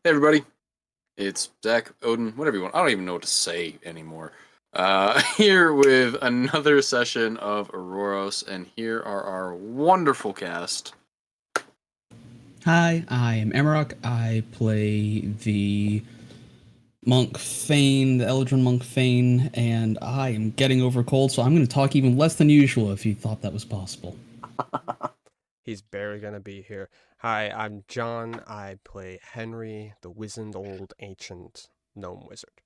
Hey everybody, it's Zach, Odin, whatever you want. I don't even know what to say anymore. Here with another session of Auroros, and here are our wonderful cast. Hi, I am Emerok. I play the monk Fane, the Eldrin monk Fane, and I am getting over a cold, so I'm going to talk even less than usual if you thought that was possible. He's barely gonna be here. Hi, I'm John. I play Henry, the wizened old ancient gnome wizard.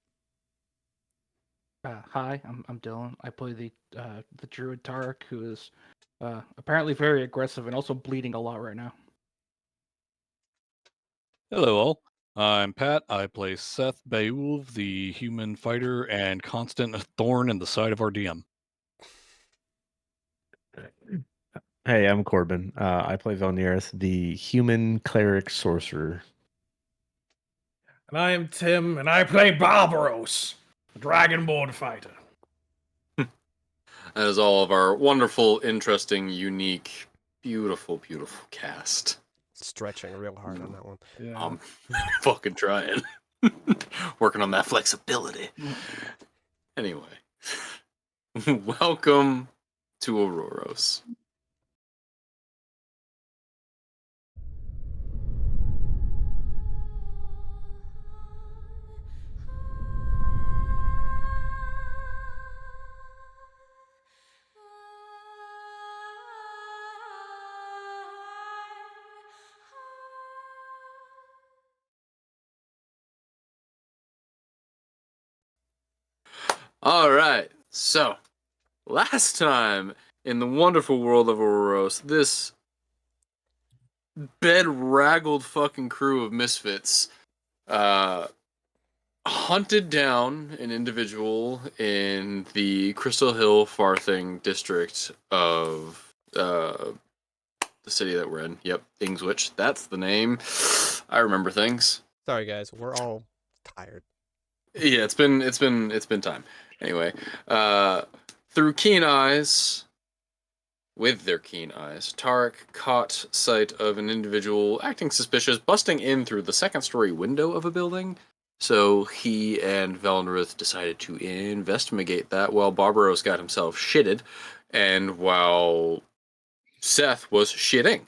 Hi, I'm Dylan. I play the druid Tarek, who is apparently very aggressive and also bleeding a lot right now. Hello, all. I'm Pat. I play Seth Beowulf, the human fighter and constant thorn in the side of our DM. Hey, I'm Corbin. I play Valneris, the human cleric sorcerer. And I am Tim, and I play Barbaros, the Dragonborn fighter. That is all of our wonderful, interesting, unique, beautiful, beautiful cast. Stretching real hard on that one. Yeah. Fucking trying. Working on that flexibility. Anyway, welcome to Auroros. All right, so last time in the wonderful world of Auroros, this bedraggled fucking crew of misfits hunted down an individual in the Crystal Hill Farthing district of the city that we're in. Yep, Ingswich. That's the name. I remember things. Sorry, guys. We're all tired. Yeah, it's been time. Anyway, through keen eyes, with their keen eyes, Tarek caught sight of an individual acting suspicious, busting in through the second-story window of a building. So he and Valnerith decided to investigate that while Barbaros got himself shitted, and while Seth was shitting.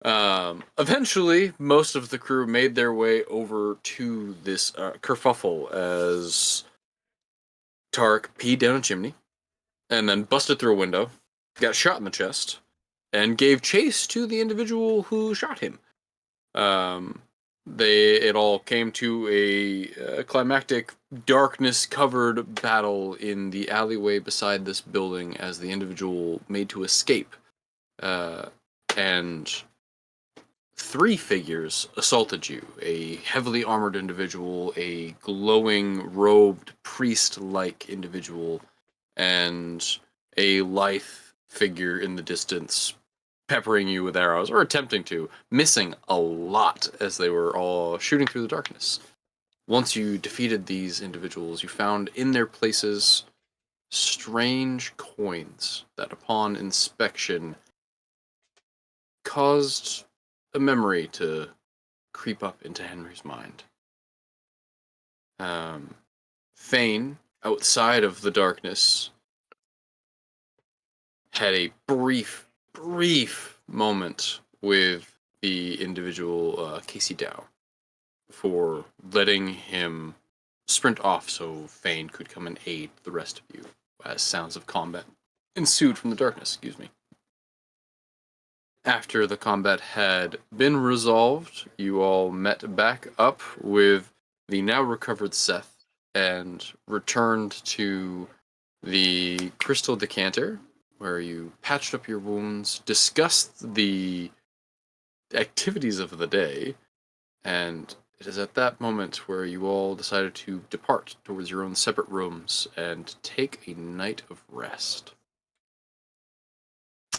Eventually, most of the crew made their way over to this kerfuffle as Tarek peed down a chimney, and then busted through a window, got shot in the chest, and gave chase to the individual who shot him. It all came to a climactic, darkness-covered battle in the alleyway beside this building as the individual made to escape. And three figures assaulted you. A heavily armored individual, a glowing, robed, priest-like individual, and a lithe figure in the distance peppering you with arrows, or attempting to, missing a lot as they were all shooting through the darkness. Once you defeated these individuals, you found in their places strange coins that, upon inspection, caused a memory to creep up into Henry's mind. Thane, outside of the darkness, had a brief moment with the individual Casey Dow for letting him sprint off so Thane could come and aid the rest of you as sounds of combat ensued from the darkness, excuse me. After the combat had been resolved, you all met back up with the now recovered Seth and returned to the Crystal Decanter, where you patched up your wounds, discussed the activities of the day, and it is at that moment where you all decided to depart towards your own separate rooms and take a night of rest.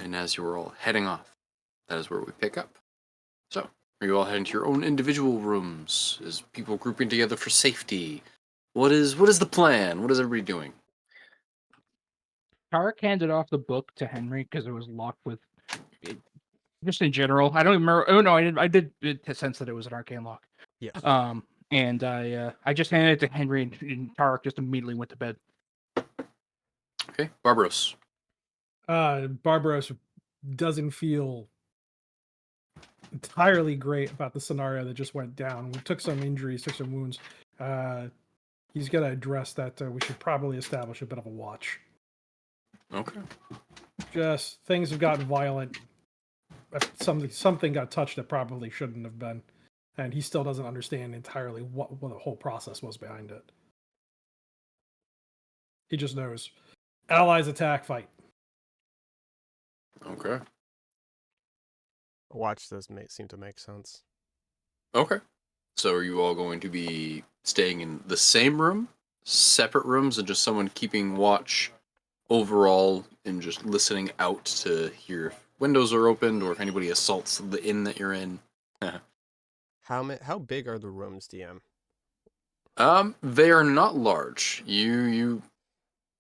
And as you were all heading off, that is where we pick up. So, are you all heading to your own individual rooms? Is people grouping together for safety? What is the plan? What is everybody doing? Tarek handed off the book to Henry because it was locked with. Just in general, I don't even remember. Oh no, I did sense that it was an arcane lock. Yes. And I just handed it to Henry, and Tarek just immediately went to bed. Okay, Barbaros. Barbaros doesn't feel entirely great about the scenario that just went down. We took some injuries, took some wounds. He's got to address that. We should probably establish a bit of a watch. Okay. Just things have gotten violent. Something got touched that probably shouldn't have been, and he still doesn't understand entirely what the whole process was behind it. He just knows allies attack, fight. Okay. Watch does seem to make sense. Okay. So are you all going to be staying in the same room, separate rooms, and just someone keeping watch overall and just listening out to hear if windows are opened or if anybody assaults the inn that you're in? How big are the rooms, DM? They are not large. You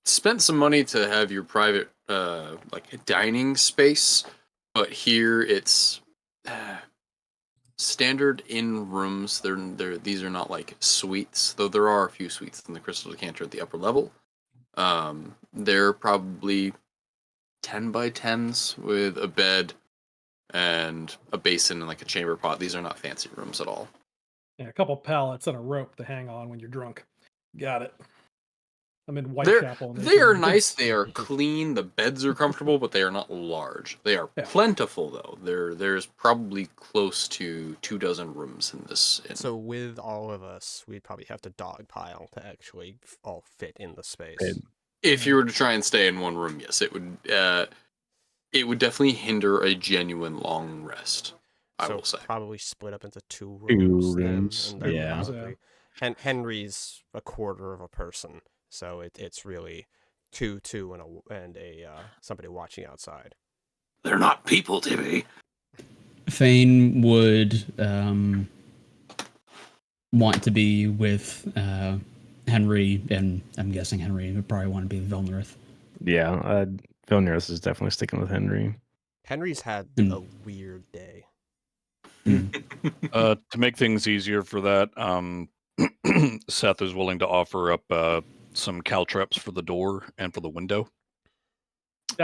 spent some money to have your private like a dining space, but here it's standard inn rooms. These are not like suites, though there are a few suites in the Crystal Decanter at the upper level. They're probably 10 by 10s with a bed and a basin and like a chamber pot. These are not fancy rooms at all. Yeah, a couple pallets and a rope to hang on when you're drunk. Got it. I'm in They're, Whitechapel. And they are nice. They are clean. The beds are comfortable, but they are not large. They are Yeah. plentiful, though. There's probably close to 24 rooms in this inn. So with all of us, we'd probably have to dogpile to actually all fit in the space. Right. If you were to try and stay in one room, yes, it would definitely hinder a genuine long rest. I will say. Probably split up into two Two rooms. rooms, Then, and yeah. probably, Henry's a quarter of a person, so it's really two and a somebody watching outside. They're not people, Timmy. Fane would want to be with Henry, and I'm guessing Henry would probably want to be with Vilnerith. Yeah, Vilnius is definitely sticking with Henry. Henry's had Mm. a weird day. To make things easier for that, Seth is willing to offer up some caltrops for the door and for the window,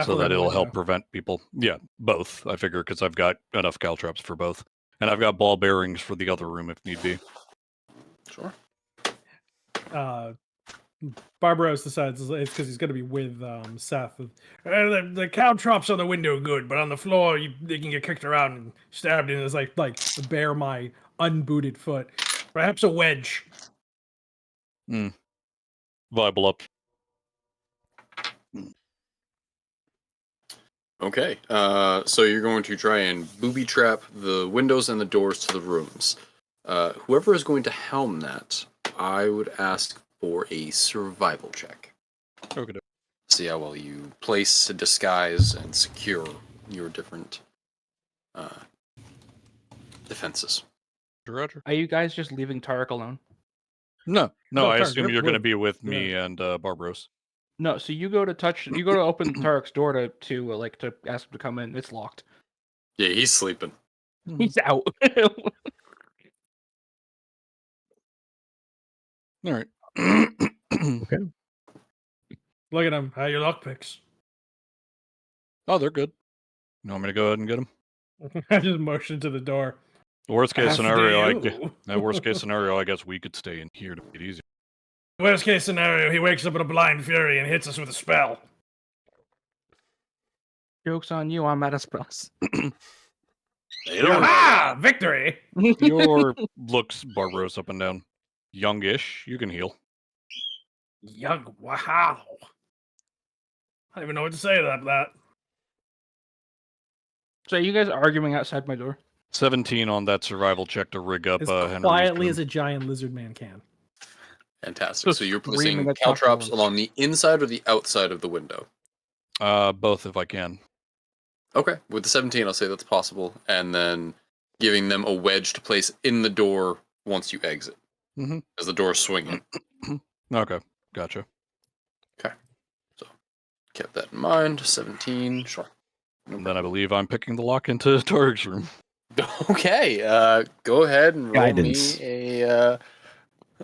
so that it'll help prevent people. Yeah, both. I figure because I've got enough caltrops for both, and I've got ball bearings for the other room if need be. Sure. Barbaros decides it's because he's going to be with Seth. The caltrops on the window are good, but on the floor they can get kicked around and stabbed, and it's like bare my unbooted foot. Perhaps a wedge. Viable up. Okay. So you're going to try and booby trap the windows and the doors to the rooms. Whoever is going to helm that, I would ask for a survival check. Okay. See how well you place, disguise, and secure your different defenses. Roger. Are you guys just leaving Tarek alone? No, No, I Tarek, assume you're you're going to with- be with me and Barbaros. No, so you go to open Tarek's door to ask him to come in. It's locked. Yeah, he's sleeping. He's out. All right. Look at him. How your lockpicks? Oh, they're good. You want me to go ahead and get them? I just motioned to the door. Worst case After scenario, you. worst case scenario, I guess we could stay in here to make it easy. Worst case scenario, he wakes up in a blind fury and hits us with a spell. Joke's on you. I'm out of spells. Ah, victory! Your looks Barbaros up and down. Youngish, you can heal. Young, wow. I don't even know what to say to that. So you guys arguing outside my door? 17 on that survival check to rig up As Henry's quietly room. as a giant lizard man can. Fantastic. So So you're screaming placing at top caltrops of along the inside or the outside of the window? Both if I can. Okay. With the 17, I'll say that's possible. And then giving them a wedge to place in the door once you exit. Mm-hmm. As the door's swinging. Okay, gotcha. Okay. So kept that in mind. 17, sure. No And then I believe I'm picking the lock into Tarek's room. Okay, go ahead and roll Guidance. me a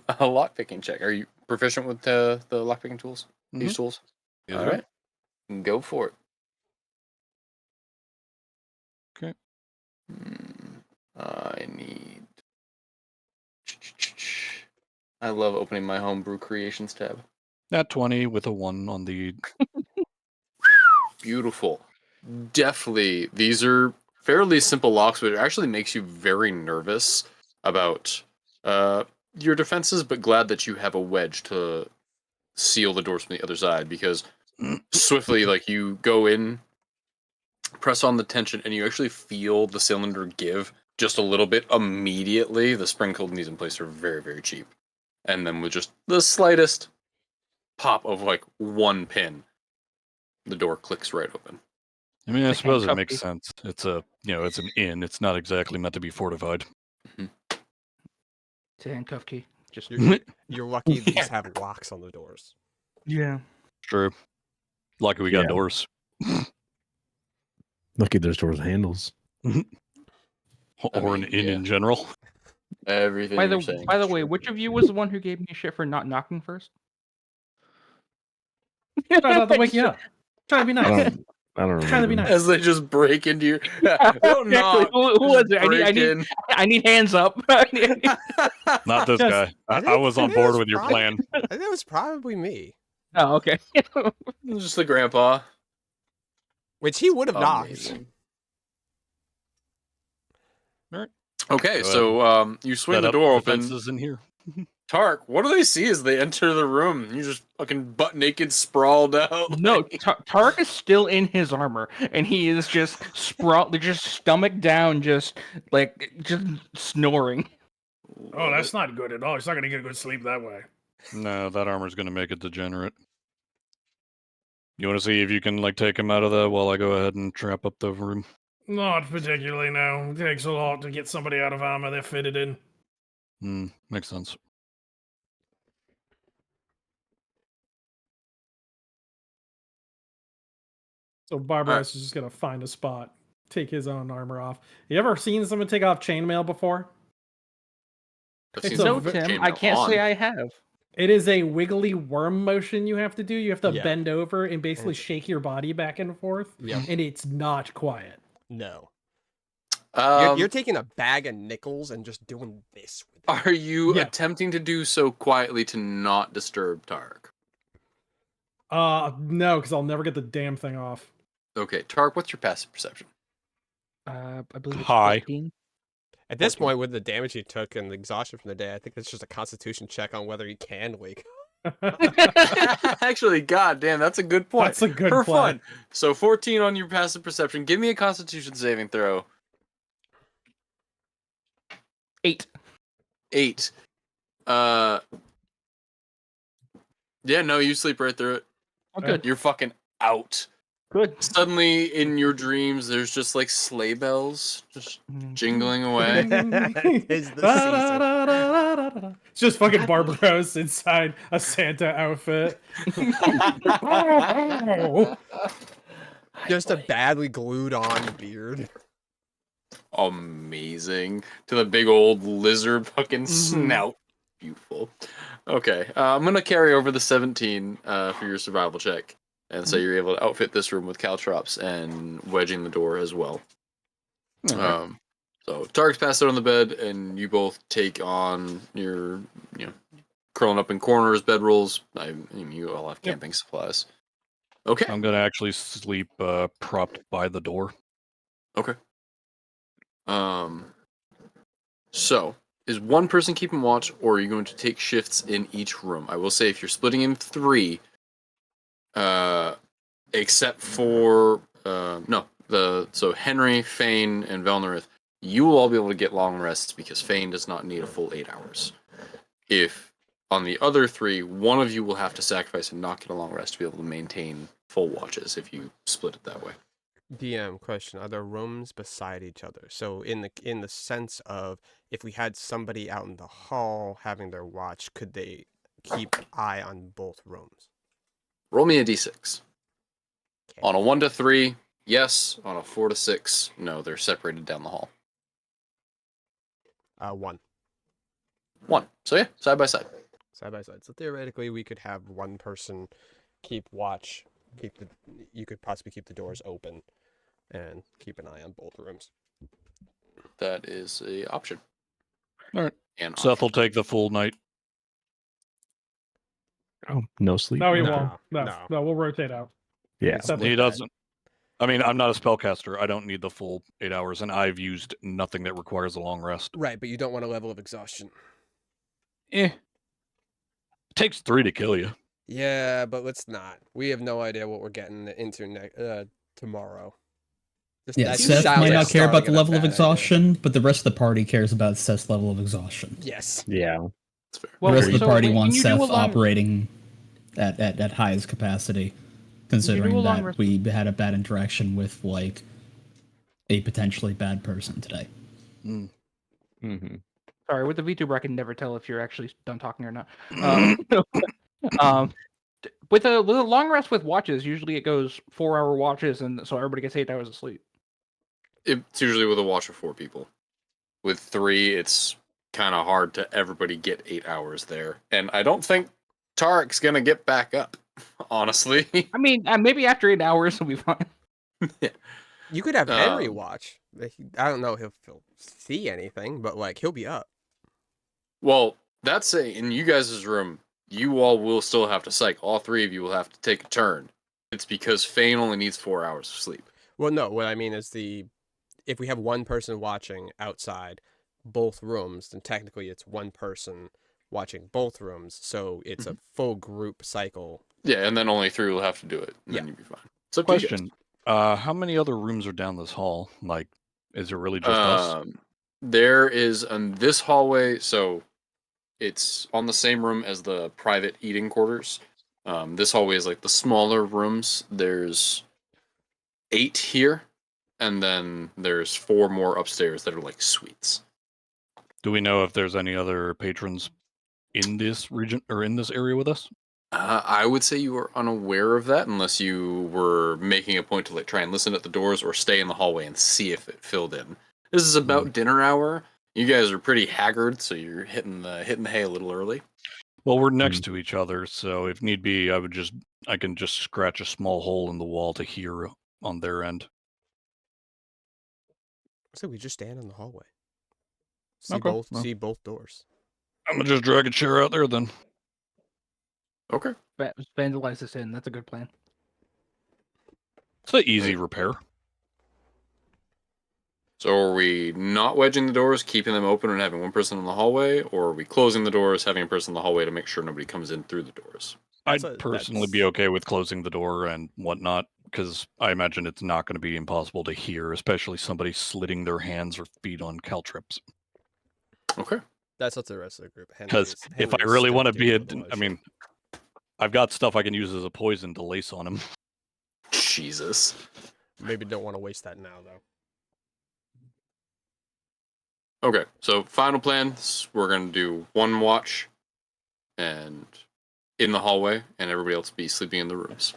a lockpicking check. Are you proficient with the lockpicking tools? These Mhm. tools? Yes, All sir. right. Go for it. Okay. I need. I love opening my homebrew creations tab. Nat 20 with a 1 on the. Beautiful. Definitely, these are fairly simple locks, but it actually makes you very nervous about your defenses, but glad that you have a wedge to seal the doors from the other side, because swiftly, like, you go in, press on the tension, and you actually feel the cylinder give just a little bit immediately. The spring cooled knees in place are very, very cheap. And then with just the slightest pop of like one pin, the door clicks right open. I mean, I Like suppose it handcuff makes key. sense. It's it's an inn. It's not exactly meant to be fortified. It's a handcuff key. Just You're lucky these have locks on the doors. yeah. True. Lucky we got Yeah. doors. Lucky there's doors and handles. Or an mean, inn yeah. in general. Everything By you're the saying. by is the way, true. which of you was the one who gave me shit for not knocking first? Try not to wake you up. Try to be I nice. don't. I don't Trying to be remember. nice. As they just break into your. Don't Exactly. knock. Who just was it? break in. I need hands up. Not this Yes. guy. I was on board with your plan. I think it was probably me. Oh, okay. Just the grandpa. Which he would have knocked. Amazing. All right. Okay, Go so you swing Set the up door open. defenses in here. Tark, what do they see as they enter the room? You just fucking butt naked, sprawled out. No, like- Tarek is still in his armor, and he is just just stomach down, just snoring. Oh, that's not good at all. He's not going to get a good sleep that way. No, that armor's gonna make it degenerate. You want to see if you can take him out of that while I go ahead and trap up the room? Not particularly, no. It takes a lot to get somebody out of armor they're fitted in. Makes sense. So Barbaros is just going to find a spot, take his own armor off. You ever seen someone take off chainmail before? I've It's seen a No, some v- Tim, I chainmail can't say on. I have. It is a wiggly worm motion you have to do. You have to Yeah. bend over and basically And- shake your body back and forth. Yep. And it's not quiet. No. Um, You're taking a bag of nickels and just doing this with it. Are you Yeah. attempting to do so quietly to not disturb Tark? No, because I'll never get the damn thing off. Okay, Tark, what's your passive perception? I believe it's Hi. 14. At this point, with the damage he took and the exhaustion from the day, I think it's just a constitution check on whether he can wake up. Actually, god damn, that's a good point. That's a good For play. fun. So 14 on your passive perception. Give me a constitution saving throw. 8. 8. Yeah, no, you sleep right through it. Oh, good. You're fucking out. Good. Suddenly, in your dreams, there's just like sleigh bells just jingling away. Tis the season. It's just fucking Barbaros inside a Santa outfit. Just a badly glued on beard. Amazing. To the big old lizard fucking snout. Beautiful. Okay, I'm gonna carry over the 17 for your survival check, and so you're able to outfit this room with caltrops and wedging the door as well. So Tark's passed out on the bed, and you both take on your, curling up in corners, bedrolls. I mean, you all have camping supplies. Okay. I'm gonna actually sleep propped by the door. Okay. So, is one person keeping watch, or are you going to take shifts in each room? I will say, if you're splitting in 3, except for so Henry, Fane, and Velnerith, you will all be able to get long rests because Fane does not need a full 8 hours. If on the other 3, one of you will have to sacrifice and not get a long rest to be able to maintain full watches if you split it that way. DM question: are there rooms beside each other? So in the sense of, if we had somebody out in the hall having their watch, could they keep eye on both rooms? Roll me a d6. Okay. On a 1 to 3, yes. On a 4 to 6, no. They're separated down the hall. 1. 1. So yeah, side by side. side by side. So theoretically, we could have one person keep watch. You could possibly keep the doors open, and keep an eye on both rooms. That is a option. All right. An Seth will option. take the full night. Oh, no sleep. No, he No, won't. no. No, we'll rotate out. Yeah. Except He Split that. doesn't. I mean, I'm not a spellcaster. I don't need the full 8 hours, and I've used nothing that requires a long rest. Right, but you don't want a level of exhaustion. It takes 3 to kill you. Yeah, but let's not. We have no idea what we're getting into tomorrow. Yeah, That Seth sounds might like not care about starting the at a level of bad idea. exhaustion, but the rest of the party cares about Seth's level of exhaustion. Yes. Yeah. That's fair. The rest of the so party when wants you do Seth a long- operating at highest capacity, considering long that rest- we had a bad interaction with like a potentially bad person today. Mm-hmm. Sorry, with the VTuber, I can never tell if you're actually done talking or not. Um, with a long rest with watches, usually it goes 4-hour watches, and so everybody gets 8 hours of sleep. It's usually with a watch of 4 people. With 3, it's kind of hard to everybody get 8 hours there. And I don't think Tarek's going to get back up, honestly. I mean, maybe after 8 hours, it'll be fine. You could have Henry Um, watch. I don't know if he'll see anything, but like he'll be up. Well, that's in you guys' room, you all will still have to psych. All 3 of you will have to take a turn. It's because Fane only needs 4 hours of sleep. Well, no, what I mean is if we have one person watching outside both rooms, then technically it's one person watching both rooms, so it's a full group cycle. Yeah, and then only 3 will have to do it, and Yeah. then you'll be fine. So up to you guys. Question: how many other rooms are down this hall? Like, is it really just us? There is on this hallway, so it's on the same room as the private eating quarters. This hallway is like the smaller rooms. There's 8 here, and then there's 4 more upstairs that are like suites. Do we know if there's any other patrons in this region or in this area with us? I would say you were unaware of that unless you were making a point to like try and listen at the doors or stay in the hallway and see if it filled in. This is about dinner hour. You guys are pretty haggard, so you're hitting the hay a little early. Well, we're next to each other, so if need be, I can just scratch a small hole in the wall to hear on their end. So we just stand in the hallway. Okay, well. See both doors. I'm gonna just drag a chair out there then. Okay. Vandalize this in. That's a good plan. It's an easy repair. So are we not wedging the doors, keeping them open and having one person in the hallway, or are we closing the doors, having a person in the hallway to make sure nobody comes in through the doors? I'd personally be okay with closing the door and whatnot, because I imagine it's not going to be impossible to hear, especially somebody slitting their hands or feet on caltrips. Okay. That's up to the rest of the group. Because if I really want to I mean, I've got stuff I can use as a poison to lace on him. Jesus. Maybe don't want to waste that now, though. Okay, so final plan, we're going to do one watch and in the hallway, and everybody else be sleeping in the rooms.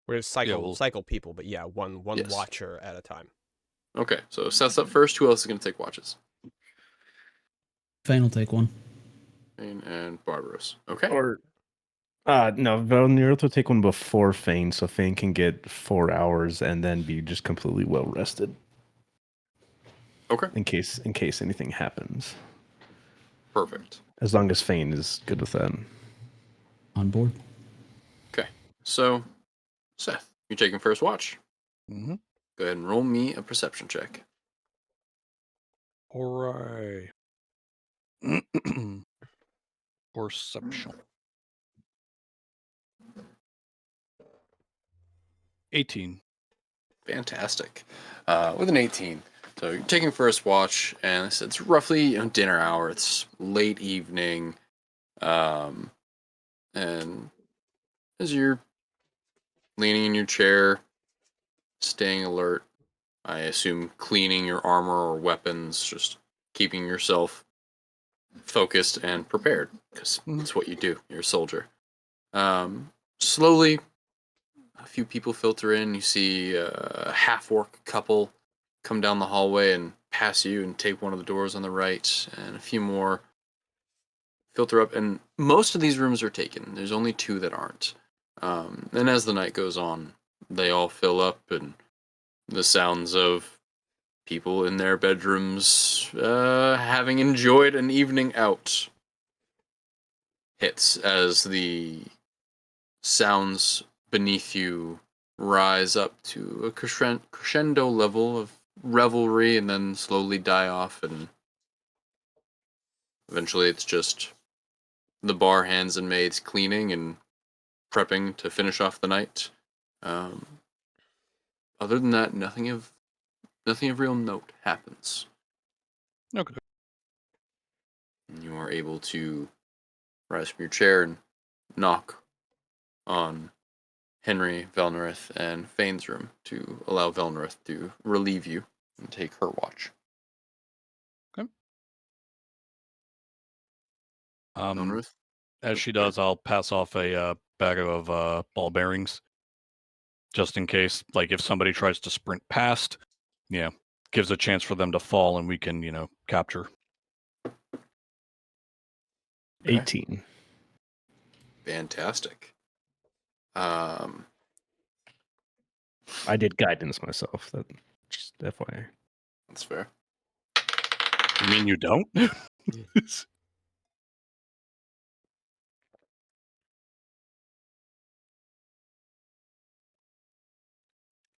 We're gonna cycle people, but yeah, one Yes. watcher at a time. Okay, so Seth's up first. Who else is going to take watches? Fane will take one. Fane and Barbaros. Okay. Or no, Valnir will take one before Fane, so Fane can get 4 hours and then be just completely well rested. Okay. In case anything happens. Perfect. As long as Fane is good with that. On board. Okay, so Seth, you're taking first watch. Mm-hmm. Go ahead and roll me a perception check. All right. Perception. 18. Fantastic. With an 18. So you're taking first watch, and it's roughly dinner hour. It's late evening. And as you're leaning in your chair, staying alert, I assume cleaning your armor or weapons, just keeping yourself focused and prepared, because that's what you do. You're a soldier. Slowly, a few people filter in. You see a half-orc couple come down the hallway and pass you and take one of the doors on the right, and a few more filter up, and most of these rooms are taken. There's only 2 that aren't. And as the night goes on, they all fill up, and the sounds of people in their bedrooms having enjoyed an evening out hits as the sounds beneath you rise up to a crescendo level of revelry and then slowly die off, and eventually it's just the bar hands and maids cleaning and prepping to finish off the night. Um, Other than that, nothing of real note happens. Okay. And you are able to rise from your chair and knock on Henry, Velnerith, and Fane's room to allow Velnerith to relieve you and take her watch. Okay. Velnerith? As she does, I'll pass off a bag of ball bearings, just in case. Like if somebody tries to sprint past, gives a chance for them to fall, and we can, capture. 18. Fantastic. I did guidance myself. That just FYI. That's fair. You mean you don't?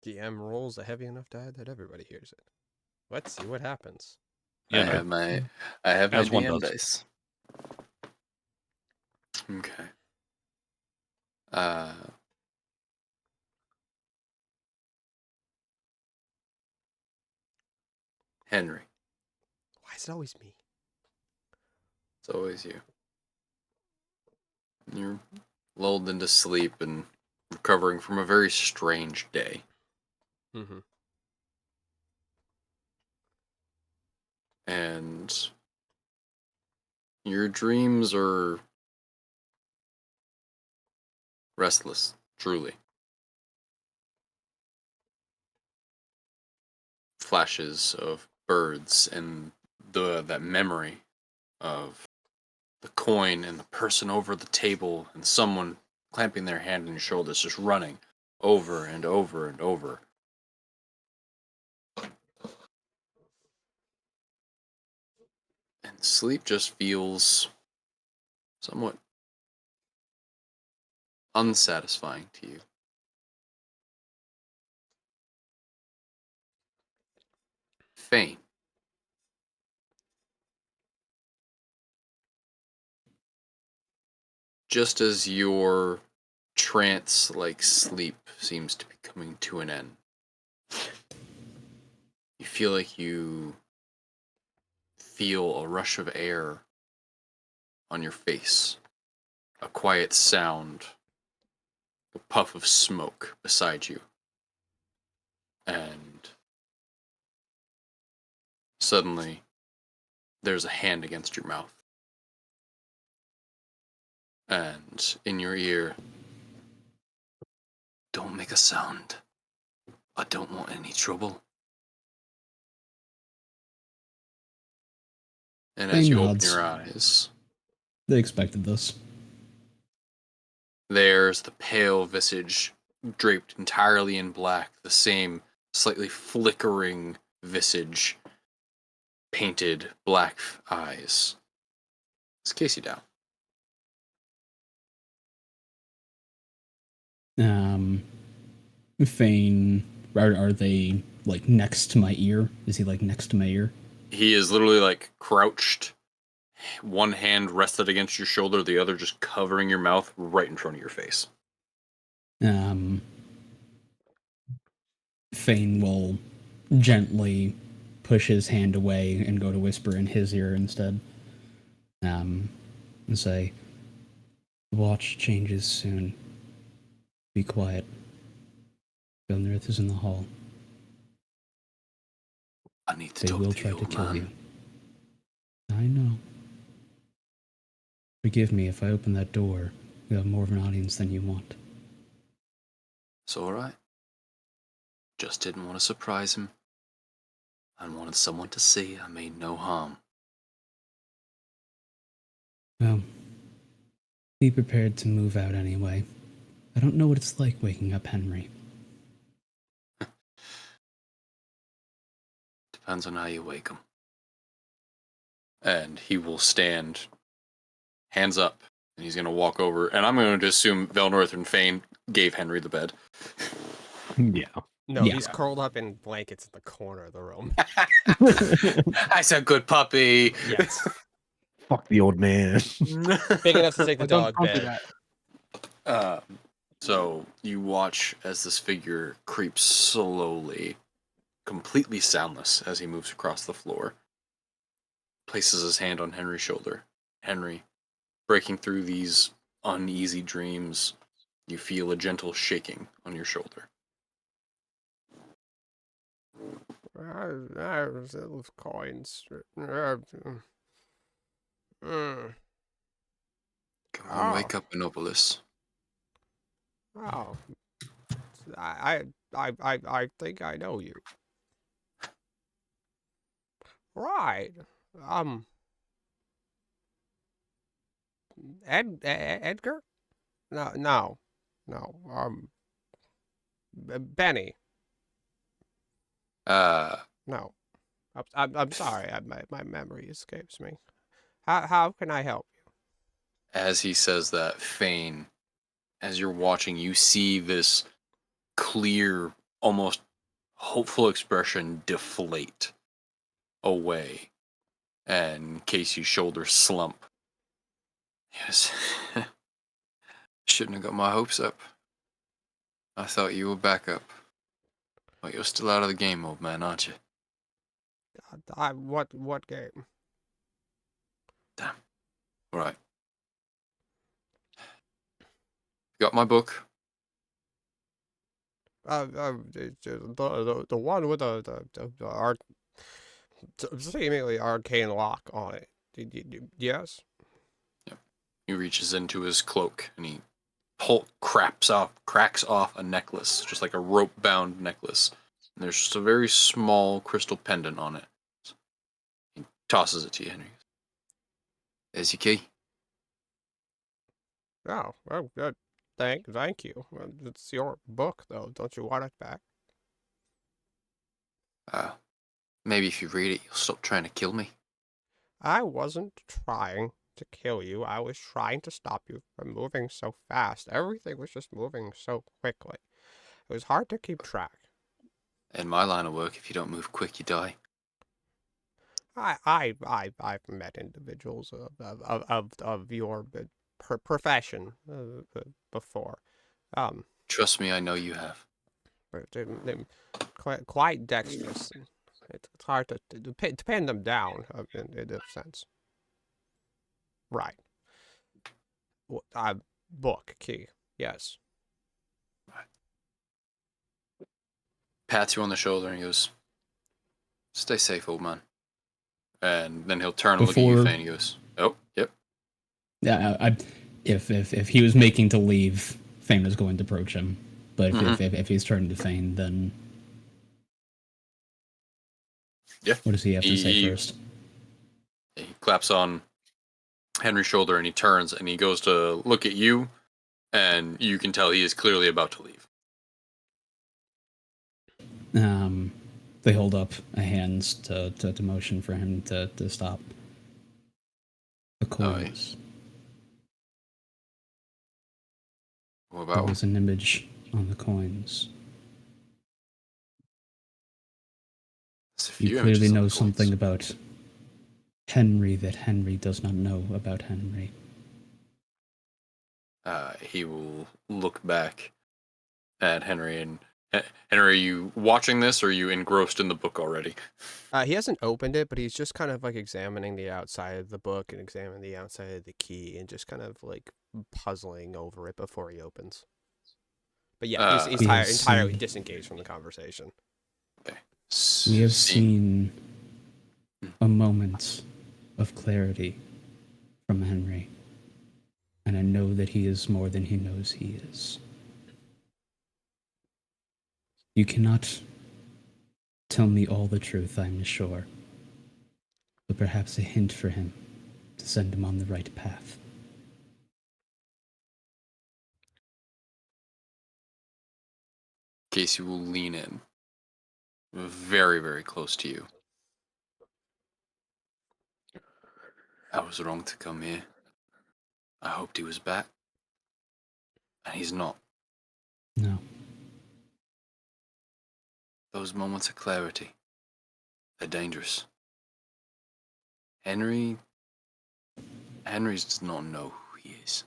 DM rolls a heavy enough die that everybody hears it. Let's see what happens. I have my DM does. dice. Okay. Henry. Why is it always me? It's always you. You're lulled into sleep and recovering from a very strange day. Mm-hmm. And your dreams are restless, truly. Flashes of birds and that memory of the coin and the person over the table and someone clamping their hand on your shoulders, just running over and over and over. And sleep just feels somewhat unsatisfying to you. Fane. Just as your trance-like sleep seems to be coming to an end, you feel like you feel a rush of air on your face, a quiet sound, a puff of smoke beside you, and suddenly there's a hand against your mouth. And in your ear, don't make a sound. I don't want any trouble. And as Fane you open nods. your eyes, They expected this. there's the pale visage draped entirely in black, the same slightly flickering visage, painted black eyes. It's Casey Dow. Fane, are they like next to my ear? Is he like next to my ear? He is literally like crouched, one hand rested against your shoulder, the other just covering your mouth right in front of your face. Fane will gently push his hand away and go to whisper in his ear instead. And say, "The watch changes soon. Be quiet. Vilnirith is in the hall. I need to They talk will to try you, to kill man. you. I know. Forgive me if I open that door. You have more of an audience than you want." It's alright. Just didn't want to surprise him. I wanted someone to see I mean no harm. Well, be prepared to move out anyway. I don't know what it's like waking up Henry. Depends on how you wake him. And he will stand, hands up, and he's going to walk over. And I'm going to assume Velnorth and Fane gave Henry the bed. Yeah. No, Yeah. he's curled up in blankets in the corner of the room. That's a good puppy. Yes. Fuck the old man. Big enough to take the Well, dog don't do bed. that. So you watch as this figure creeps slowly, completely soundless, as he moves across the floor. Places his hand on Henry's shoulder. Henry, breaking through these uneasy dreams, you feel a gentle shaking on your shoulder. Those coins. Mm. Come on, wake up, Inopolis. Oh, I think I know you. Right. Edgar? No. Benny. No. I'm sorry. My memory escapes me. How can I help you? As he says that, Fane, as you're watching, you see this clear, almost hopeful expression deflate away, and Casey's shoulders slump. Yes. Shouldn't have got my hopes up. I thought you were back up. But you're still out of the game, old man, aren't you? What game? Damn. Right. Got my book. The one with the seemingly arcane lock on it. Yes. Yep. He reaches into his cloak and he cracks off a necklace, just like a rope-bound necklace. And there's just a very small crystal pendant on it. He tosses it to you, Henry. There's your key. Oh, well, good. Thank you. Well, it's your book, though. Don't you want it back? Maybe if you read it, you'll stop trying to kill me. I wasn't trying to kill you. I was trying to stop you from moving so fast. Everything was just moving so quickly. It was hard to keep track. In my line of work, if you don't move quick, you die. I've met individuals of your profession before. Trust me, I know you have. But they're quite dexterous. It's hard to pin them down in a sense. Right. Book key. Yes. Pats you on the shoulder and he goes, "Stay safe, old man." And then he'll turn and look at you, Fane, and he goes, "Oh, yep." Yeah, if he was making to leave, Fane was going to approach him. But if he's turning to Fane, then Yeah. What does he have to say first? He claps on Henry's shoulder and he turns and he goes to look at you, and you can tell he is clearly about to leave. They hold up a hands to motion for him to stop. The coins. What There about was an image on the coins. You clearly know something about Henry that Henry does not know about Henry. He will look back at Henry and Henry, are you watching this or are you engrossed in the book already? He hasn't opened it, but he's just kind of like examining the outside of the book and examining the outside of the key and just kind of like puzzling over it before he opens. But yeah, he's entirely disengaged from the conversation. Okay. We have seen a moment of clarity from Henry, and I know that he is more than he knows he is. You cannot tell me all the truth, I'm sure, but perhaps a hint for him to send him on the right path. Casey will lean in, very, very close to you. I was wrong to come here. I hoped he was back. And he's not. No. Those moments of clarity, they're dangerous. Henry does not know who he is.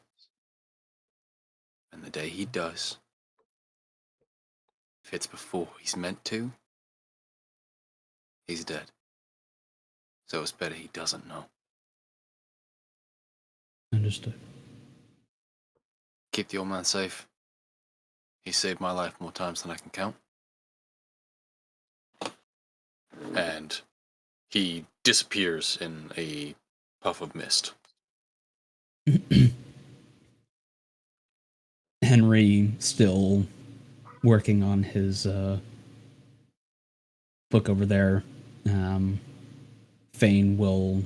And the day he does, if it's before he's meant to, he's dead. So it's better he doesn't know. Understood. Keep the old man safe. He saved my life more times than I can count. And he disappears in a puff of mist. Henry still working on his book over there. Fane will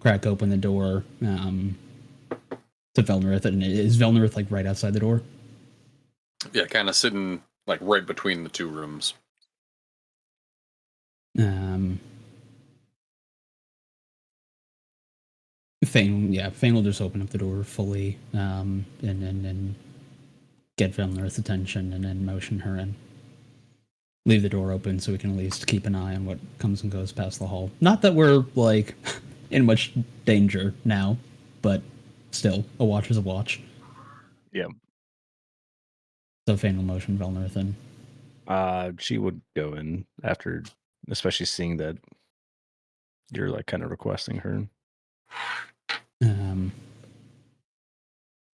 crack open the door to Velnerith, and is Velnerith like right outside the door? Yeah, kind of sitting like right between the two rooms. Fane will just open up the door fully, and get Velnerith's attention, and then motion her in. Leave the door open so we can at least keep an eye on what comes and goes past the hall. Not that we're like in much danger now, but still, a watch is a watch. Yeah. So Fane will motion Velnerith in. She would go in after, especially seeing that you're like kind of requesting her.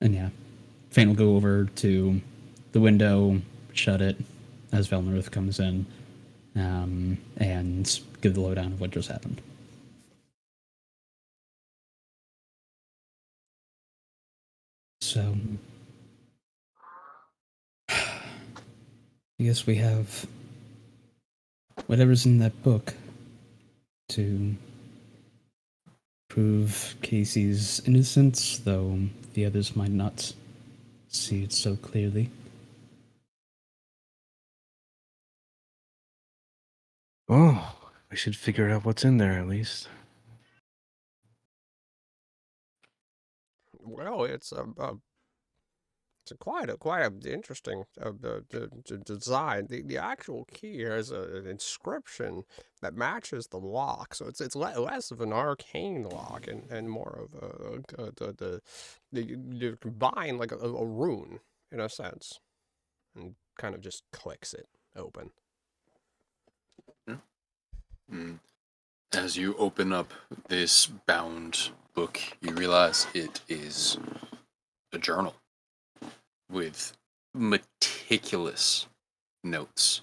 And yeah, Fane will go over to the window, shut it as Velnerith comes in, and give the lowdown of what just happened. So, I guess we have whatever's in that book to prove Casey's innocence, though the others might not see it so clearly. Oh, we should figure out what's in there at least. Well, it's quite a interesting design. The actual key has an inscription that matches the lock, so it's less of an arcane lock and more of you combine like a rune in a sense, and kind of just clicks it open. As you open up this bound book, you realize it is a journal with meticulous notes,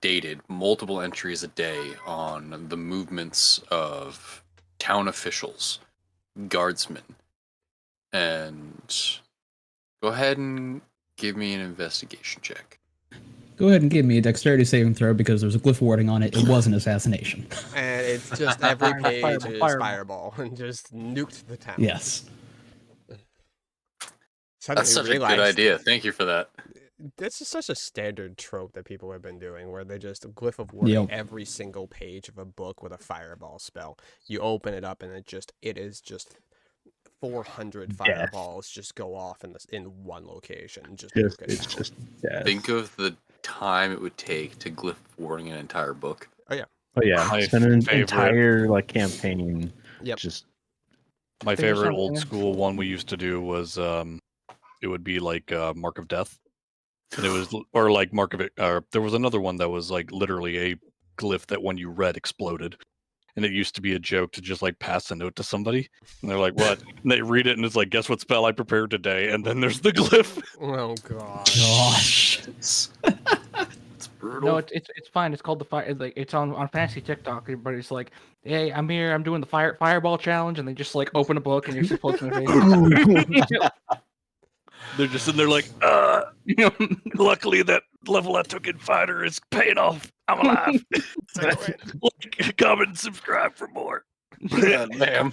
dated multiple entries a day on the movements of town officials, guardsmen, and go ahead and give me an investigation check. Go ahead and give me a dexterity saving throw because there's a glyph warding on it. It was an assassination. And it's just every page is Fireball. fireball and just nuked the town. Yes. That's such a good idea. Thank you for that. This is such a standard trope that people have been doing, where they just glyph of wording Yep. every single page of a book with a fireball spell. You open it up and it is just 400 fireballs just go off in one location. Just It's just death. Think of the time it would take to glyph warding an entire book. Oh yeah, My spend an favorite- entire like campaign. Yep. Just My Think of favorite something old else. school one we used to do was it would be like Mark of Death, and it was or like Mark of it. There was another one that was like literally a glyph that when you read exploded, and it used to be a joke to just like pass a note to somebody, and they're like, "What?" And they read it, and it's like, "Guess what spell I prepared today?" And then there's the glyph. Oh god. Gosh. It's brutal. No, it's fine. It's called the fire. Like it's on fancy TikTok, but it's like, hey, I'm here. I'm doing the fireball challenge, and they just like open a book and you're supposed to face. They're just in there like, luckily that level I took in Fighter is paying off. I'm alive. Like, comment and subscribe for more. God damn.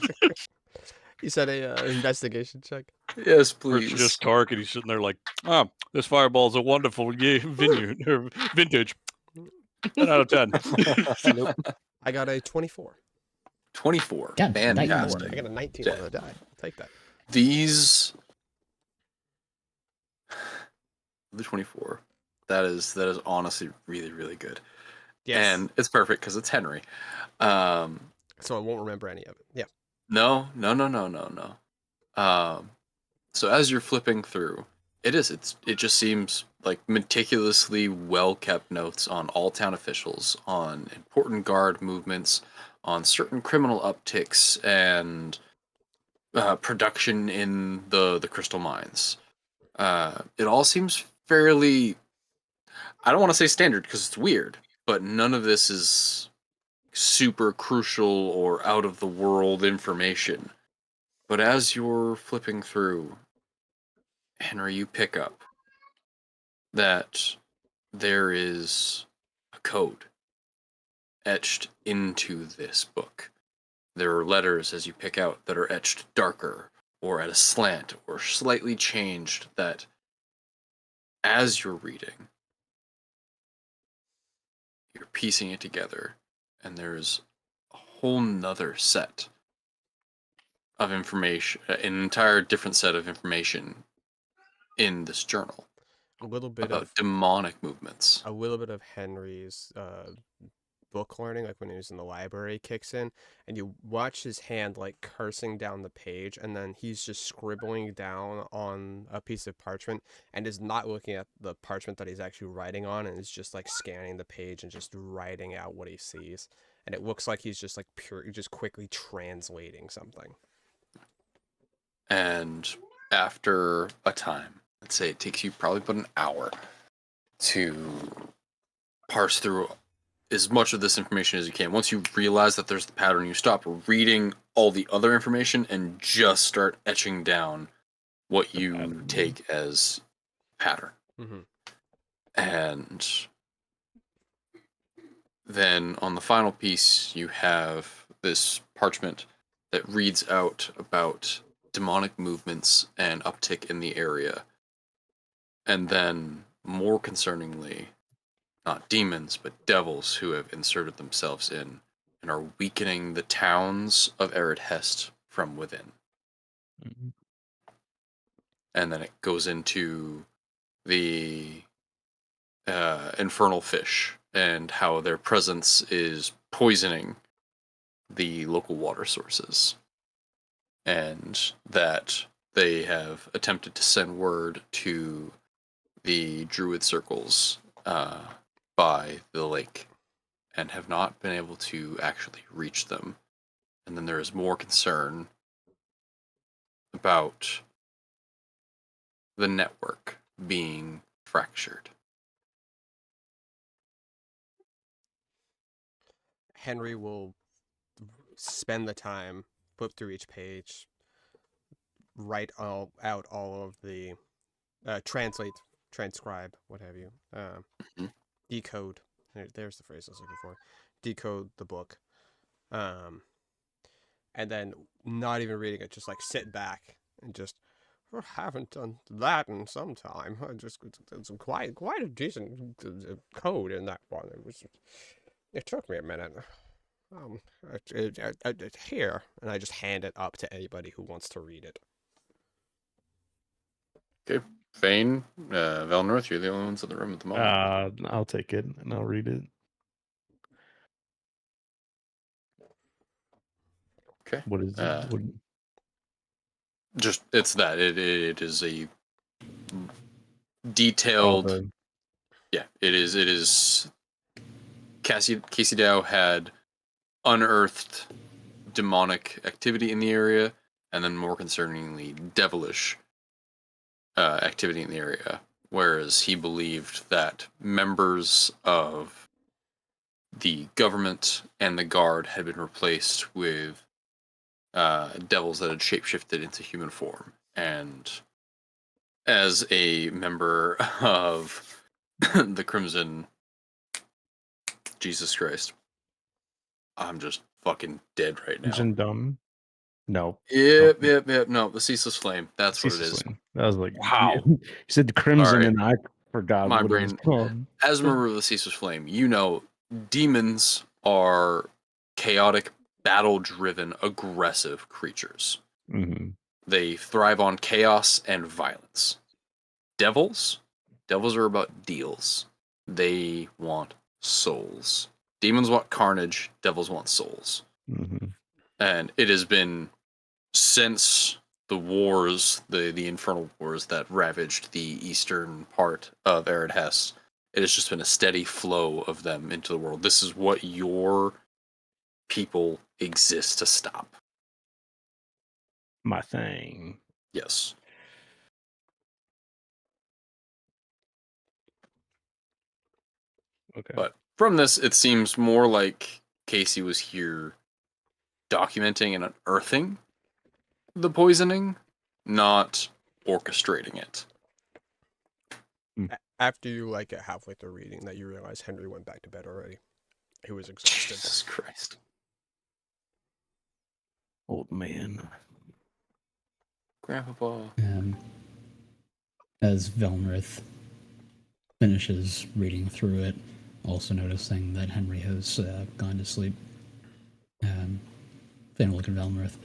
You said a investigation check. Yes, Or it's please. just Tark, and he's sitting there like, this fireball's a wonderful vineyard or vintage. 10 out of 10. Nope. I got a 24. 24. God, Fantastic. I got a 19 on the die. I'll take that. These the 24. That is honestly really, really good. Yes. And it's perfect because it's Henry. Um, So I won't remember any of it. Yeah. no. So as you're flipping through, it just seems like meticulously well kept notes on all town officials, on important guard movements, on certain criminal upticks, and production in the crystal mines. It all seems fairly. I don't want to say standard because it's weird, but none of this is super crucial or out of the world information. But as you're flipping through, Henry, you pick up that there is a code etched into this book. There are letters as you pick out that are etched darker or at a slant or slightly changed that as you're reading, you're piecing it together, and there's a whole nother set of information, an entire different set of information in this journal A little bit about of demonic movements. Henry's book learning, like when he was in the library, kicks in, and you watch his hand like cursing down the page, and then he's just scribbling down on a piece of parchment, and is not looking at the parchment that he's actually writing on, and is just like scanning the page and just writing out what he sees, and it looks like he's just like just quickly translating something. And after a time, let's say it takes you probably about an hour to parse through as much of this information as you can. Once you realize that there's the pattern, you stop reading all the other information and just start etching down what you take as pattern. Mm-hmm. And then on the final piece, you have this parchment that reads out about demonic movements and uptick in the area. And then, more concerningly, not demons, but devils who have inserted themselves in and are weakening the towns of Ered Hest from within. Mm-hmm. And then it goes into the infernal fish and how their presence is poisoning the local water sources. And that they have attempted to send word to the druid circles by the lake and have not been able to actually reach them. And then there is more concern about the network being fractured. Henry will spend the time, flip through each page, write out all of the translate, transcribe, what have you, decode. There's the phrase I was looking for. Decode the book, and then not even reading it, just like sit back and just. I haven't done that in some time. I just it's quite a decent code in that one. It took me a minute. Here, and I just hand it up to anybody who wants to read it. Okay, Fane, Velnorth, you're the only ones in the room at the moment. I'll take it and I'll read it. Okay. What is it? Just it's that it is a detailed. Yeah, it is. Casey Dow had unearthed demonic activity in the area, and then more concerningly, devilish activity in the area. Whereas he believed that members of the government and the guard had been replaced with devils that had shapeshifted into human form. And as a member of the Crimson, Jesus Christ, I'm just fucking dead right now. Crimson Dumb. No. Yep. No, the ceaseless flame. That's what it Ceaseless is. Flame. That was like, Wow. you said Crimson, Sorry. and I forgot My what it was brain. called. As a member of the ceaseless flame, you know demons are chaotic, battle-driven, aggressive creatures. Mm-hmm. They thrive on chaos and violence. Devils are about deals. They want souls. Demons want carnage, devils want souls. Mm-hmm. And it has been since the wars, the infernal wars that ravaged the eastern part of Arid Hess, it has just been a steady flow of them into the world. This is what your people exist to stop. My thing. Yes. Okay. But from this, it seems more like Casey was here documenting and unearthing the poisoning, not orchestrating it. After you like get halfway through reading that, you realize Henry went back to bed already. He was exhausted. Jesus Christ. Old man. Grandpa. As Velmrith finishes reading through it, also noticing that Henry has gone to sleep. Then look at Velmrith.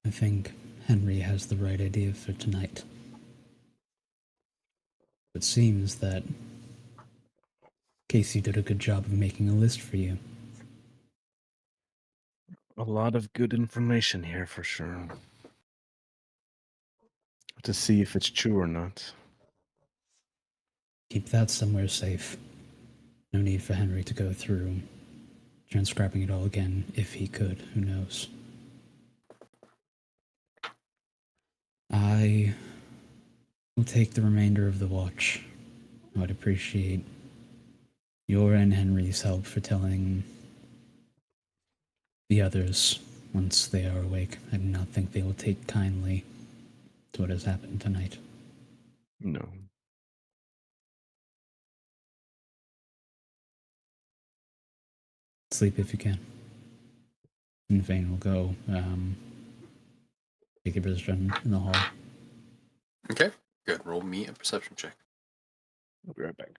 I think Henry has the right idea for tonight. It seems that Casey did a good job of making a list for you. A lot of good information here for sure. To see if it's true or not. Keep that somewhere safe. No need for Henry to go through transcribing it all again if he could. Who knows? I will take the remainder of the watch. I would appreciate your and Henry's help for telling the others once they are awake. I do not think they will take kindly to what has happened tonight. No. Sleep if you can. And Vane will go take a position in the hall. Okay, good. Roll me a perception check. I'll be right back.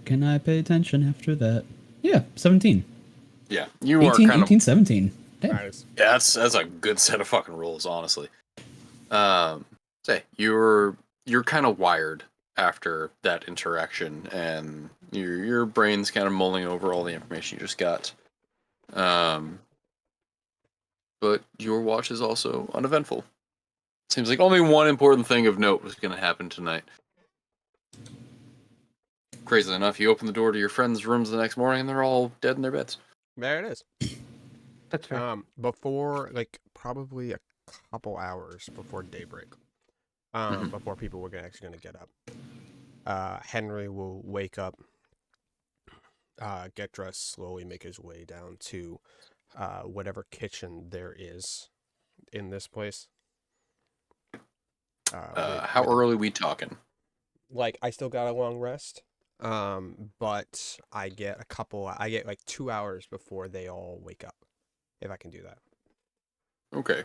Can I pay attention after that? Yeah, 17. Yeah, you 18, are kind 18, 17. Damn. Nice. of. Yeah, that's a good set of fucking rolls, honestly. Say you're kind of wired after that interaction, and your brain's kind of mulling over all the information you just got. But your watch is also uneventful. Seems like only one important thing of note was going to happen tonight. Crazily enough, you open the door to your friends' rooms the next morning, and they're all dead in their beds. There it is. That's fair. Before, like, probably a couple hours before daybreak, before people were actually going to get up, Henry will wake up, get dressed, slowly make his way down to whatever kitchen there is in this place. How early we talking? Like, I still got a long rest, but I get like 2 hours before they all wake up, if I can do that. Okay.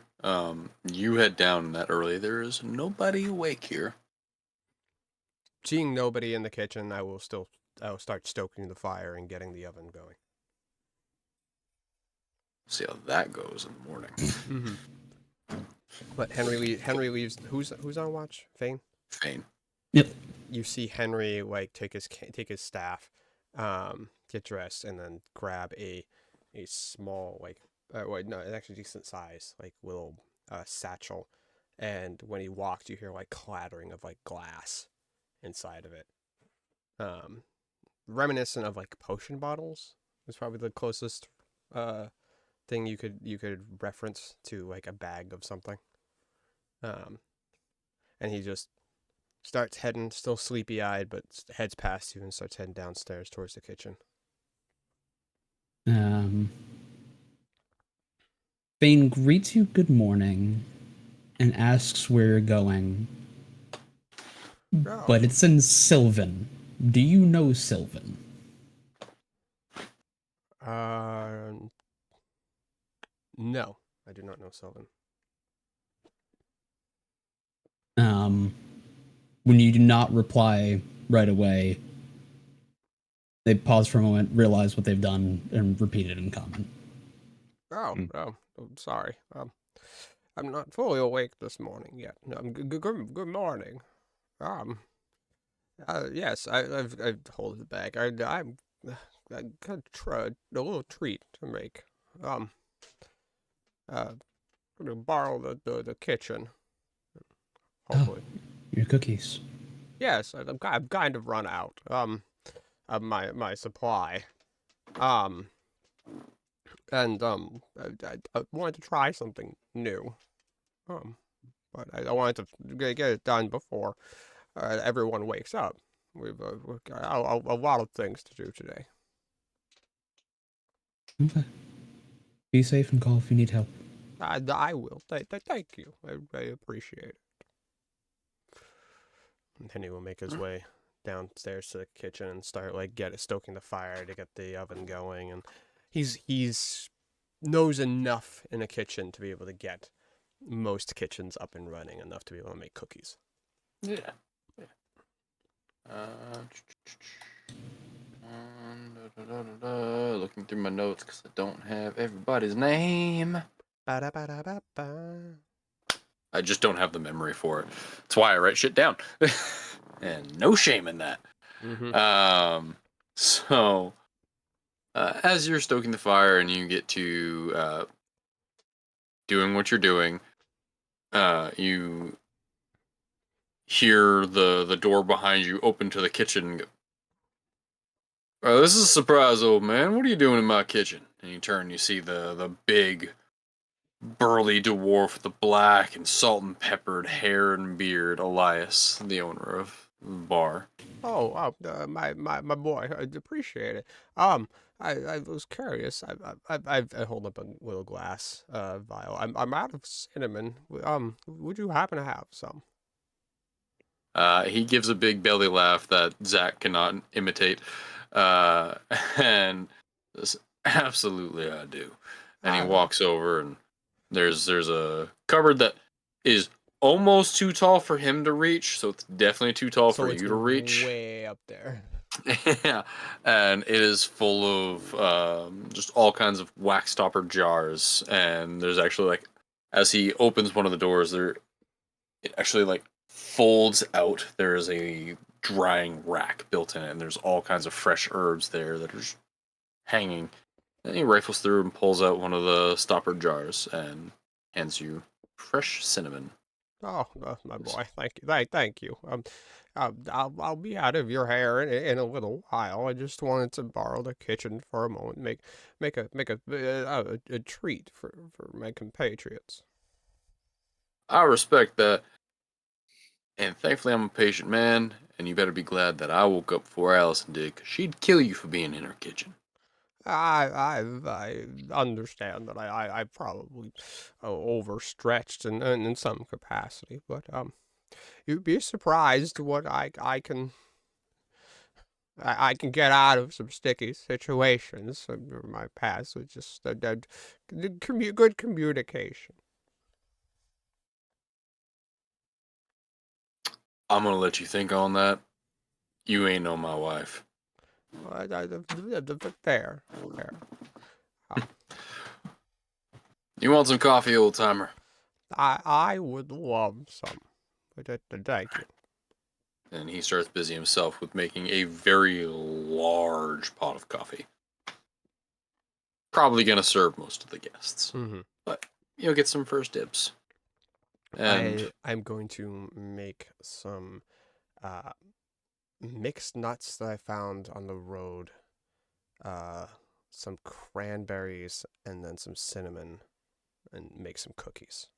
You head down that early. There is nobody awake here. Seeing nobody in the kitchen, I will start stoking the fire and getting the oven going. See how that goes in the morning. Mm-hmm. But Henry leaves. Who's on watch? Fane. Fane. Yep. You see Henry like take his staff, get dressed, and then grab a small actually decent size like little satchel, and when he walks, you hear like clattering of like glass inside of it. Reminiscent of like potion bottles is probably the closest thing you could reference to like a bag of something. And he just starts heading, still sleepy-eyed, but heads past you and starts heading downstairs towards the kitchen. Bane greets you good morning and asks where you're going. Oh. But it's in Sylvan. Do you know Sylvan? No, I do not know Sylvan. When you do not reply right away, they pause for a moment, realize what they've done, and repeat it in common. Oh, sorry. I'm not fully awake this morning yet. Good morning. Yes, I've hold it back. I got a little treat to make. Gonna borrow the kitchen. Hopefully. Oh, your cookies. Yes, I've kind of run out. Of my supply. Um, I wanted to try something new. But I wanted to get it done before everyone wakes up. We've got a lot of things to do today. Okay. Be safe and call if you need help. I will. Thank you. I appreciate it. And then he will make his way downstairs to the kitchen and start stoking the fire to get the oven going. And he's knows enough in a kitchen to be able to get most kitchens up and running enough to be able to make cookies. Yeah. Looking through my notes because I don't have everybody's name. Ba-da-ba-da-ba-ba. I just don't have the memory for it. That's why I write shit down. And no shame in that. Mm-hmm. So, as you're stoking the fire and you get to doing what you're doing, you hear the door behind you open to the kitchen and go, this is a surprise, old man. What are you doing in my kitchen? And you turn and you see the big, burly dwarf with the black and salt and peppered hair and beard, Elias, the owner of the bar. My boy, I appreciate it. I was curious. I hold up a little glass vial. I'm out of cinnamon. Would you happen to have some? He gives a big belly laugh that Zach cannot imitate. And says, absolutely I do. And he walks over and there's a cupboard that is almost too tall for him to reach, so it's definitely too tall for you to reach. Way up there. Yeah, and it is full of just all kinds of wax topper jars. And there's actually as he opens one of the doors, it actually folds out. There is a drying rack built in it, and there's all kinds of fresh herbs there that are just hanging. And he rifles through and pulls out one of the stopper jars and hands you fresh cinnamon. Oh, my boy, thank you, thank you. I'll be out of your hair in a little while. I just wanted to borrow the kitchen for a moment, make a treat for my compatriots. I respect that, and thankfully I'm a patient man, and you better be glad that I woke up before Allison did, 'cause she'd kill you for being in her kitchen. I understand that I probably overstretched in some capacity, but you'd be surprised what I can get out of some sticky situations from my past with just good communication. I'm gonna let you think on that. You ain't know my wife. Fair. You want some coffee, old timer? I would love some, but thank you. And he starts busy himself with making a very large pot of coffee. Probably gonna serve most of the guests, but you'll get some first dibs. And I'm going to make some mixed nuts that I found on the road, some cranberries, and then some cinnamon, and make some cookies.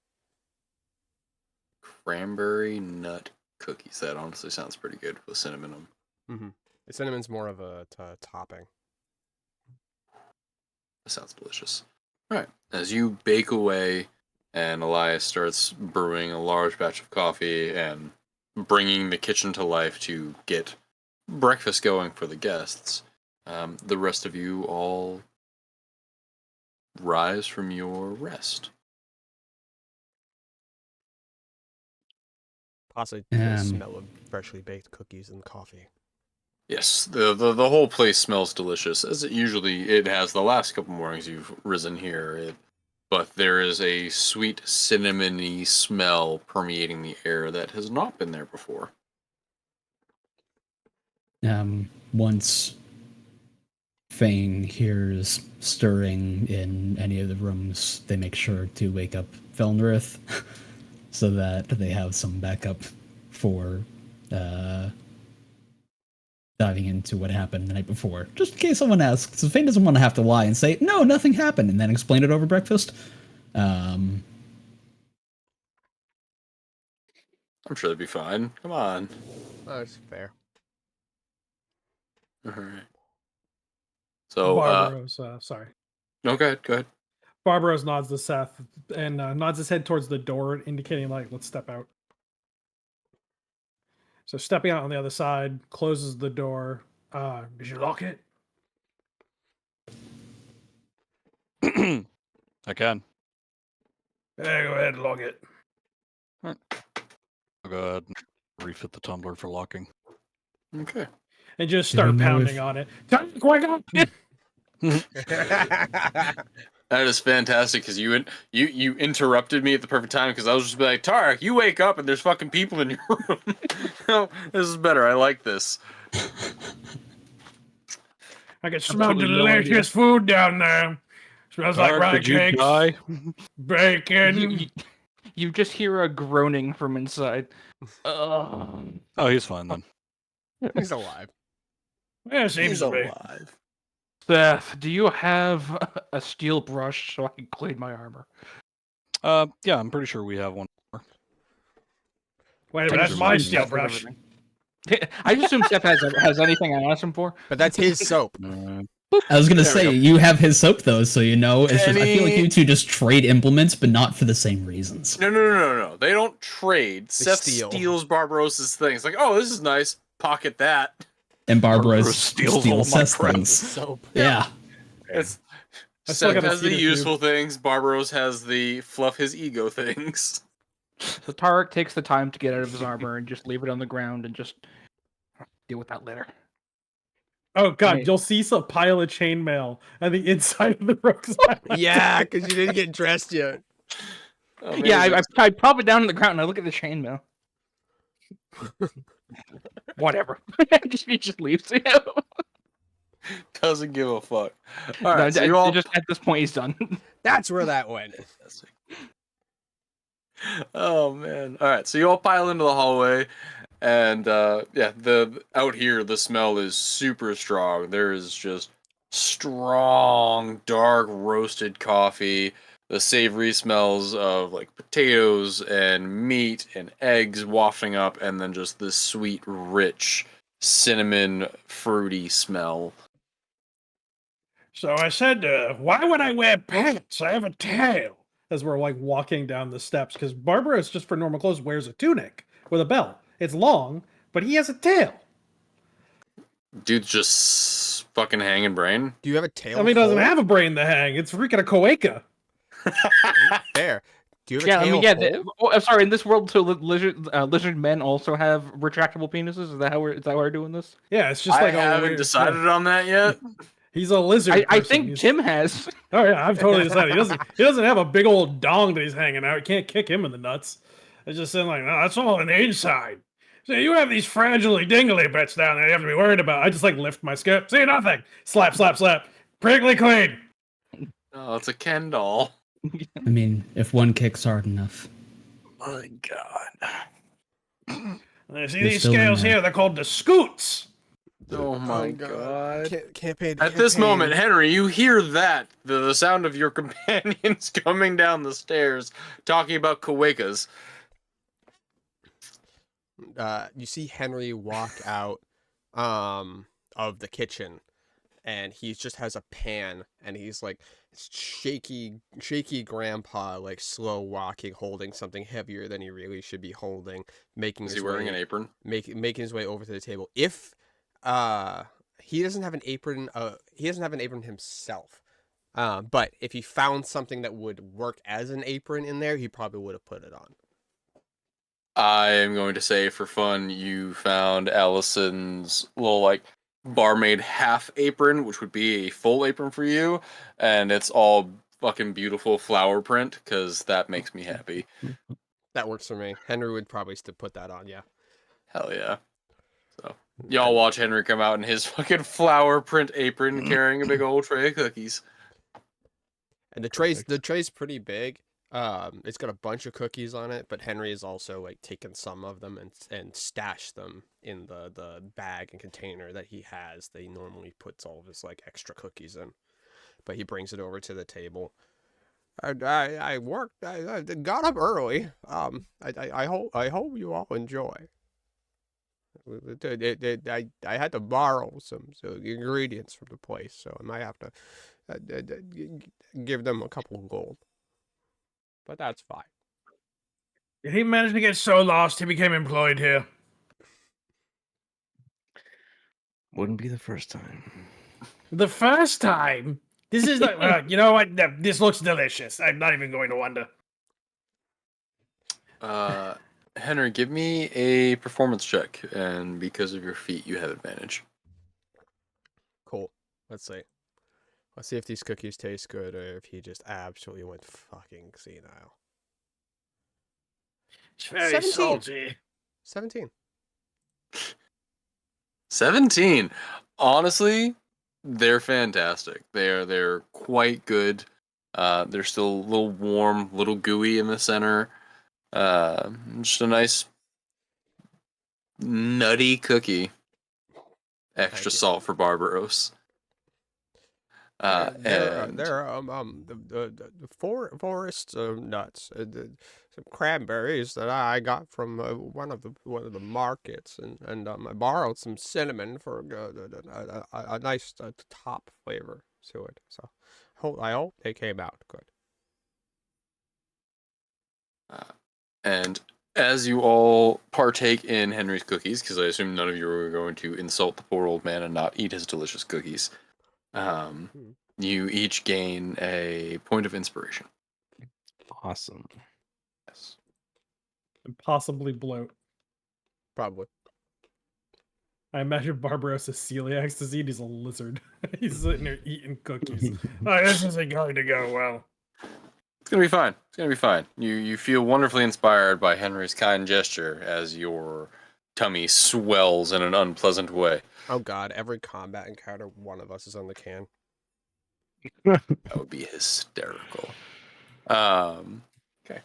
Cranberry nut cookies. That honestly sounds pretty good with cinnamon in them. The cinnamon's more of a topping. That sounds delicious. All right. As you bake away and Elias starts brewing a large batch of coffee and bringing the kitchen to life to get breakfast going for the guests, the rest of you all rise from your rest. Possibly the smell of freshly baked cookies and coffee. Yes, the whole place smells delicious, as it has the last couple mornings you've risen here. But there is a sweet cinnamony smell permeating the air that has not been there before. Once Fane hears stirring in any of the rooms, they make sure to wake up Felnrith so that they have some backup for diving into what happened the night before. Just in case someone asks. So Fane doesn't want to have to lie and say, no, nothing happened, and then explain it over breakfast. I'm sure that'd be fine. Come on. Oh, that's fair. All right. So, Barbaros, sorry. No, go ahead. Barbaros nods to Seth and nods his head towards the door, indicating, like, let's step out. So stepping out on the other side, closes the door. Did you lock it? I can. Hey, go ahead and lock it. I'll go ahead and refit the tumbler for locking. Okay. And just Do start we know pounding if- on it. Wake up! That is fantastic because you interrupted me at the perfect time because I was just be like, Tarek, you wake up and there's fucking people in your room. No, this is better. I like this. I can smell totally no delicious food down there. Smells like Tarek, rye did you cakes, die? bacon. You just hear a groaning from inside. Oh, he's fine then. He's alive. Yeah, seems to be. alive. Seth, do you have a steel brush so I can clean my armor? Yeah, I'm pretty sure we have one more. Wait a minute, I that's just my assumed steel Seth has brush. everything. I just assume Seth has anything I asked him for. But that's his soap. I was gonna There we say, go. you have his soap though, so you know. It's just, I feel like Any- you two just trade implements, but not for the same reasons. No. They don't trade. Seth steal. steals Barbaros's things. Like, oh, this is nice. Pocket that. And Barbaros Barbaros steals all steals my Seth's crap. things. Soap. Yeah. It's I still Seth gotta has see the the useful things. Barbaros has the fluff his ego things. So Tarek takes the time to get out of his armor and just leave it on the ground and just deal with that later. Oh god, Right. you'll see some pile of chainmail on the inside of the rucksack. Yeah, because you didn't get dressed yet. Yeah, I pop it down on the ground and I look at the chainmail. Whatever. He just leaves. Doesn't give a fuck. All right, No, so you all just at this point he's done. That's where that went. Oh man! All right, so you all pile into the hallway, and the out here the smell is super strong. There is just strong, dark roasted coffee. The savory smells of like potatoes and meat and eggs wafting up, and then just this sweet, rich, cinnamon, fruity smell. So I said, why would I wear pants? I have a tail. As we're like walking down the steps, because Barbaros, just for normal clothes, wears a tunic with a belt. It's long, but he has a tail. Dude's just fucking hanging brain. Do you have a tail? I mean, he doesn't hole? have a brain to hang. It's freaking a Coeca. Fair. Do you have a Yeah, I tail? mean, yeah. hole? I'm sorry. In this world, so lizard men also have retractable penises. Is that how we're doing this? Yeah, it's just I like a haven't weird, decided on that yet. He's a lizard. I person. think He's- Tim has. Oh yeah, I've totally decided. He doesn't have a big old dong that he's hanging out. You can't kick him in the nuts. It's just saying like, no, that's all on the inside. So you have these fragile dingly bits down there you have to be worried about. I just like lift my skirt. See nothing. Slap, slap, slap. Perfectly clean. Oh, it's a Ken doll. I mean, if one kicks hard enough. My God. And you see They're these still in scales there. here? They're called the scoots. Oh my God. Campaign. At this moment, Henry, you hear that the sound of your companions coming down the stairs talking about Kuwekas. You see Henry walk out of the kitchen, and he just has a pan, and he's like shaky grandpa, like slow walking, holding something heavier than he really should be holding, making Is his he wearing way, an apron? making his way over to the table. If he doesn't have an apron, he doesn't have an apron himself, But if he found something that would work as an apron in there, he probably would have put it on. I am going to say for fun, you found Allison's little like barmaid half apron, which would be a full apron for you, and it's all fucking beautiful flower print because that makes me happy. That works for me. Henry would probably still put that on, yeah. Hell yeah. So y'all watch Henry come out in his fucking flower print apron carrying a big old tray of cookies. And the tray's pretty big. It's got a bunch of cookies on it, but Henry has also like taken some of them and stashed them in the bag and container that he has. That he normally puts all of his like extra cookies in, but he brings it over to the table. I worked. I got up early. I hope you all enjoy. I had to borrow some ingredients from the place, so I might have to give them a couple of gold. But that's fine. Did he manage to get so lost he became employed here? Wouldn't be the first time. The first time? This is like, you know what? This looks delicious. I'm not even going to wonder. Henry, give me a performance check, and because of your feat, you have advantage. Cool. Let's see. Let's see if these cookies taste good or if he just absolutely went fucking senile. It's very 17. salty. 17. 17. Honestly, they're fantastic. They're quite good. They're still a little warm, little gooey in the center. Just a nice nutty cookie. Extra Thank you. salt for Barbaros. And They're the forest nuts, some cranberries that I got from one of the markets, and I borrowed some cinnamon for a nice top flavor to it. So I hope they came out good. and as you all partake in Henry's cookies, because I assume none of you are going to insult the poor old man and not eat his delicious cookies, you each gain a point of inspiration. Awesome. Yes. And possibly bloat. Probably. I imagine Barbaros is celiac disease. He's a lizard. He's sitting there eating cookies. Oh, this isn't going to go well. It's gonna be fine. It's gonna be fine. You feel wonderfully inspired by Henry's kind gesture as your tummy swells in an unpleasant way. Oh God! Every combat encounter, one of us is on the can. That would be hysterical. Okay.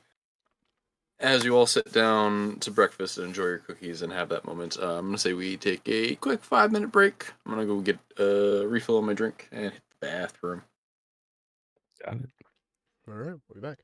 As you all sit down to breakfast and enjoy your cookies and have that moment, I'm gonna say we take a quick 5-minute break. I'm gonna go get a refill on my drink and hit the bathroom. Got it. All right, we'll be back.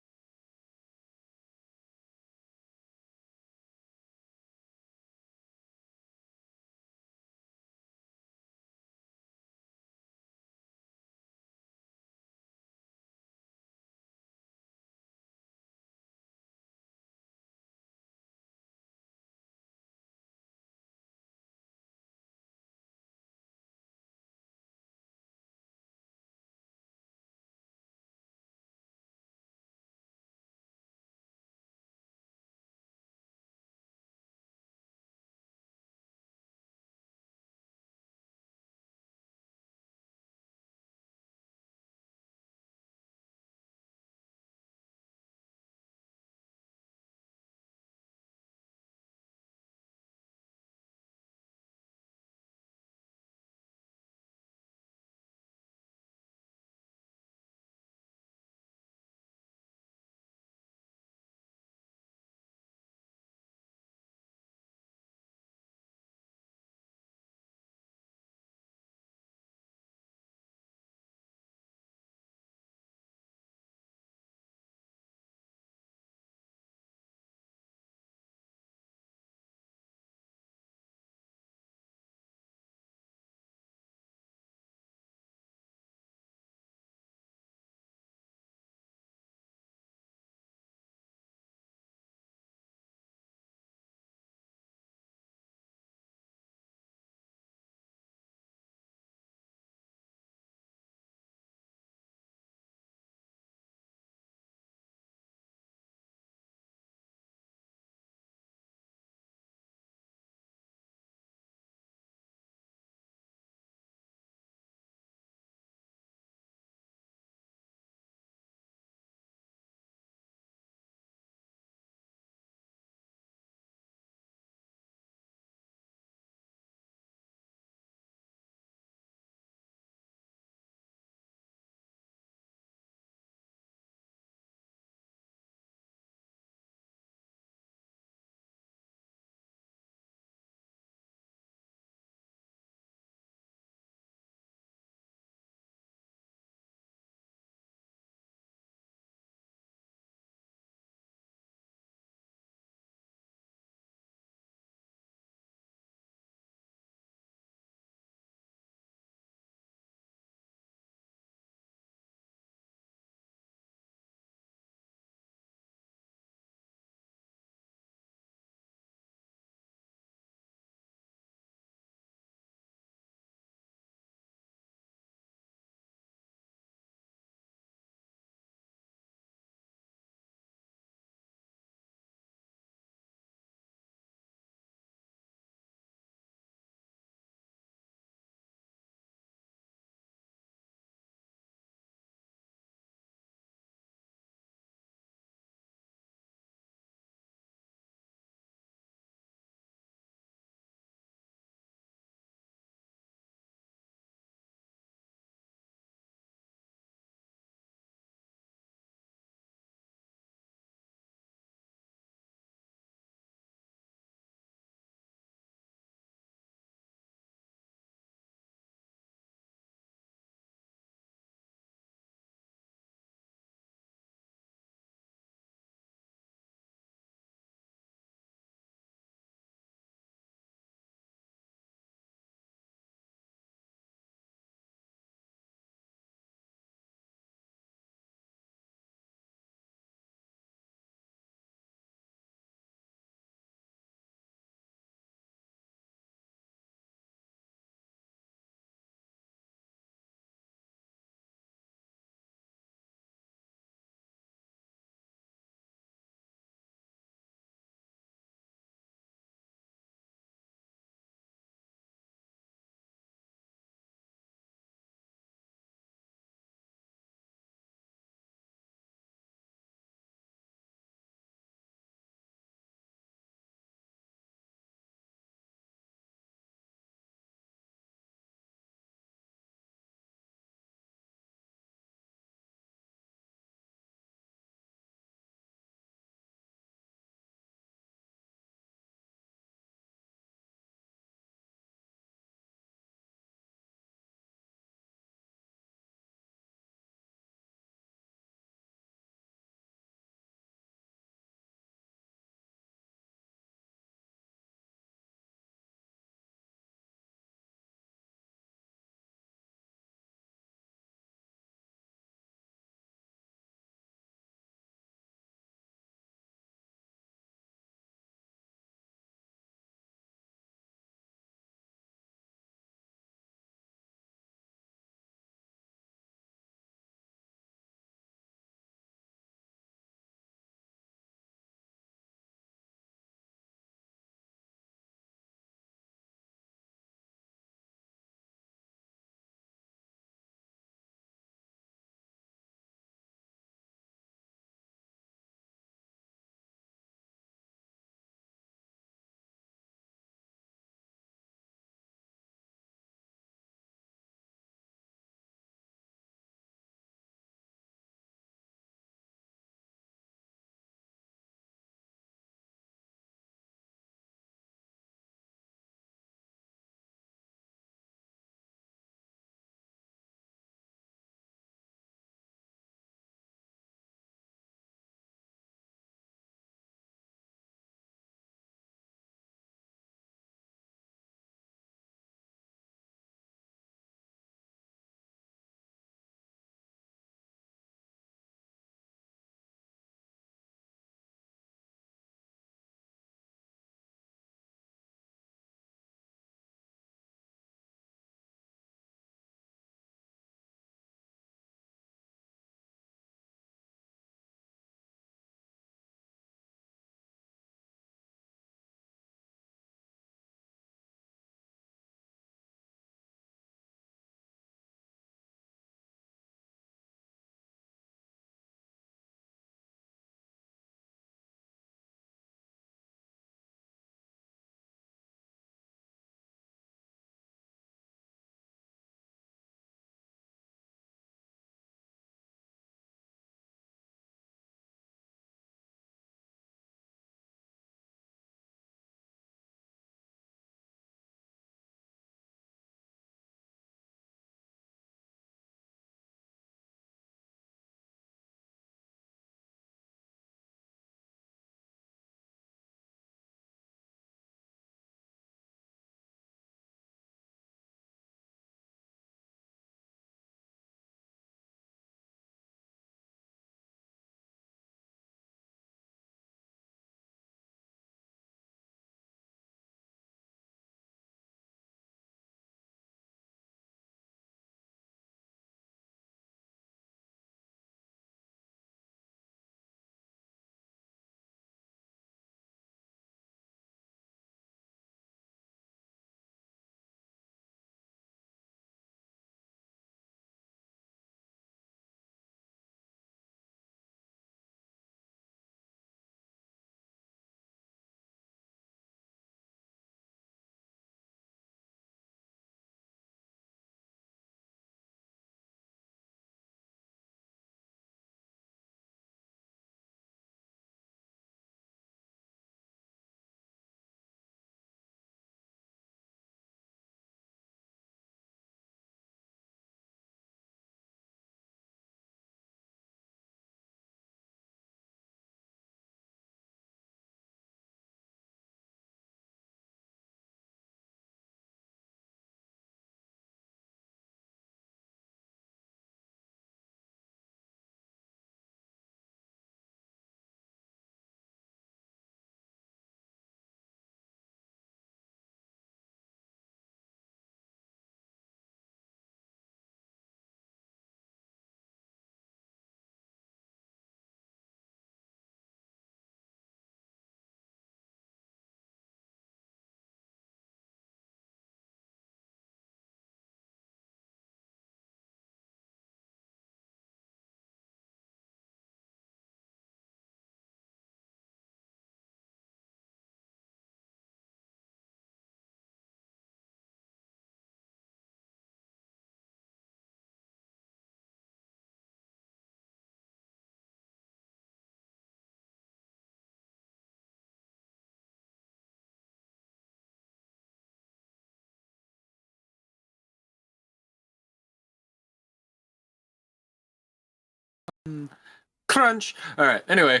Crunch. All right. Anyway,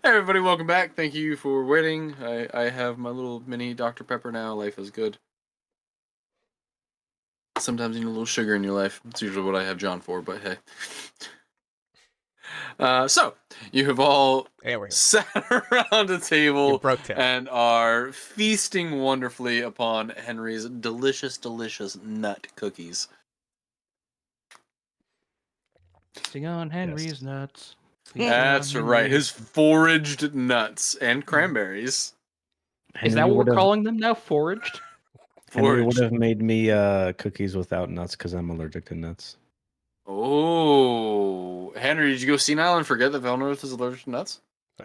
everybody, welcome back. Thank you for waiting. I have my little mini Dr. Pepper now. Life is good. Sometimes you need a little sugar in your life. It's usually what I have John for, but hey. So you have all Anyway, sat around a you table broke Tim. and are feasting wonderfully upon Henry's delicious, delicious nut cookies. Feasting on Henry's nuts. Feasting That's on right. Henry's- His foraged nuts and cranberries. Is that what would we're have- calling them now? Foraged? Henry would Foraged. have made me cookies without nuts because I'm allergic to nuts. Oh, Henry, did you go senile and forget that Velnorth is allergic to nuts?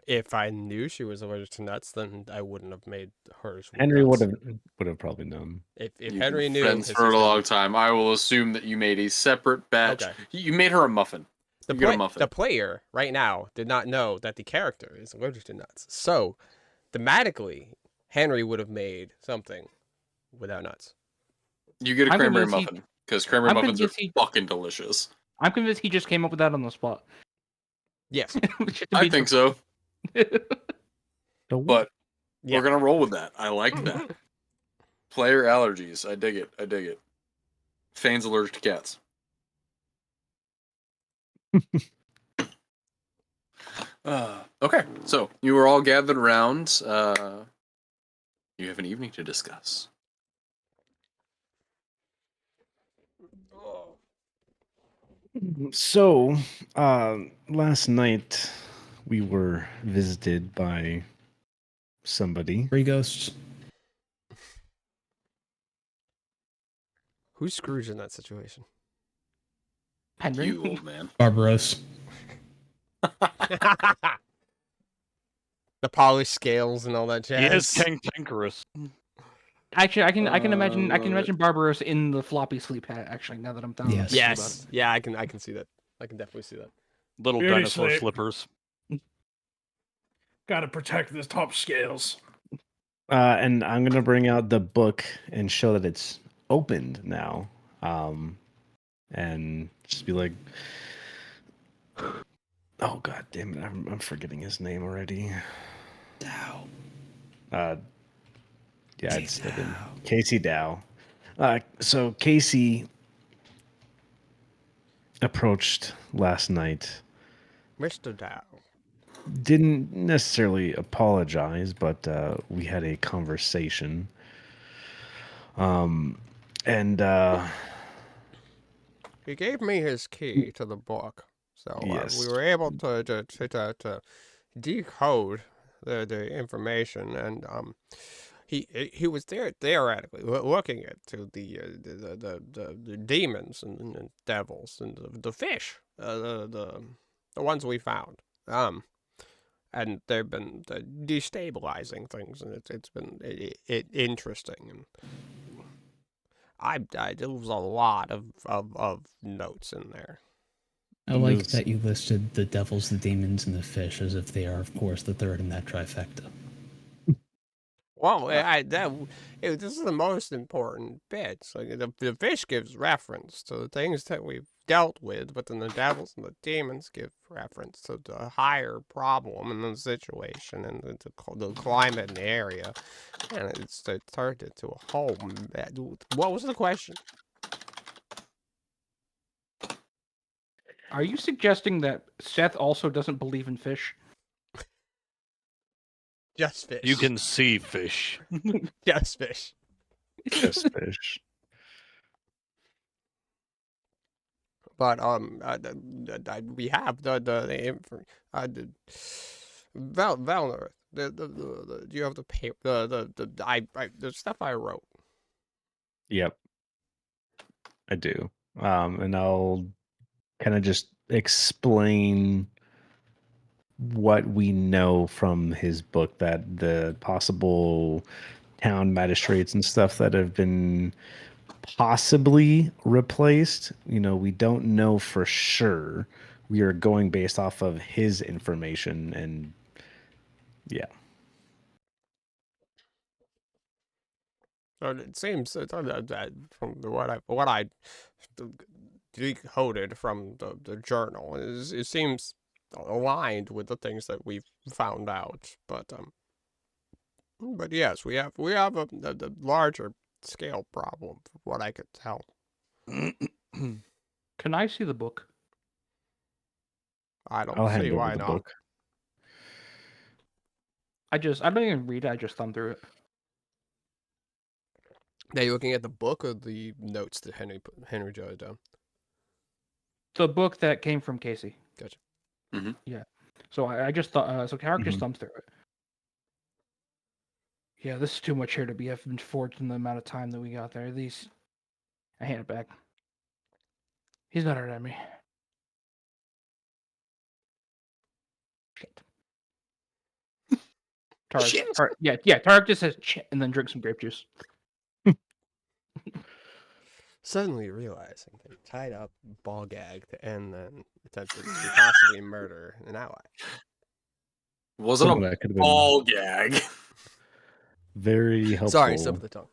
If I knew she was allergic to nuts, then I wouldn't have made hers. With Henry nuts. would have probably known. If You've Henry been knew, friends his for a sister long would- time. I will assume that you made a separate batch. Okay. You made her a muffin. The, You get a muffin. the player right now did not know that the character is allergic to nuts. So, thematically, Henry would have made something without nuts. You get a I'm cranberry convinced he- muffin because cranberry I'm muffins are convinced he- fucking delicious. I'm convinced he just came up with that on the spot. Yes. Just to I be think so, So but Yeah. we're gonna roll with that. I like that. Player allergies. I dig it. I dig it. Fane's allergic to cats. Okay, so you are all gathered around. You have an evening to discuss. So, last night we were visited by somebody. Three ghosts. Who's Scrooge in that situation? Henry. You old man. Barbaros. The polished scales and all that jazz. He is cantankerous. Actually, I can imagine love it. Barbaros in the floppy sleep hat. Actually, now that I'm thinking Yes. about it. Yes. Yeah, I can see that. I can definitely see that. Little Really dinosaur slick. slippers. Gotta protect this top scales. And I'm gonna bring out the book and show that it's opened now. And just be like, oh god damn it, I'm forgetting his name already. Dow. Yeah, Casey it's said him. Dow. Casey Dow. So Casey approached last night. Mr. Dow. Didn't necessarily apologize, but we had a conversation. And He gave me his key to the book, so Yes. we were able to decode the information, and he was there theoretically looking at to the demons and devils and the fish, the ones we found, and they've been destabilizing things, and it's been interesting. And there was a lot of notes in there. I like Those- that you listed the devils, the demons, and the fish as if they are, of course, the third in that trifecta. Well, this is the most important bit. So the fish gives reference to the things that we've dealt with, but then the devils and the demons give reference to the higher problem in the situation and the climate in the area. And it's turned into a whole. What was the question? Are you suggesting that Seth also doesn't believe in fish? Just fish. You can see fish. just fish. just fish. But we have the Valnorth. Do you have the paper? The stuff I wrote. Yep, I do. And I'll kind of just explain what we know from his book, that the possible town magistrates and stuff that have been possibly replaced. We don't know for sure. We are going based off of his information, and yeah. So it seems that from what I decoded from the journal. It seems aligned with the things that we've found out, but yes, we have a larger scale problem, from what I could tell. Can I see the book? I don't I'll see hand over why the not. book. I don't even read it. I just thumb through it. Are you looking at the book or the notes that Henry jotted down? The book that came from Casey. Gotcha. Mm-hmm. Yeah. So I just thought. So Carrick just Mhm. thumbs through it. Yeah, this is too much here to be forged in the amount of time that we got there. These, I hand it back. He's not hurt at me. Shit. Tarek, yeah, Tarek just says shit and then drinks some grape juice. Suddenly realizing they tied up, ball gagged, and then attempted to possibly murder an ally. Wasn't Someone a that could have been ball gag. very helpful. Sorry, slip of the tongue.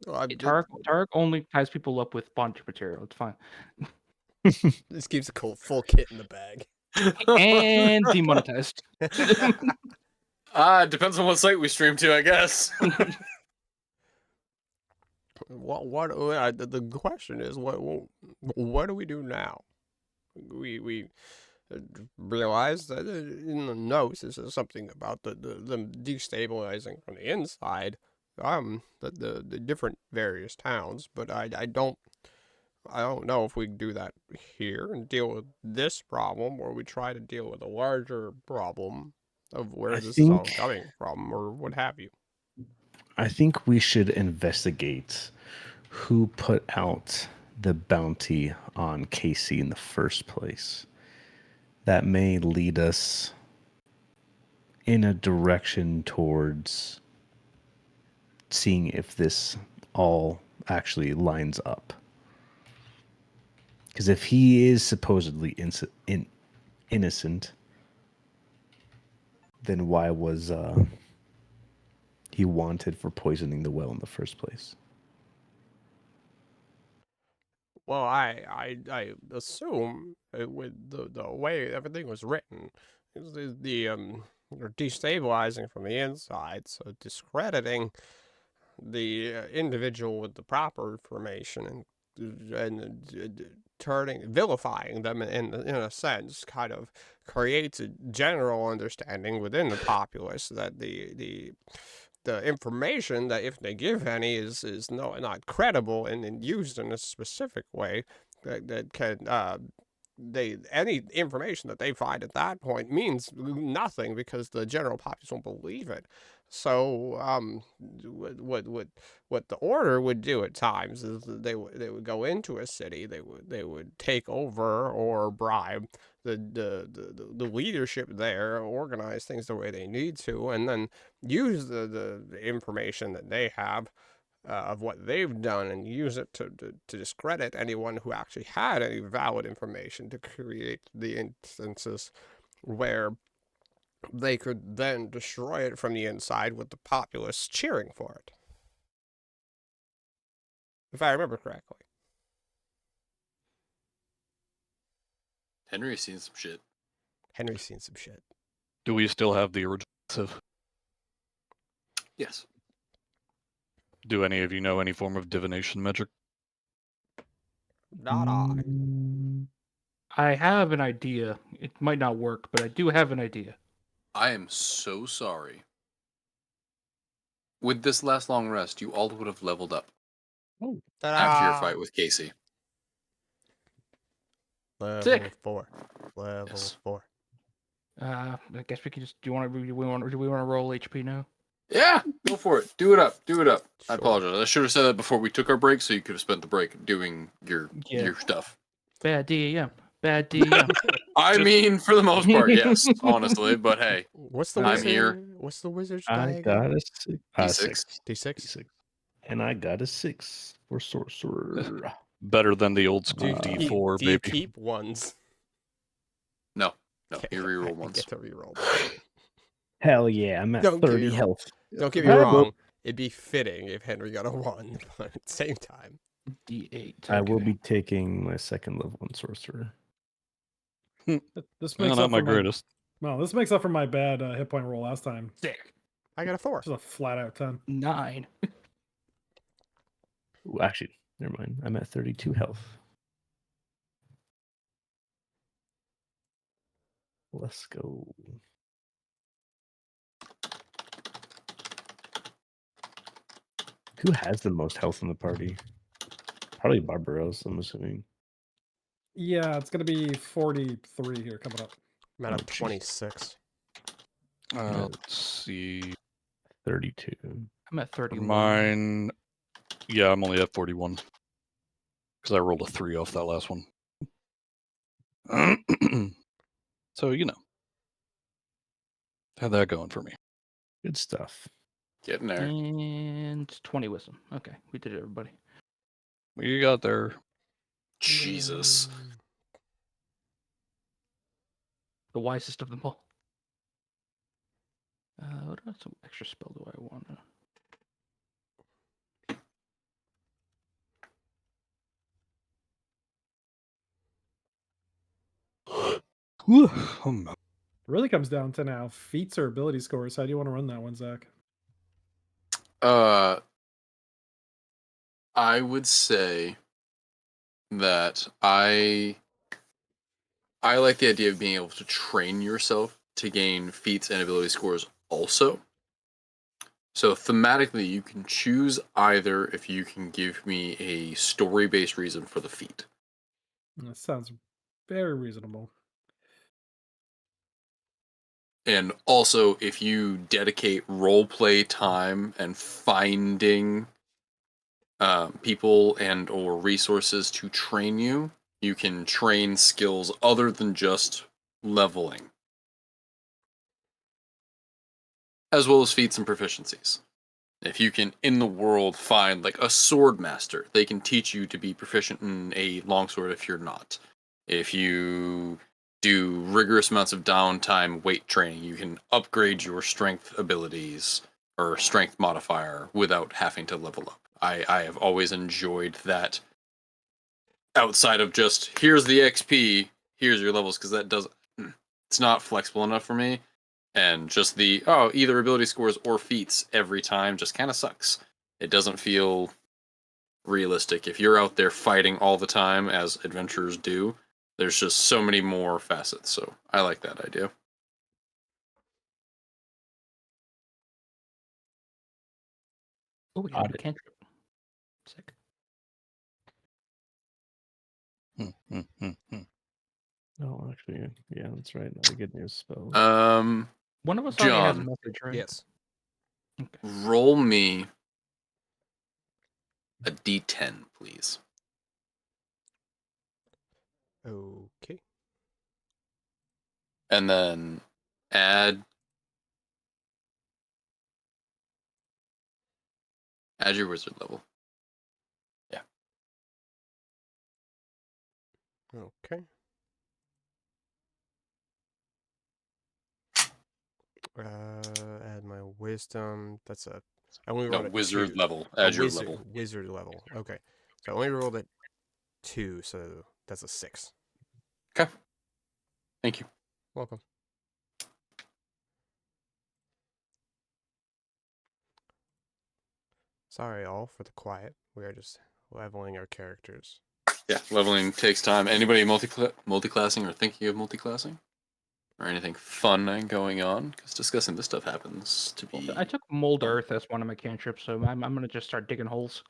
Well, Tarek only ties people up with bondage material. It's fine. this keeps a full kit in the bag. And demonetized. Depends on what site we stream to, I guess. The question is, what do we do now? We realized that in the notes this is something about them destabilizing from the inside, the different various towns, but I don't know if we can do that here and deal with this problem, or we try to deal with a larger problem of where this is all coming from, or what have you. I think we should investigate who put out the bounty on Casey in the first place. That may lead us in a direction towards seeing if this all actually lines up. Because if he is supposedly innocent, then why was he wanted for poisoning the well in the first place? Well, I assume with the way everything was written, destabilizing from the inside, so discrediting the individual with the proper information and vilifying them in a sense, kind of creates a general understanding within the populace that the information that, if they give any, is not credible and used in a specific way that can any information that they find at that point means nothing because the general populace won't believe it. So what the order would do at times is that they would go into a city, they would take over or bribe the leadership there, organize things the way they need to, and then use the information that they have of what they've done and use it to discredit anyone who actually had any valid information, to create the instances where they could then destroy it from the inside with the populace cheering for it. If I remember correctly. Henry's seen some shit. Henry's seen some shit. Do we still have the original? Yes. Do any of you know any form of divination magic? Not I. I have an idea. It might not work, but I do have an idea. I am so sorry. With this last long rest, you all would have leveled up after your fight with Casey. Level Sick. 4. Level 4. I guess we can just. Do we want to roll HP now? Yeah, go for it. Do it up. Do it up. I Sure. apologize. I should have said that before we took our break, so you could have spent the break doing your stuff. Bad DEM. Bad DEM. I mean, for the most part, yes, honestly. But hey, What's the I'm wizard? here. What's the wizard's I diagram? got a D6. D6. And I got a 6 for sorcerer. Better than the old school Do D4, you baby. keep ones? No, Okay, you reroll I once. get to reroll. Hell yeah, I'm at Don't get 30 me health. Don't get me I wrong. it'd be fitting if Henry got a 1, but at the same time. D8. I will okay. be taking my second level in sorcerer. This Well, makes not up my for greatest. this makes up for my bad hit point roll last time. Sick. I got a 4. Just a flat out 10. 9. Ooh, actually, never mind. I'm at 32 health. Let's go. Who has the most health in the party? Probably Barbaros, I'm assuming. Yeah, it's gonna be 43 here coming up. I'm at Oh, a jeez. 26. Let's see. 32. I'm at For 31. mine, yeah, I'm only at 41 because I rolled a 3 off that last one. So had that going for me. Good stuff. Getting there. And 20 wisdom. Okay, we did it, everybody. We got there. Jesus. The wisest of them all. What else extra spell do I want to? It really comes down to now feats or ability scores. How do you want to run that one, Zach? I would say that I like the idea of being able to train yourself to gain feats and ability scores also. So thematically, you can choose either if you can give me a story-based reason for the feat. That sounds very reasonable. And also, if you dedicate roleplay time and finding people and or resources to train you, you can train skills other than just leveling, as well as feats and proficiencies. If you can, in the world, find like a sword master, they can teach you to be proficient in a longsword if you're not. If you do rigorous amounts of downtime weight training, you can upgrade your strength abilities or strength modifier without having to level up. I have always enjoyed that outside of just here's the XP, here's your levels, because that doesn't, it's not flexible enough for me. And just the either ability scores or feats every time just kind of sucks. It doesn't feel realistic. If you're out there fighting all the time as adventurers do, there's just so many more facets. So I like that idea. Oh, we got a new cantrip. Sick. Oh, actually, yeah, that's right. Not a good news spell. One of us already has a John, message, right? Yes. Okay. roll me a d10, please. Okay. And then add your wizard level. Yeah. Okay. Add my wisdom. That's a. I only No, rolled a wizard 2. level. A Add your wizard, level. wizard level. Okay. So I only rolled a 2, so that's a 6. Okay. Thank you. Welcome. Sorry, all, for the quiet. We are just leveling our characters. Yeah, leveling takes time. Anybody multi-classing or thinking of multi-classing? Or anything fun going on? Because discussing this stuff happens to be... I took Mold Earth as one of my cantrips, so I'm gonna just start digging holes.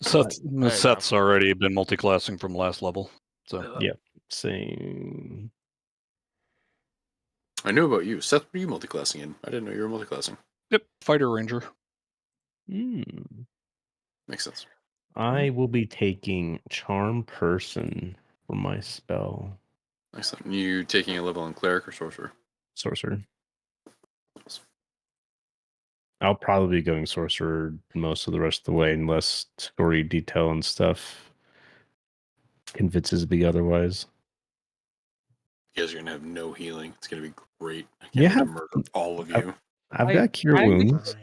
Seth's already been multi-classing from last level. So Yep. Same. I knew about you. Seth, what are you multi-classing in? I didn't know you were multi-classing. yep, fighter ranger. Makes sense. I will be taking Charm Person for my spell. Excellent. You taking a level in cleric or sorcerer? Sorcerer. I'll probably be going sorcerer most of the rest of the way, unless story detail and stuff convinces me otherwise. You guys are gonna have no healing. It's gonna be great. I can't Yeah, wait to murder all of you. I've got cure I think wounds.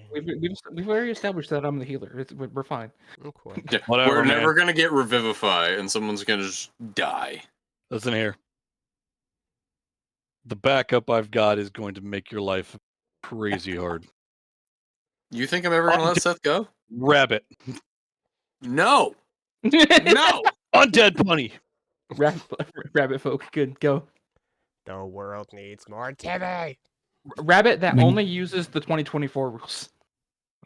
we've already established that I'm the healer. We're fine. Okay. Yeah, Whatever, we're man. never gonna get Revivify, and someone's gonna just die. Listen here. The backup I've got is going to make your life crazy hard. You think I'm ever gonna let Seth go? Rabbit. No, no. Undead bunny. Rabbit folk, good go. The world needs more Timmy. Rabbit that When- only uses the 2024 rules.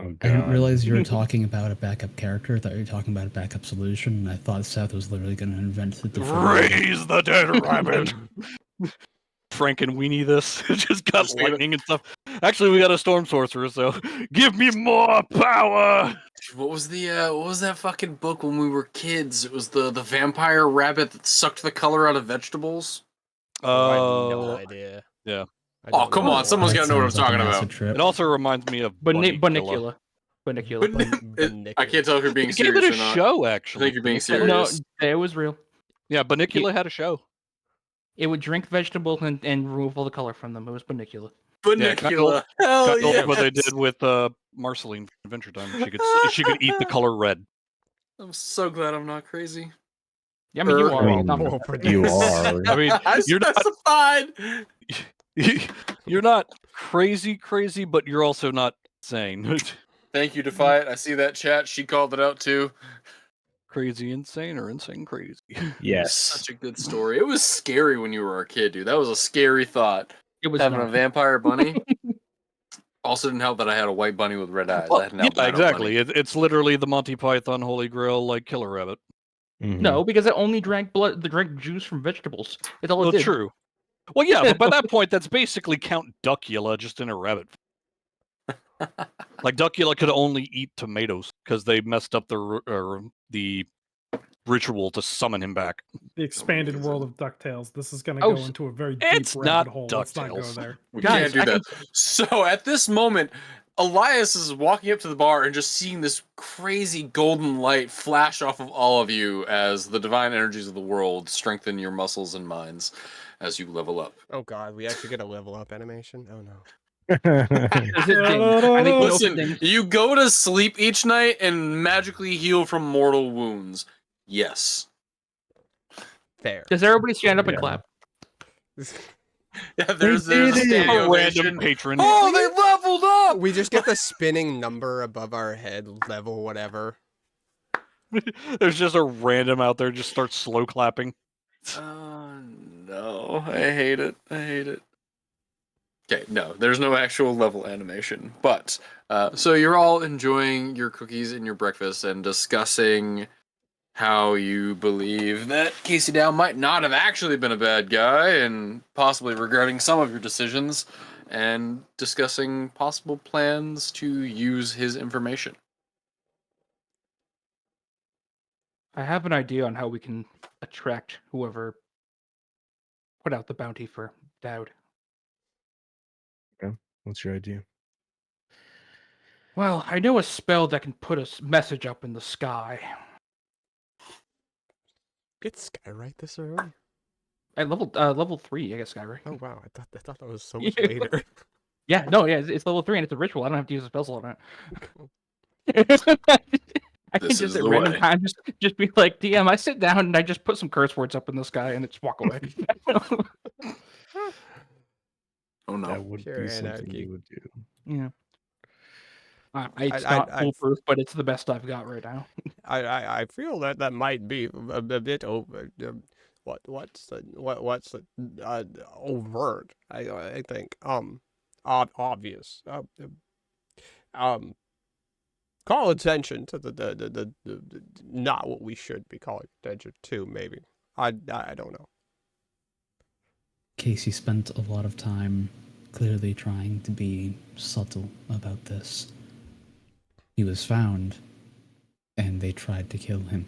Oh I didn't god. realize you were talking about a backup character. I thought you were talking about a backup solution. And I thought Seth was literally going to invent a different. Raise the dead rabbit. Frank and Weenie this. Just got Just thinking- lightning and stuff. Actually, we got a storm sorcerer, so give me more power. What was that fucking book when we were kids? It was the vampire rabbit that sucked the color out of vegetables. I have no Uh, idea. yeah. I Oh, don't come know on, what someone's it gotta know what I'm Sounds like an talking acid about. trip. It also reminds me of Bunny Killer. Bunnicula. I can't tell if you're being They gave it serious a or not. show, I actually. think you're being Bunnicula. No, serious. it was real. Yeah, Bunnicula had a show. It would drink vegetables and remove all the color from them. It was Bunnicula. Bunnicula. Hell Kind of yeah. like what they did with Marceline from Adventure Time. She could eat the color red. I'm so glad I'm not crazy. Yeah, I mean, you Er, are. I mean, not- you are. I mean, I you're not specified. you're not crazy, but you're also not sane. Thank you, Defy It. I see that chat. She called it out too. Crazy insane or insane crazy. Yes. Such a good story. It was scary when you were a kid, dude. That was a scary thought. It was Having not. a vampire bunny. Also didn't help that I had a white bunny with red eyes. Well, That didn't yeah, help that I had a exactly. bunny. It's literally the Monty Python Holy Grail like killer rabbit. Mhm. No, because it only drank blood. The drank juice from vegetables. It's all it Well, did. true. Well, yeah, but by that point, that's basically Count Duckula just in a rabbit. Like Duckula could only eat tomatoes because they messed up the ritual to summon him back. The expanded Amazing. world of DuckTales. This is going to Oh, go into a very deep it's rabbit not hole. Let's not go DuckTales. there. We Guys, can't do I that. So at this moment, Elias is walking up to the bar and just seeing this crazy golden light flash off of all of you as the divine energies of the world strengthen your muscles and minds as you level up. Oh god, we actually get a level up animation? Oh no. Does it ding? I think we know if it Listen, dings. you go to sleep each night and magically heal from mortal wounds. Yes. Fair. Does everybody stand up and Yeah. clap? Yeah, there's did a it. standing A random ovation. patron. Oh, they leveled up! We just get the spinning number above our head, level whatever. There's just a random out there just starts slow clapping. Oh, no. I hate it. I hate it. Okay, no, there's no actual level animation. But, so you're all enjoying your cookies and your breakfast and discussing how you believe that Casey Dow might not have actually been a bad guy and possibly regretting some of your decisions and discussing possible plans to use his information. I have an idea on how we can attract whoever put out the bounty for Dowd. What's your idea? Well, I know a spell that can put a message up in the sky. Get Skywrite this early? At level 3, I guess, Skyrim. Oh wow, I thought that was so much Yeah. later. Yeah, no, yeah, it's level 3 and it's a ritual. I don't have to use a spell slot on it. I can This just is at the random way. times just be like, DM, I sit down and I just put some curse words up in the sky and just walk away. Oh no. That would Pure be something anarchy. you would do. Yeah. It's I- not I- foolproof, but it's the best I've got right now. I feel that might be a bit over. What's the overt? I think obvious. Call attention to the not what we should be calling attention to. Maybe I don't know. Casey spent a lot of time clearly trying to be subtle about this. He was found, and they tried to kill him,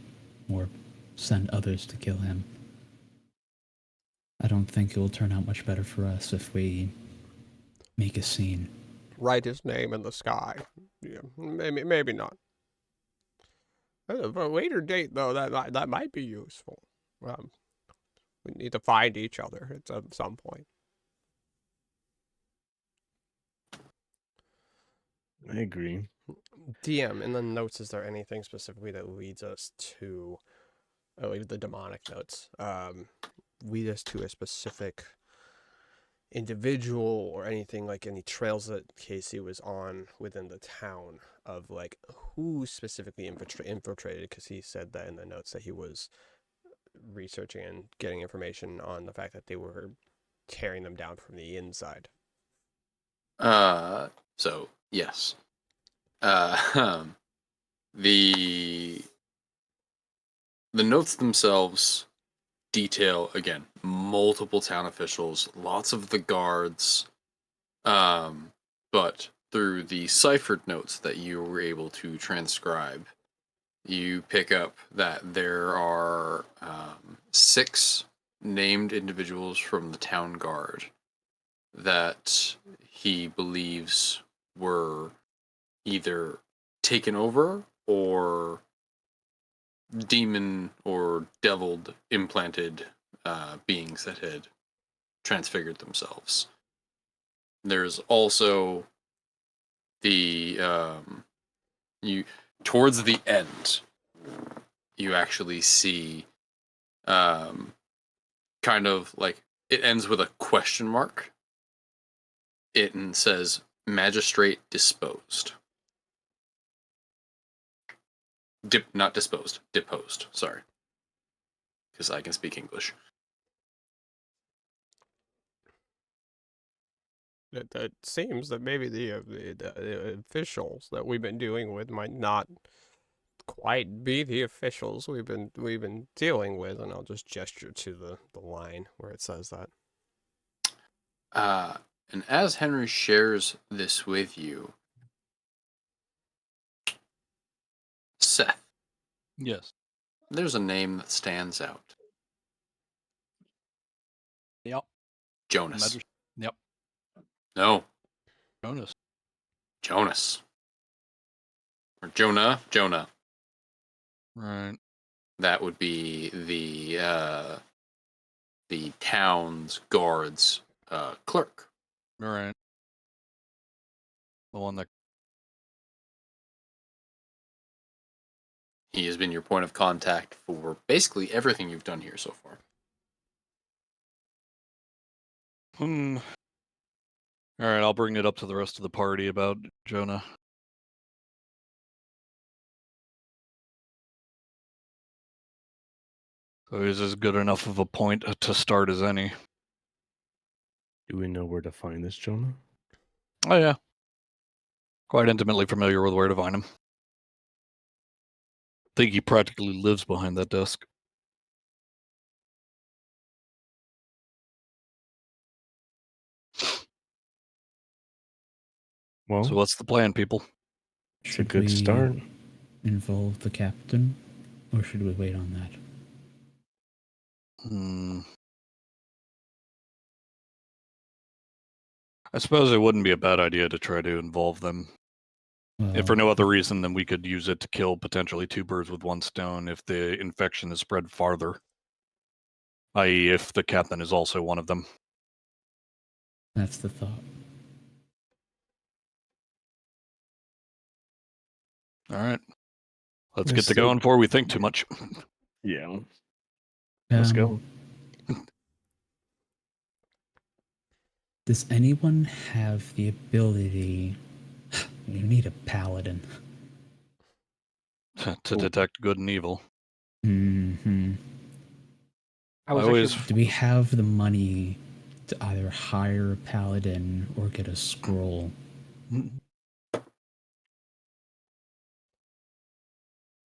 or send others to kill him. I don't think it will turn out much better for us if we make a scene. Write his name in the sky. Yeah, maybe not. For a later date, though, that might be useful. We need to find each other at some point. I agree. DM, in the notes, is there anything specifically that leads us to, like the demonic notes, lead us to a specific individual or anything, like any trails that Casey was on within the town of like who specifically infiltrated? Because he said that in the notes that he was researching and getting information on the fact that they were tearing them down from the inside. So yes. The notes themselves detail again multiple town officials, lots of the guards, but through the ciphered notes that you were able to transcribe, you pick up that there are 6 named individuals from the town guard that he believes were either taken over or demon or deviled implanted beings that had transfigured themselves. There's also the you towards the end you actually see kind of like it ends with a question mark. It says magistrate disposed. Not disposed, deposed. Sorry, because I can speak English. It seems that maybe the officials that we've been dealing with might not quite be the officials we've been dealing with, and I'll just gesture to the line where it says that. And as Henry shares this with you, Seth, Yes. there's a name that stands out. Yep. Jonas. Yep. No, Jonas. Jonas. Or Jonah. Jonah. Right. That would be the town's guards clerk. All right. The one that. He has been your point of contact for basically everything you've done here so far. All right, I'll bring it up to the rest of the party about Jonah. So he's as good enough of a point to start as any. Do we know where to find this Jonah? Oh yeah. Quite intimately familiar with where to find him. I think he practically lives behind that desk. Well, So what's the plan, people? it's a Should good we start. involve the captain, or should we wait on that? I suppose it wouldn't be a bad idea to try to involve them. If for no other reason than we could use it to kill potentially 2 birds with 1 stone if the infection is spread farther. I.e. if the captain is also one of them. That's the thought. All right. Let's get to going before we think too much. Yeah. Let's go. Does anyone have the ability? You need a paladin. To detect good and evil. Mm-hmm. Do we have the money to either hire a paladin or get a scroll?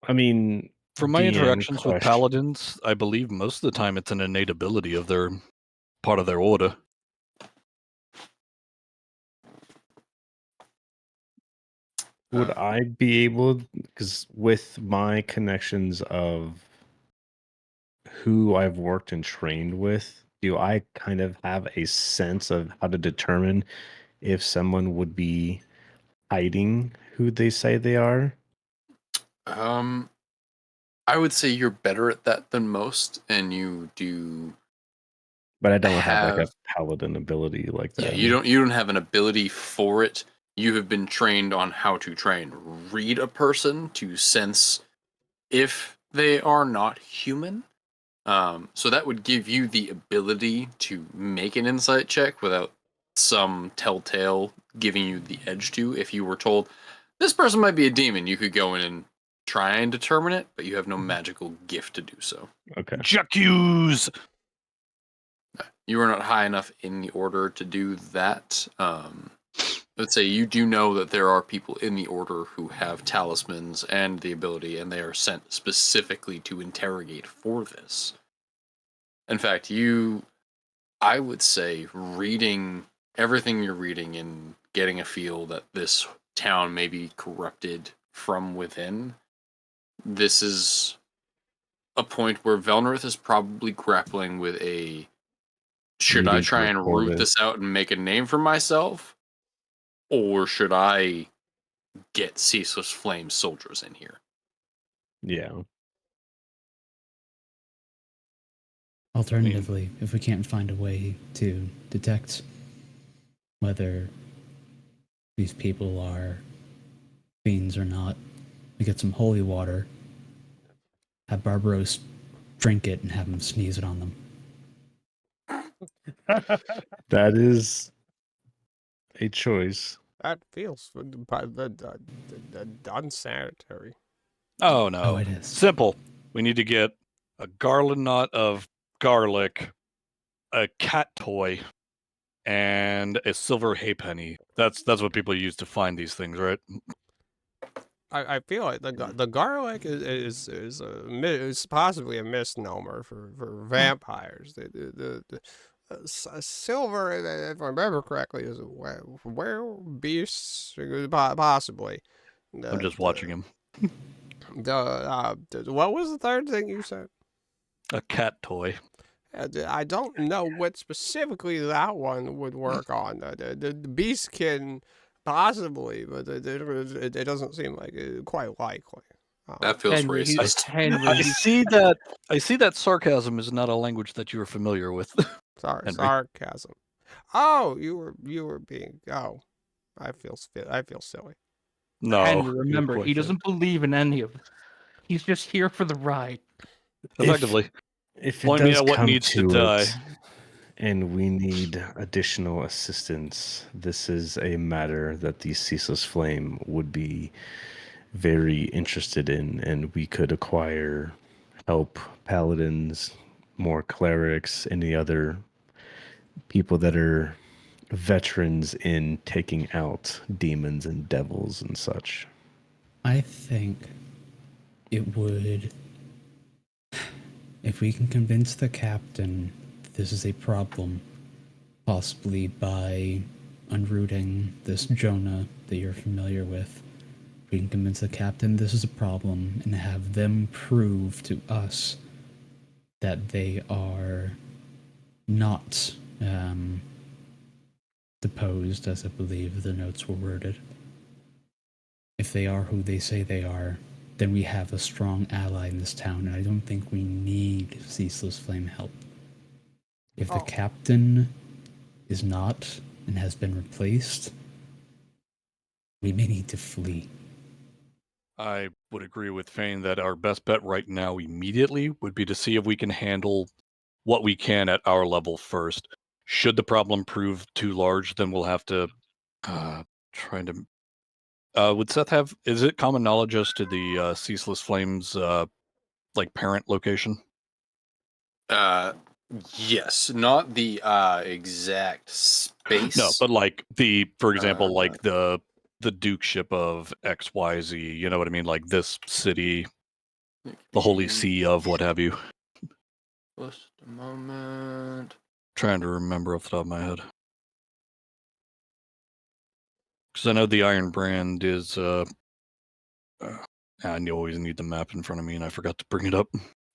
I mean, from my DM interactions with question. paladins, I believe most of the time it's an innate ability of their part of their order. Would I be able, because with my connections of who I've worked and trained with, do I kind of have a sense of how to determine if someone would be hiding who they say they are? I would say you're better at that than most, and you do. But I don't have like a paladin ability like that. Yeah, you don't have an ability for it. you have been trained on how to try and read a person to sense if they are not human. So that would give you the ability to make an insight check without some telltale giving you the edge to. If you were told this person might be a demon, you could go in and try and determine it, but you have no magical gift to do so. Okay. Jacques! You are not high enough in the order to do that. Let's say you do know that there are people in the order who have talismans and the ability, and they are sent specifically to interrogate for this. In fact, I would say, reading everything you're reading and getting a feel that this town may be corrupted from within, this is a point where Velnorith is probably grappling with a, should I Needing to try and report root it. this out and make a name for myself? Or should I get Ceaseless Flame soldiers in here? Yeah. Alternatively, if we can't find a way to detect whether these people are fiends or not, we get some holy water, have Barbaros drink it, and have him sneeze it on them. That is a choice. That feels unsanitary. Oh no. Oh, it is. Simple. We need to get a garland knot of garlic, a cat toy, and a silver halfpenny. That's what people use to find these things, right? I feel like the garlic is possibly a misnomer for vampires. The silver, if I remember correctly, is where beasts possibly. I'm just watching him. What was the third thing you said? A cat toy. I don't know what specifically that one would work on. The beast can possibly, but it doesn't seem like quite likely. That feels Henry, racist. I see that sarcasm is not a language that you are familiar with. Sorry, Henry. sarcasm. Oh, you were being. Oh, I feel silly. No. Henry, you're remember, quite he fair. doesn't believe in any of this. He's just here for the ride. Effectively. If it Point me does at what come needs to to die. it, and we need additional assistance, this is a matter that the Ceaseless Flame would be very interested in, and we could acquire help, paladins, more clerics, any other people that are veterans in taking out demons and devils and such. I think it would, if we can convince the captain this is a problem, possibly by unrooting this Jonah that you're familiar with, we can convince the captain this is a problem and have them prove to us that they are not deposed, as I believe the notes were worded. If they are who they say they are, then we have a strong ally in this town, and I don't think we need Ceaseless Flame help. If the captain is not and has been replaced, we may need to flee. I would agree with Fane that our best bet right now immediately would be to see if we can handle what we can at our level first. Should the problem prove too large, then we'll have to try to... would Seth have... Is it common knowledge as to the Ceaseless Flames parent location? Yes, not the exact space. No, but for example, the dukeship of XYZ, you know what I mean? Like this city, the holy see of what have you. Just a moment. Trying to remember off the top of my head. Because I know the Iron Brand is I always need the map in front of me and I forgot to bring it up.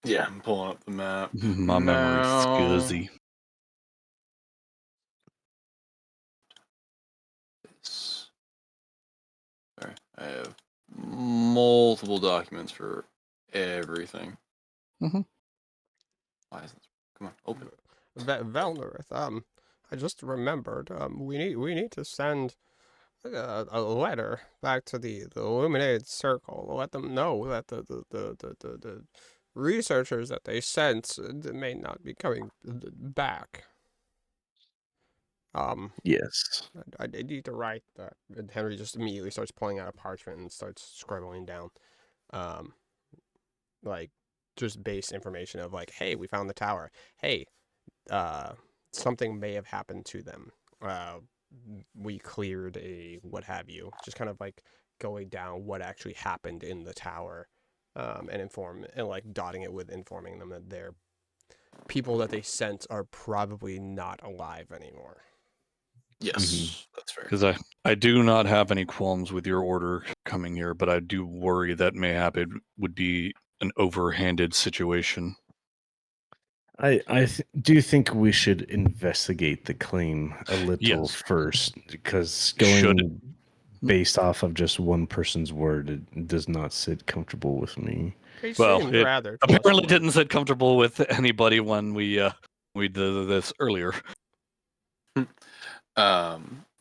Yeah, I'm pulling up the map. My memory's scuzzy. Sorry, I have multiple documents for everything. Mm-hmm. Why isn't this? Come on, open. Velnorith, I just remembered. We need to send a letter back to the illuminated circle. Let them know that the researchers that they sent may not be coming back. Yes. I need to write that. And Henry just immediately starts pulling out a parchment and starts scribbling down, um, like just base information of like, hey, we found the tower. Hey, uh, something may have happened to them. We cleared a what have you. Just kind of like going down what actually happened in the tower, and like dotting it with informing them that their people that they sent are probably not alive anymore. Yes, that's fair. Because I do not have any qualms with your order coming here, but I do worry that mayhap it would be an overhanded situation. I do think we should investigate the claim a little Yes. first, because Should- going based off of just one person's word, it does not sit comfortable with me. He Well, seems it rather apparently trustworthy. didn't sit comfortable with anybody when we did this earlier.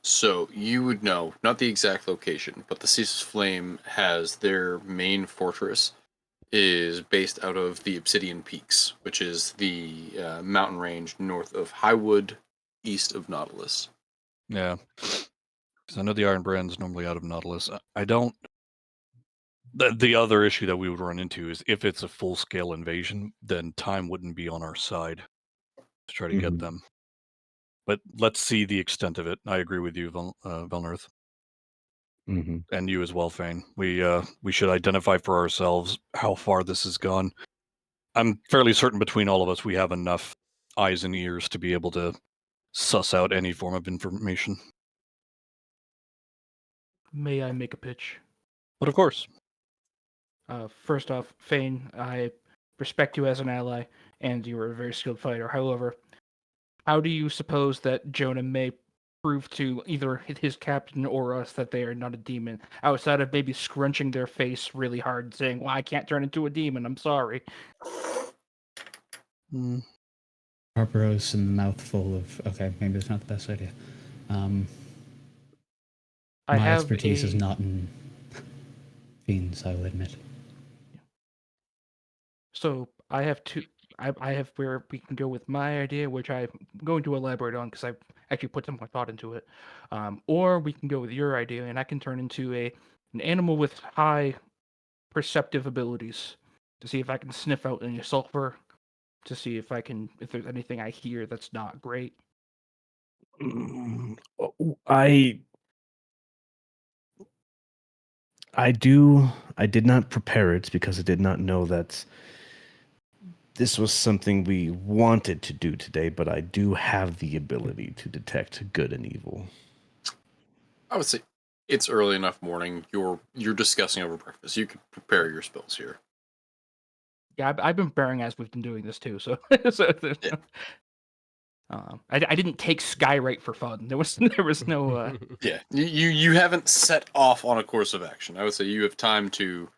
So you would know, not the exact location, but the Ceaseless Flame has their main fortress is based out of the Obsidian Peaks, which is the mountain range north of Highwood, east of Nautilus. Yeah. Because I know the Iron Brand's normally out of Nautilus. I don't. The other issue that we would run into is if it's a full-scale invasion, then time wouldn't be on our side to try to get Mhm. them. But let's see the extent of it. I agree with you, Velnerth, Mhm. and you as well, Fane. We should identify for ourselves how far this has gone. I'm fairly certain between all of us we have enough eyes and ears to be able to suss out any form of information. May I make a pitch? But of course, First off, Fane, I respect you as an ally, and you are a very skilled fighter. However, how do you suppose that Jonah may prove to either his captain or us that they are not a demon, outside of maybe scrunching their face really hard and saying, "Well, I can't turn into a demon. I'm sorry." Auroros in the mouthful of, okay, maybe it's not the best idea. I My have expertise is a not in fiends, I will admit. So I have two. I have where we can go with my idea, which I'm going to elaborate on because I've actually put some more thought into it. Or we can go with your idea, and I can turn into an animal with high perceptive abilities to see if I can sniff out any sulfur, to see if there's anything I hear that's not great. I I did not prepare it because I did not know that this was something we wanted to do today, but I do have the ability to detect good and evil. I would say it's early enough morning. You're discussing over breakfast. You could prepare your spells here. Yeah, I've been preparing as we've been doing this too. So, Yeah. I didn't take Skywrite for fun. There was no. Yeah, you haven't set off on a course of action. I would say you have time to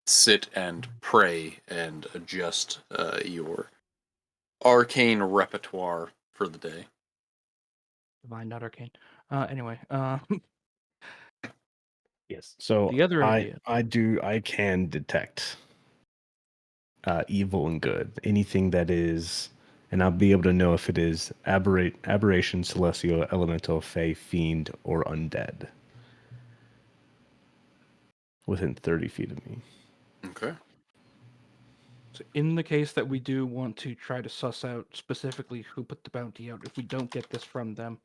sit and pray and adjust your arcane repertoire for the day. Divine, not arcane. Anyway, Yes. So the other idea. I can detect evil and good. Anything that is, and I'll be able to know if it is aberration, celestial, elemental, fey, fiend, or undead within 30 feet of me. Okay. So in the case that we do want to try to suss out specifically who put the bounty out, if we don't get this from them,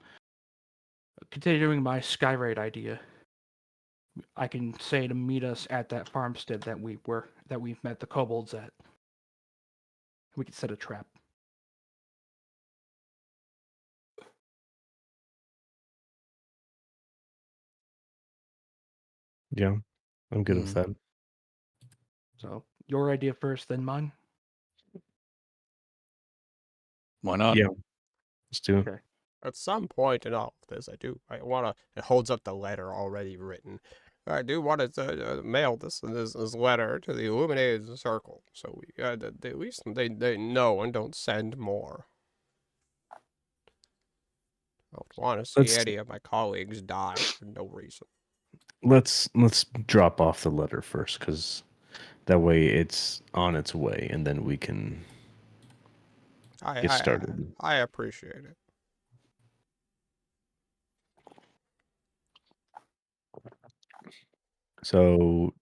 continuing my Skywrite idea, I can say to meet us at that farmstead that we've met the kobolds at. We could set a trap. Yeah, I'm good with Mm. that. So your idea first, then mine. Why not? Yeah, let's do it. Okay. At some point in all of this, I want to. It holds up the letter already written. I do want to mail this letter to the Illuminated Circle, so at least they know and don't send more. I don't want to see Let's- any of my colleagues die for no reason. Let's drop off the letter first, because that way it's on its way, and then we can get started. I appreciate it. So,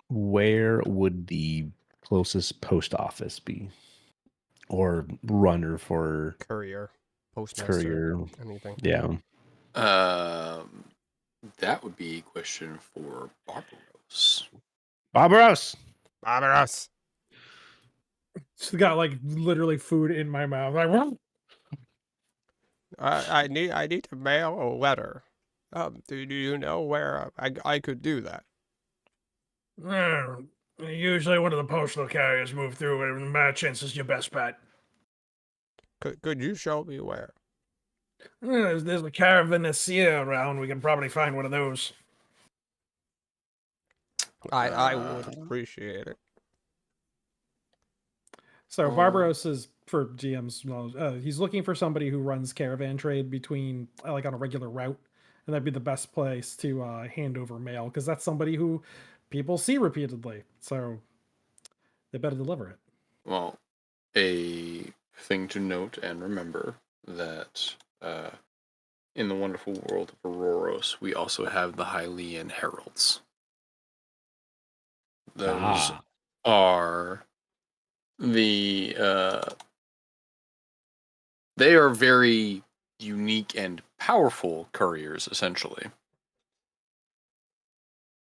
where would the closest post office be, or runner for Courier, postmaster, courier? anything. Yeah. That would be a question for Barbaros. Barbaros. Barbaros. She's got like literally food in my mouth. Like, "Whoa." I need to mail a letter. Do you know where I could do that? Usually one of the postal carriers move through, and Merchants is your best bet. Could you show me where? There's a Caravanserai around. We can probably find one of those. I would appreciate it. So Barbaros is for GM's. He's looking for somebody who runs caravan trade between like on a regular route, and that'd be the best place to hand over mail because that's somebody who people see repeatedly. So they better deliver it. Well, a thing to note and remember that in the wonderful world of Auroros, we also have the Hylian Heralds. Those are the they are very unique and powerful couriers, essentially.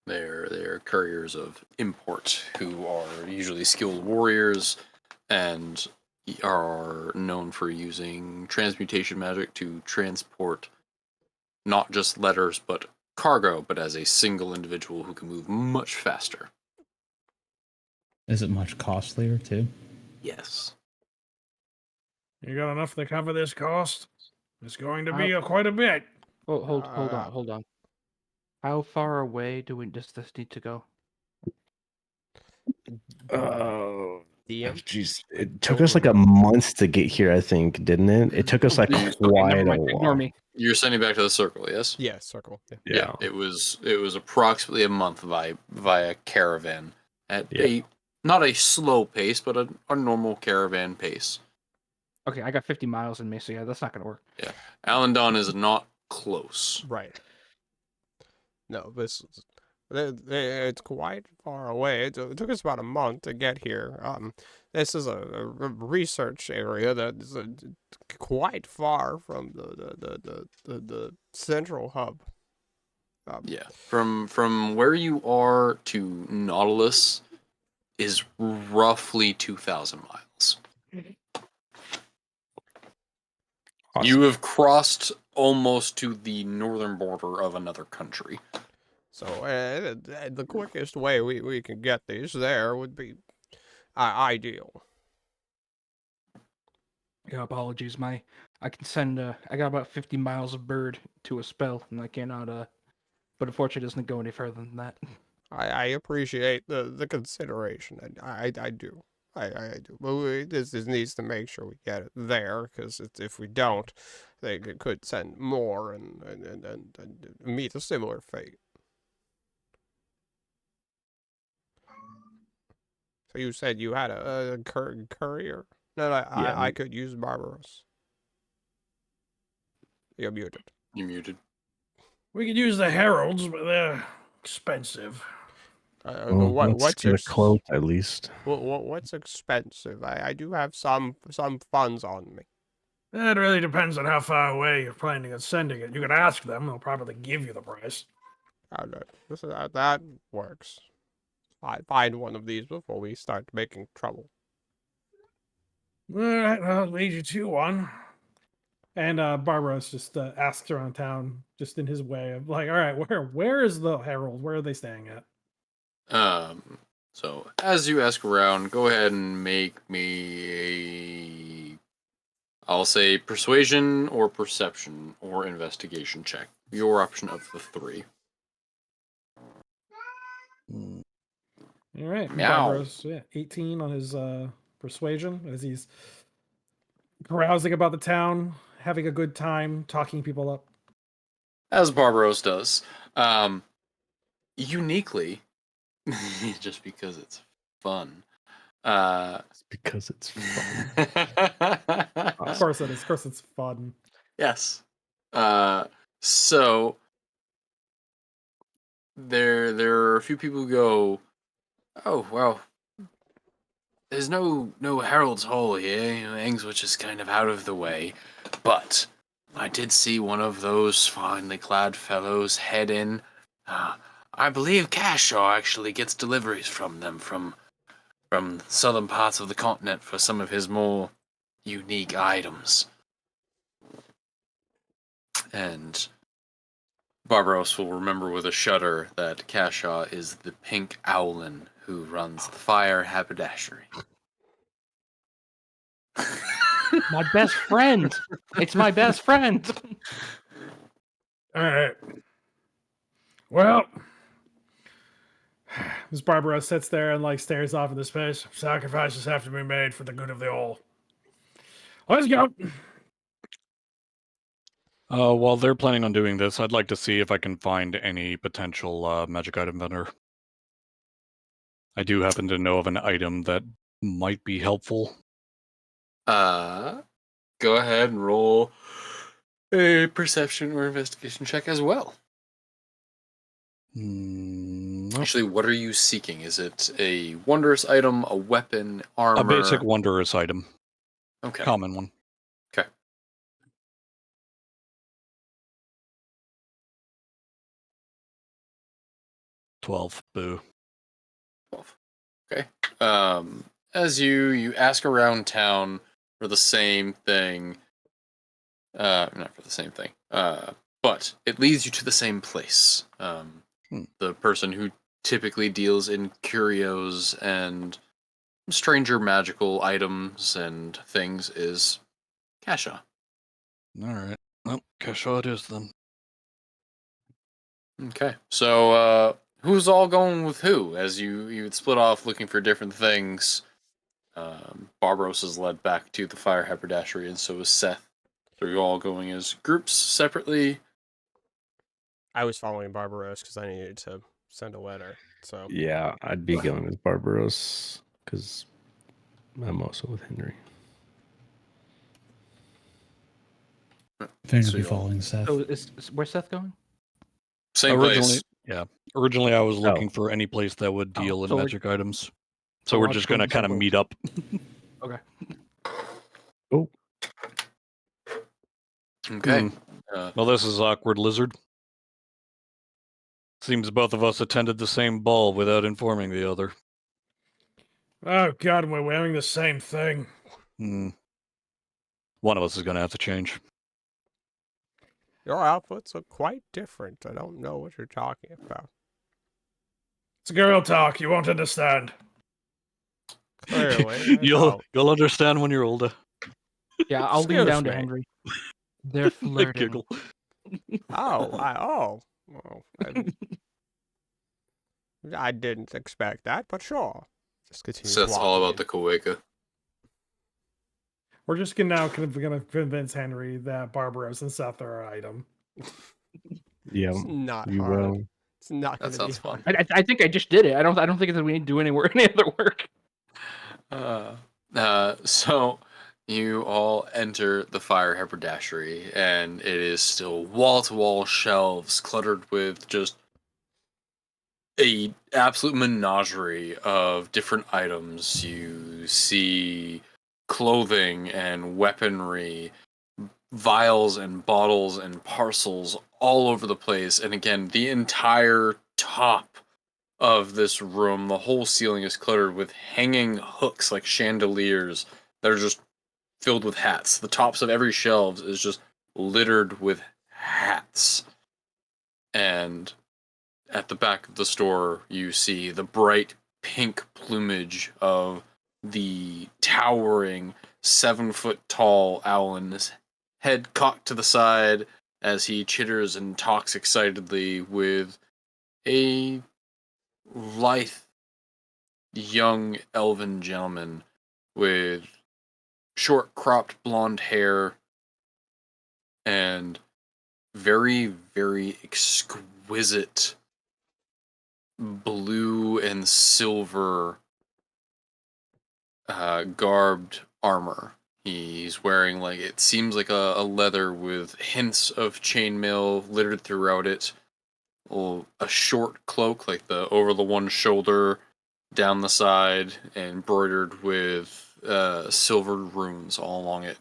They're couriers of import who are usually skilled warriors and are known for using transmutation magic to transport not just letters but cargo, but as a single individual who can move much faster. Is it much costlier too? Yes. You got enough to cover this cost? It's going to be quite a bit. Oh, hold on. How far away does this need to go? Oh, DM? jeez. It took us like a month to get here, I think, didn't it? It took us like Okay, quite never a mind. Ignore while. me. You're sending back to the circle, yes? Yeah, circle. Yeah. Yeah. It was approximately a month via caravan at Yeah. not a slow pace, but a normal caravan pace. Okay, I got 50 miles in me, so yeah, that's not gonna work. Yeah, Allendon is not close. Right. No, it's quite far away. It took us about a month to get here. This is a research area that is quite far from the central hub. Yeah, from where you are to Nautilus is roughly 2,000 miles. Awesome. You have crossed almost to the northern border of another country. So the quickest way we can get these there would be ideal. Yeah, apologies. I can send. I got about 50 miles of bird to a spell, and I cannot. But unfortunately, it doesn't go any further than that. I appreciate the consideration. I do. I do. But this needs to make sure we get it there, because if we don't, they could send more and meet a similar fate. So you said you had a courier? No, I could use Barbaros. You're muted. You're muted. We could use the heralds, but they're expensive. Let's get a quote at least. What's expensive? I do have some funds on me. That really depends on how far away you're planning on sending it. You can ask them; they'll probably give you the price. That works. I find one of these before we start making trouble. All right, I'll lead you to one. And Barbaros just asks around town, just in his way of like, all right, where is the herald? Where are they staying at? So as you ask around, go ahead and make me I'll say persuasion or perception or investigation check. Your option of the three. All right, Meow. Barbaros, 18 on his persuasion as he's carousing about the town, having a good time talking people up. As Barbaros does. Uniquely, just because it's fun. It's because it's fun. Of course it is. Of course it's fun. Yes. So there are a few people who go, oh well, there's no Herald's Hall here, Angswich is kind of out of the way, but I did see one of those finely clad fellows head in. I believe Cashaw actually gets deliveries from them from southern parts of the continent for some of his more unique items. And Barbaros will remember with a shudder that Cashaw is the pink owlin who runs the fire haberdashery. My best friend. It's my best friend. All right. Well, Miss Barbara sits there and like stares off into space. Sacrifices have to be made for the good of the all. Let's go. While they're planning on doing this, I'd like to see if I can find any potential magic item vendor. I do happen to know of an item that might be helpful. Go ahead and roll a perception or investigation check as well. Nope. Actually, what are you seeking? Is it a wondrous item, a weapon, armor? A basic wondrous item. Okay. Common one. Okay. $12. Boo. 12. Okay. As you ask around town for the same thing, not for the same thing, but it leads you to the same place. The person who typically deals in curios and stranger magical items and things is Kasha. All right. Well, Kashaw it is then. Okay. So, who's all going with who? As you would split off looking for different things. Barbaros is led back to the fire haberdashery, and so is Seth. So you're all going as groups separately. I was following Barbaros because I needed to send a letter. So Yeah, I'd be going with Barbaros because I'm also with Henry. Finn will So be you're all- following Seth. So where's Seth going? Same place. Originally I was looking for any place that would Oh, deal in so we're- magic items. so So we're we're all just going gonna to the kind of same meet place. up. Okay. Oh, Okay. Well, this is awkward, Lizard. Seems both of us attended the same ball without informing the other. Oh God, we're wearing the same thing. One of us is gonna have to change. your outfits look quite different. I don't know what you're talking about. It's girl talk. You won't understand. Clearly, I you'll don't. understand when you're older. Yeah, I'll lean Excuse down to me. Henry. They're I flirting. giggle. Well, I didn't expect that, but sure. Just continue Seth's all walking about the Kaweka. We're just gonna convince Henry that Barbaros and Seth are our item. yeah, It's not you hard. will. It's not That going to be sounds fun. hard. I think I just did it. I don't think that we need to do any other work. So you all enter the fire haberdashery, and it is still wall-to-wall shelves cluttered with just a absolute menagerie of different items. You see clothing and weaponry, vials and bottles and parcels all over the place. And again, the entire top of this room, the whole ceiling is cluttered with hanging hooks like chandeliers that are just filled with hats. The tops of every shelves is just littered with hats. And at the back of the store, you see the bright pink plumage of the towering 7-foot tall Owlin's head cocked to the side as he chitters and talks excitedly with a lithe young elven gentleman with short cropped blonde hair, and very, very exquisite blue and silver garbed armor. He's wearing, like, it seems like a leather with hints of chainmail littered throughout it. A short cloak, like the over the one shoulder, down the side, embroidered with silvered runes all along it.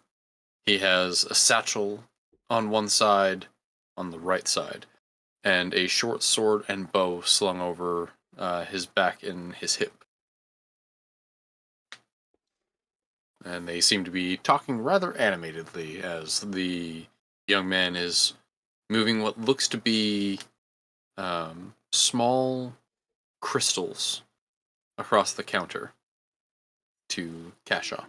He has a satchel on one side, on the right side, and a short sword and bow slung over his back and his hip. And they seem to be talking rather animatedly as the young man is moving what looks to be small crystals across the counter to Kasha.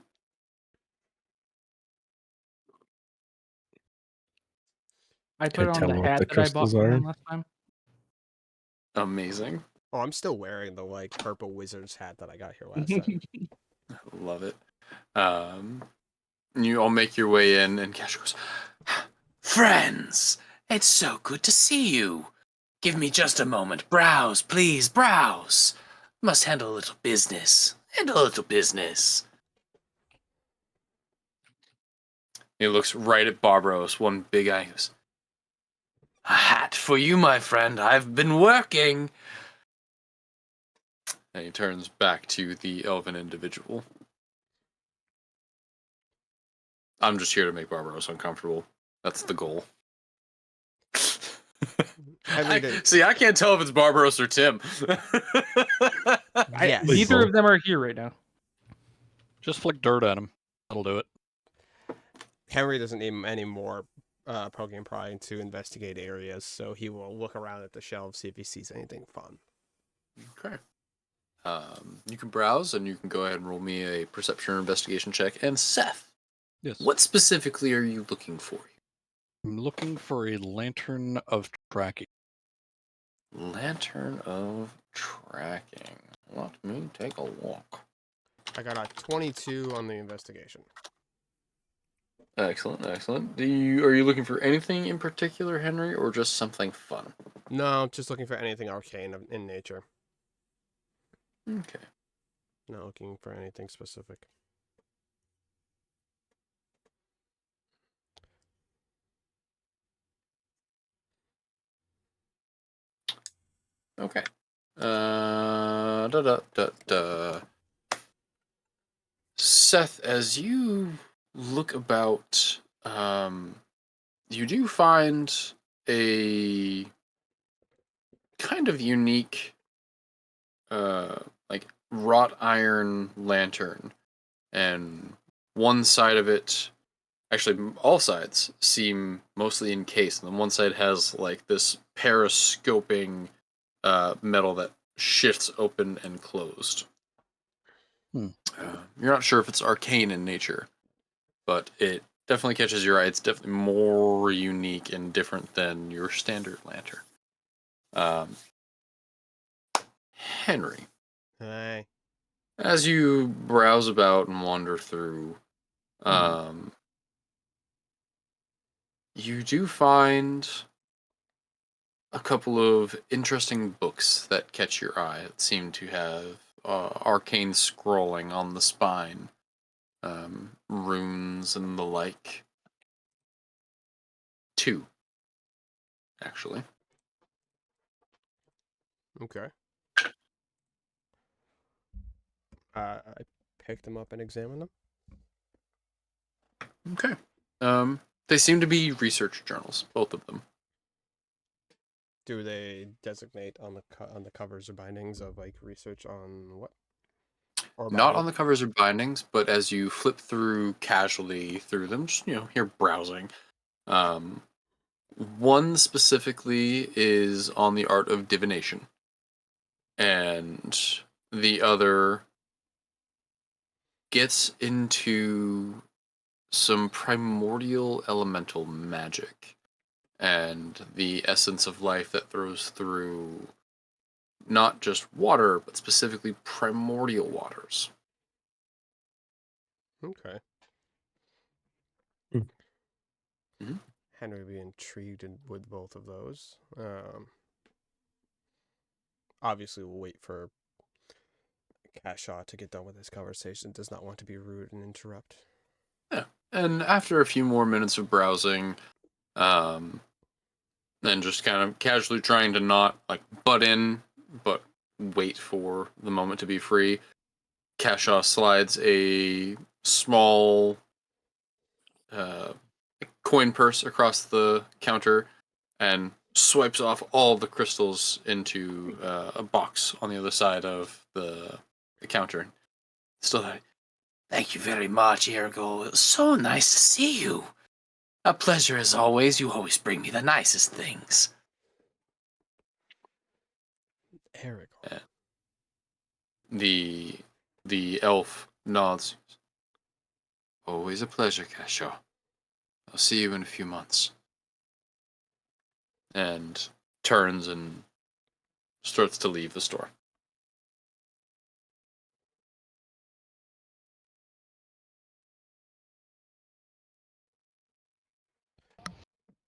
I Can put I on tell the him what hat the that I bought crystals from are? him last time. Amazing. Oh, I'm still wearing the like purple wizard's hat that I got here last time. Love it. You all make your way in, and Kasha goes, "Friends, it's so good to see you. Give me just a moment. Browse, please, browse. Must handle a little business. Handle a little business." He looks right at Barbaros, one big eye. He goes, "A hat for you, my friend. I've been working." And he turns back to the elven individual. I'm just here to make Barbaros uncomfortable. That's the goal. See, I can't tell if it's Barbaros or Tim. Yes. Neither of them are here right now. Just flick dirt at him. That'll do it. Henry doesn't need any more poking and prying to investigate areas, so he will look around at the shelves, see if he sees anything fun. Okay. You can browse, and you can go ahead and roll me a perception or investigation check. And Seth, Yes. what specifically are you looking for? I'm looking for a lantern of tracking. Lantern of tracking. Let me take a look. I got a 22 on the investigation. Excellent, excellent. Are you looking for anything in particular, Henry, or just something fun? No, just looking for anything arcane in nature. Okay. Not looking for anything specific. Okay. Da da da da. Seth, as you look about, you do find a kind of unique, like wrought iron lantern, and one side of it, actually all sides, seem mostly encased, and then one side has like this periscoping metal that shifts open and closed. You're not sure if it's arcane in nature, but it definitely catches your eye. It's definitely more unique and different than your standard lantern. Henry, Hey. as you browse about and wander through, you do find a couple of interesting books that catch your eye that seem to have arcane scrolling on the spine, runes and the like. 2, actually. Okay. I picked them up and examined them. Okay. They seem to be research journals, both of them. Do they designate on the covers or bindings of like research on what? Or Not on the covers or bindings, but as you flip through casually through them, just you're browsing. One specifically is on the art of divination, and the other gets into some primordial elemental magic and the essence of life that throws through not just water, but specifically primordial waters. Okay. Mm. Mhm. Henry would be intrigued with both of those. Obviously, we'll wait for Cashaw to get done with his conversation. Does not want to be rude and interrupt. Yeah. And after a few more minutes of browsing, and just kind of casually trying to not like butt in, but wait for the moment to be free, Cashaw slides a small coin purse across the counter and swipes off all the crystals into a box on the other side of the counter. Still like, thank you very much, Ergo. It was so nice to see you. A pleasure as always. You always bring me the nicest things. Eric. Yeah. The elf nods. Always a pleasure, Cashaw. I'll see you in a few months. And turns and starts to leave the store.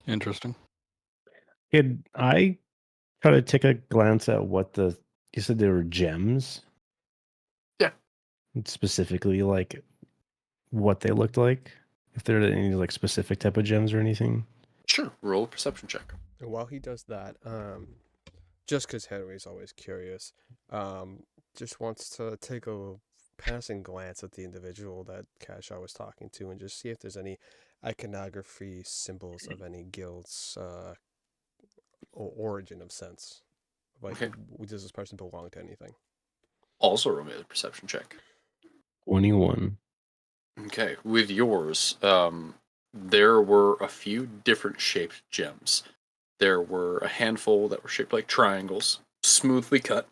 Interesting. Could I try to take a glance at what you said they were gems? Yeah. Specifically, like what they looked like? If there are any like specific type of gems or anything? Sure. Roll a perception check. And while he does that, just because Henry's always curious, just wants to take a passing glance at the individual that Cashaw was talking to and just see if there's any iconography symbols of any guild's or origin of sense. Like, Okay. does this person belong to anything? Also roll me a perception check. 21. Okay. With yours, there were a few different shaped gems. There were a handful that were shaped like triangles, smoothly cut.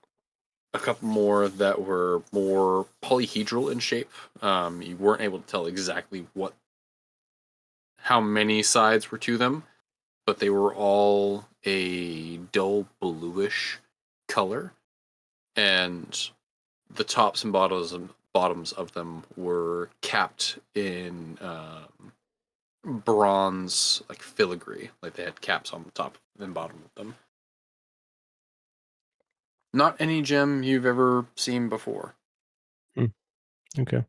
A couple more that were more polyhedral in shape. You weren't able to tell exactly how many sides were to them, but they were all a dull bluish color, and the tops and bottoms of them were capped in bronze, like filigree, like they had caps on the top and bottom of them. Not any gem you've ever seen before. Okay.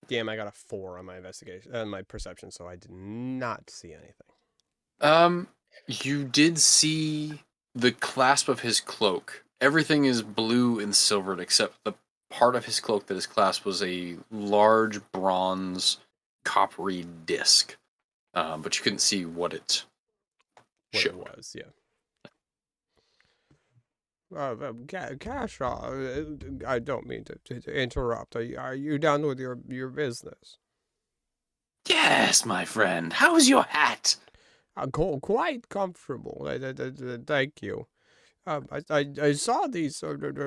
Damn, I got a 4 on my investigation, my perception, so I did not see anything. You did see the clasp of his cloak. Everything is blue and silvered except the part of his cloak that is clasped was a large bronze coppery disc. But you couldn't see what it showed. Was, yeah. Cashaw, I don't mean to interrupt. Are you done with your business? Yes, my friend. How's your hat? Quite comfortable. Thank you. I saw these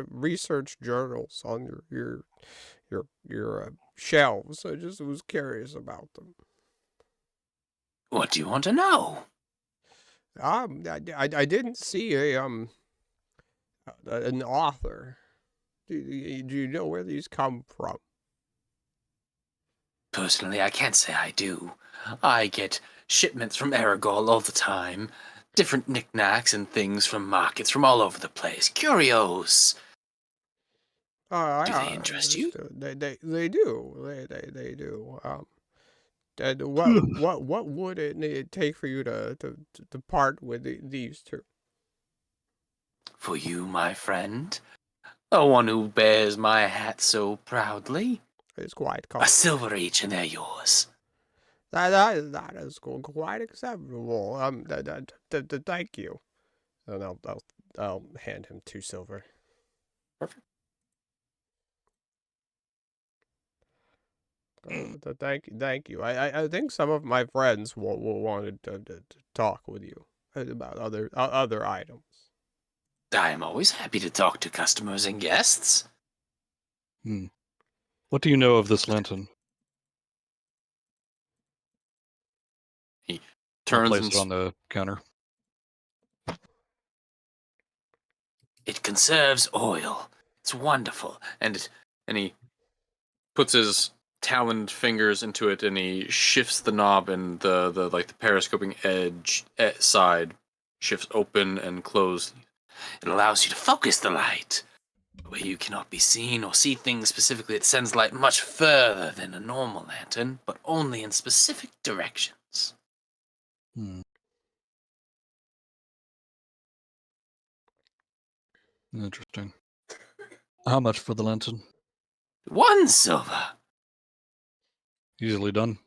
research journals on your shelves. I just was curious about them. What do you want to know? I didn't see an author. Do you know where these come from? Personally, I can't say I do. I get shipments from Aragorn all the time. Different knickknacks and things from markets from all over the place. Curios. Do they interest you? They do. They do. And what would it take for you to part with these two? For you, my friend, the one who bears my hat so proudly. It's quite A comfortable. silver each, and they're yours. That is quite acceptable. Thank you. And I'll hand him 2 silver. Perfect. Thank you. I think some of my friends will wanted to talk with you about other items. I am always happy to talk to customers and guests. What do you know of this lantern? He I'll turns place and it on the counter. It conserves oil. It's wonderful. And he puts his taloned fingers into it, and he shifts the knob, and the periscoping edge side shifts open and closed. It allows you to focus the light where you cannot be seen or see things specifically. It sends light much further than a normal lantern, but only in specific directions. Interesting. How much for the lantern? 1 silver. Easily done.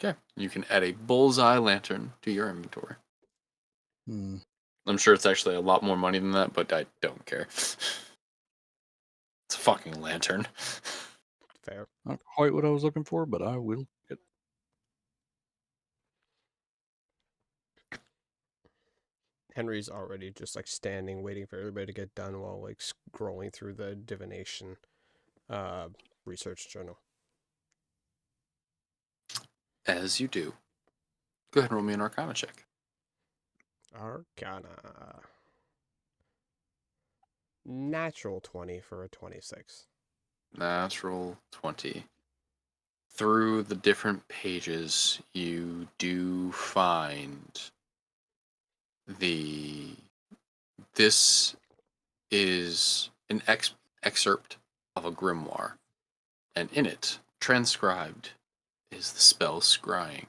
Okay. You can add a bullseye lantern to your inventory. Hmm. I'm sure it's actually a lot more money than that, but I don't care. It's a fucking lantern. Fair. Not quite what I was looking for, but I will get. Henry's already just like standing, waiting for everybody to get done while like scrolling through the divination research journal. As you do. Go ahead and roll me an Arcana check. Arcana. Natural 20 for a 26. Natural 20. Through the different pages, you do find this is an excerpt of a grimoire, and in it, transcribed, is the spell Scrying.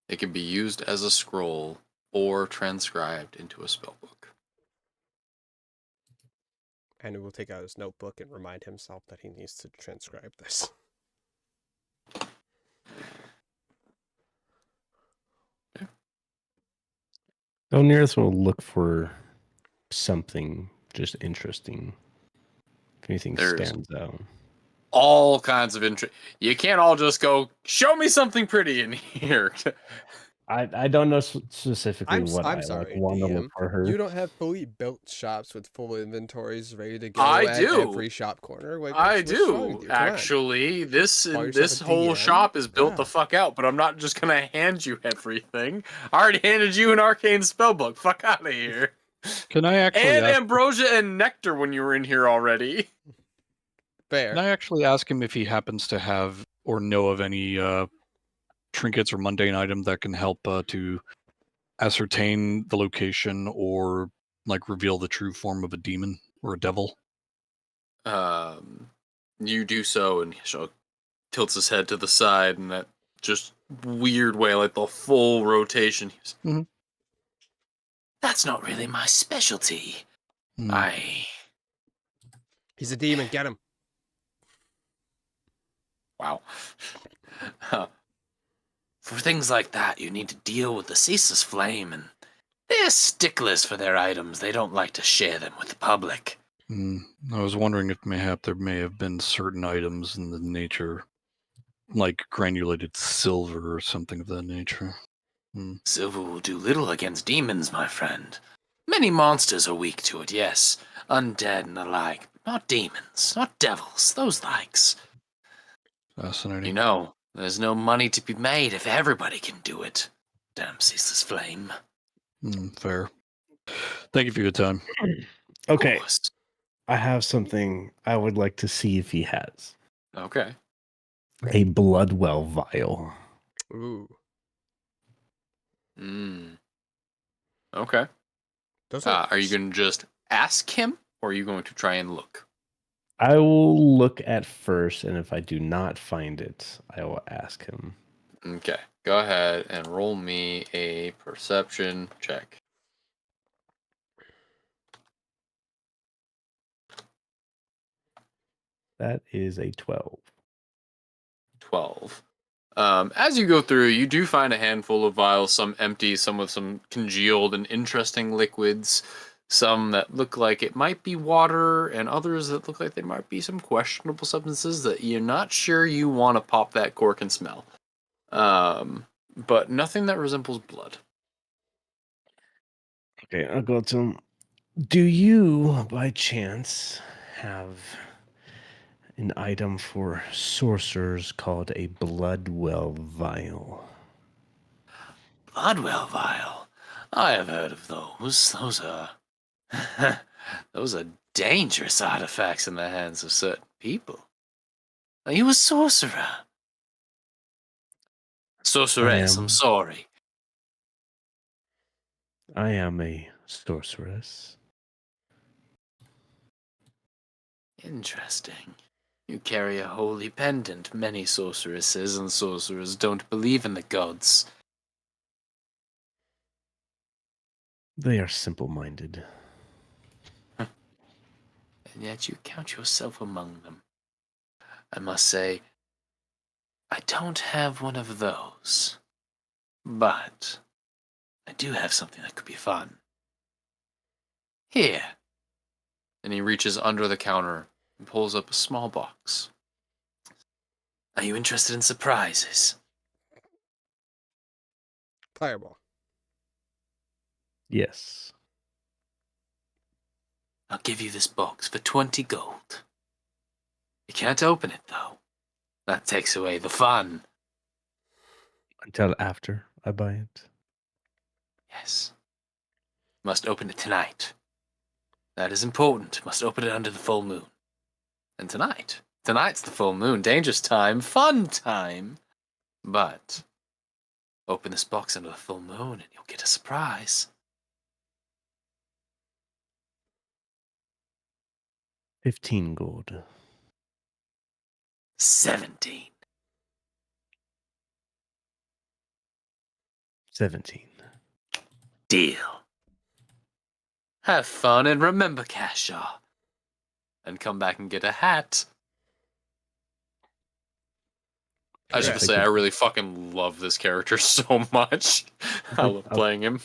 It can be used as a scroll or transcribed into a spellbook. And he will take out his notebook and remind himself that he needs to transcribe this. Nearest will look for something just interesting. If anything There's stands out. all kinds of interest. You can't all just go, show me something pretty in here. I don't know specifically what I'm I sorry, want to look DM. for her. You don't have fully built shops with full inventories ready to go I at do. every shop corner. Like, I what's wrong with do, you? Come on. actually. This Call yourself this a whole DM? shop is built the Yeah. fuck out, but I'm not just gonna hand you everything. I already handed you an arcane spellbook. Fuck out of here. Can I actually And ask? ambrosia and nectar when you were in here already. Fair. Can I actually ask him if he happens to have or know of any trinkets or mundane item that can help to ascertain the location or like reveal the true form of a demon or a devil? You do so, and he tilts his head to the side in that just weird way, like the full rotation. Mhm. That's not really my specialty. Hmm. He's a demon. Get him. Wow. For things like that, you need to deal with the ceaseless flame, and they're sticklers for their items. They don't like to share them with the public. I was wondering if mayhap there may have been certain items in the nature, like granulated silver or something of that nature. Silver will do little against demons, my friend. Many monsters are weak to it, yes. Undead and the like. But not demons, not devils, those likes. Fascinating. You know, there's no money to be made if everybody can do it. Damn ceaseless flame. Fair. Thank you for your time. Okay, Of course. I have something I would like to see if he has. Okay. A Bloodwell vial. Ooh. Okay. Those Are you going to just ask him, or are you going to try and look? I will look at first, and if I do not find it, I will ask him. Okay. Go ahead and roll me a perception check. That is a 12. 12. As you go through, you do find a handful of vials, some empty, some with some congealed and interesting liquids, some that look like it might be water, and others that look like they might be some questionable substances that you're not sure you want to pop that cork and smell. But nothing that resembles blood. Okay, I'll go to him. Do you, by chance, have an item for sorcerers called a Bloodwell vial? Bloodwell vial. I have heard of those. Those are those are dangerous artifacts in the hands of certain people. Are you a sorcerer? Sorceress, I'm sorry. I am a sorceress. Interesting. You carry a holy pendant. Many sorceresses and sorcerers don't believe in the gods. They are simple-minded. And yet you count yourself among them. I must say, I don't have one of those. But I do have something that could be fun. Here. And he reaches under the counter and pulls up a small box. Are you interested in surprises? Fireball. Yes. I'll give you this box for 20 gold. You can't open it, though. That takes away the fun. Until after I buy it. Yes. Must open it tonight. That is important. Must open it under the full moon. And tonight. Tonight's the full moon. Dangerous time. Fun time. But open this box under the full moon and you'll get a surprise. 15 gold. 17. 17. Deal. Have fun and remember Kasha. And come back and get a hat. I just have to say, I really fucking love this character so much. I love playing him.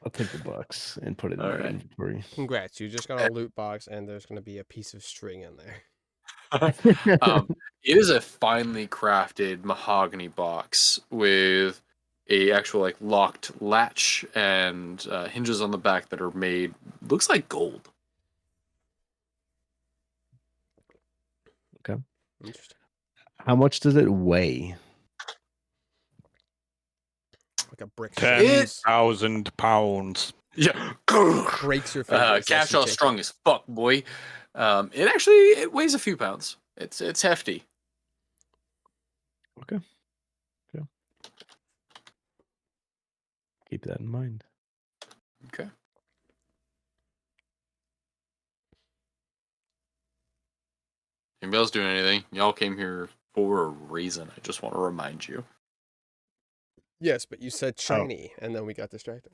I'll take the box and put it in All my right. inventory. Congrats, you just got a loot box and there's going to be a piece of string in there. It is a finely crafted mahogany box with a actual like locked latch and hinges on the back that are made looks like gold. Okay. Interesting. How much does it weigh? Like a brick. 10,000 pounds. Yeah, Breaks your fingers. as you Cashaw's take strong it. as fuck, boy. It weighs a few pounds. It's hefty. Okay. Keep that in mind. Okay. Anybody else doing anything? Y'all came here for a reason. I just want to remind you. Yes, but you said shiny, and then we got distracted.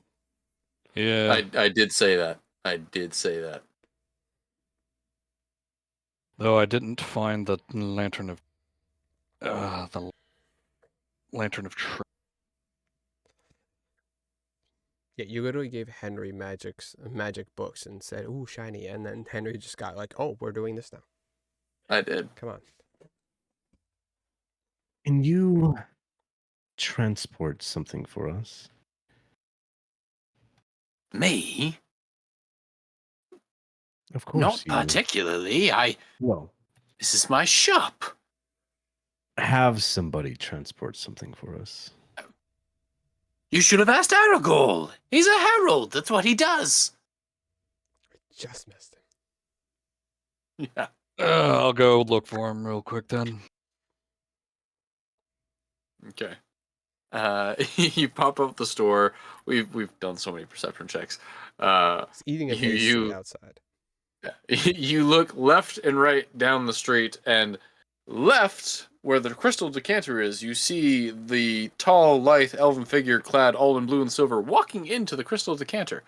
Yeah. I did say that. I did say that. Though I didn't find the lantern of the lantern of truth. Yeah, you literally gave Henry magic books and said, "Ooh, shiny," and then Henry just got like, "Oh, we're doing this now." I did. Come on. Can you transport something for us? Me? Of course. Not particularly. Well, This is my shop. have somebody transport something for us. You should have asked Aragorn. He's a herald. That's what he does. Just missed it. Yeah. I'll go look for him real quick then. Okay. You pop up the store. We've done so many perception checks. He's eating a pastry outside. You look left and right down the street, and left where the crystal decanter is, you see the tall, lithe elven figure clad all in blue and silver walking into the crystal decanter.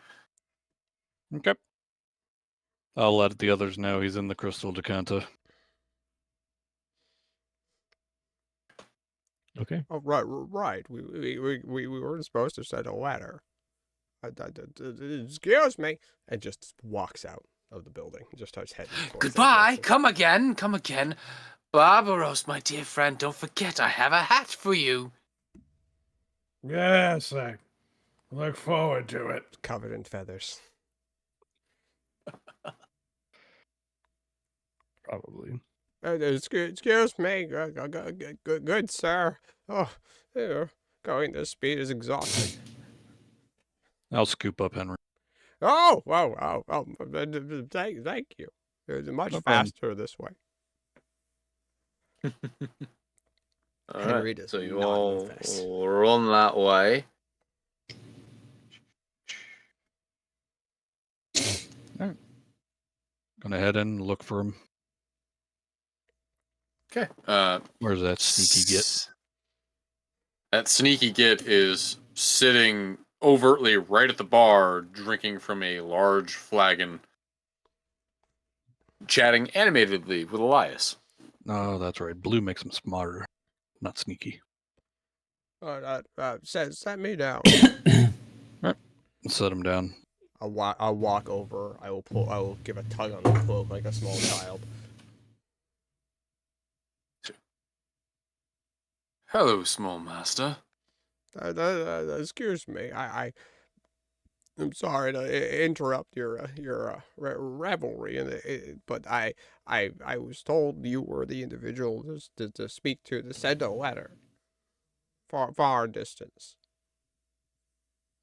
Okay. I'll let the others know he's in the crystal decanter. Okay. Oh, right. We weren't supposed to send a letter. Excuse me. And just walks out of the building. Just starts heading towards that Goodbye. direction. Come again. Come again. Barbaros, my dear friend, don't forget I have a hat for you. Yes, I look forward to it. Covered in feathers. Probably. Excuse me, good sir. Oh, going this speed is exhausting. I'll scoop up Henry. Oh, thank you. It's much No problem. faster this way. All Henry right, does so you not all move fast. run that way. Gonna head in and look for him. Okay. Where's that sneaky git? That sneaky git is sitting overtly right at the bar, drinking from a large flagon, chatting animatedly with Elias. No, that's right. Blue makes him smarter, not sneaky. Set me down. Set him down. I'll walk over. I will give a tug on the cloak like a small child. Hello, small master. Excuse me. I'm sorry to interrupt your revelry, but I was told you were the individual to speak to send a letter. Far distance.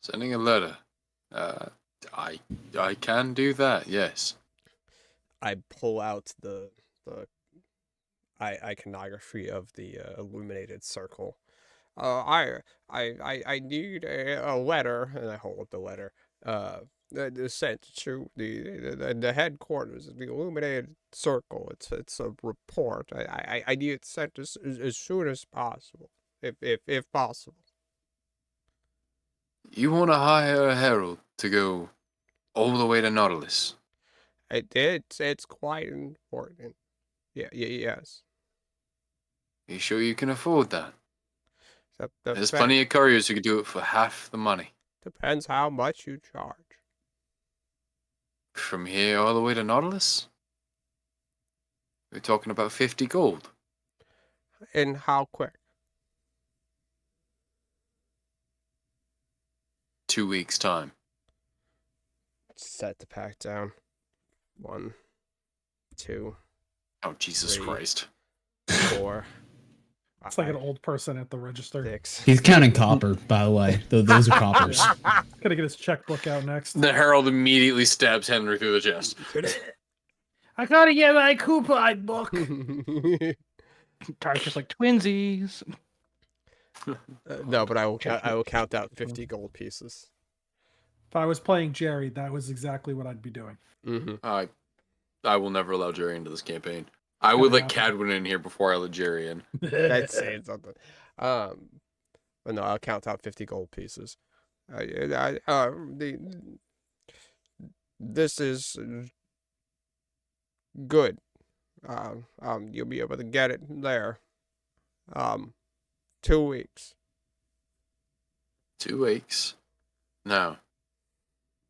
Sending a letter. I can do that. Yes. I pull out the iconography of the illuminated circle. I need a letter, and I hold up the letter. That is sent to the headquarters of the illuminated circle. It's a report. I need it sent as soon as possible, if possible. You want to hire a herald to go all the way to Nautilus? It's quite important. Yes. You sure you can afford that? There's Dep- plenty of couriers who could do it for half the money. Depends how much you charge. From here all the way to Nautilus? We're talking about 50 gold. And how quick? 2 weeks' time. Set the pack down. 1, 2, Oh, Jesus 3. Christ. 4. It's like an old person at the register. 6. He's counting copper, by the way. Those are coppers. Gotta get his checkbook out next. The herald immediately stabs Henry through the chest. I gotta get my coupon book. Tar's just like twinsies. No, but I will count out 50 gold pieces. If I was playing Jerry, that was exactly what I'd be doing. Mm-hmm. I will never allow Jerry into this campaign. I would let Cadwin in here before I let Jerry in. That's saying something. But no, I'll count out 50 gold pieces. This is good. You'll be able to get it there. 2 weeks. 2 weeks. Now,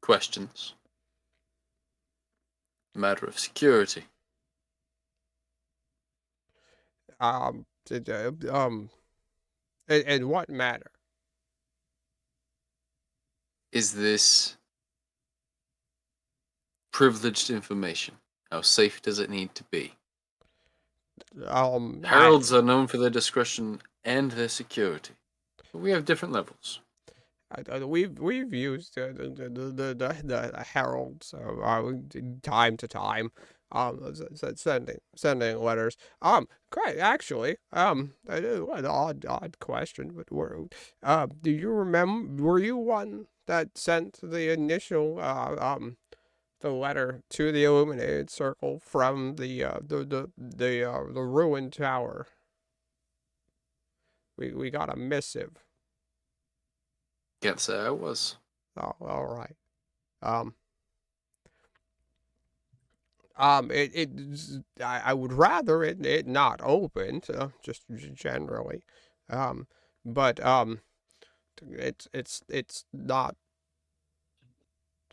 questions. Matter of security. And what matter? Is this privileged information? How safe does it need to be? Heralds are known for their discretion and their security. But we have different levels. We've used the heralds time to time, sending letters. Great, actually. An odd question, but do you remember? Were you one that sent the initial the letter to the illuminated circle from the ruined tower? We got a missive. Can't say I was. Oh, all right. I would rather it not open, just generally, but it's not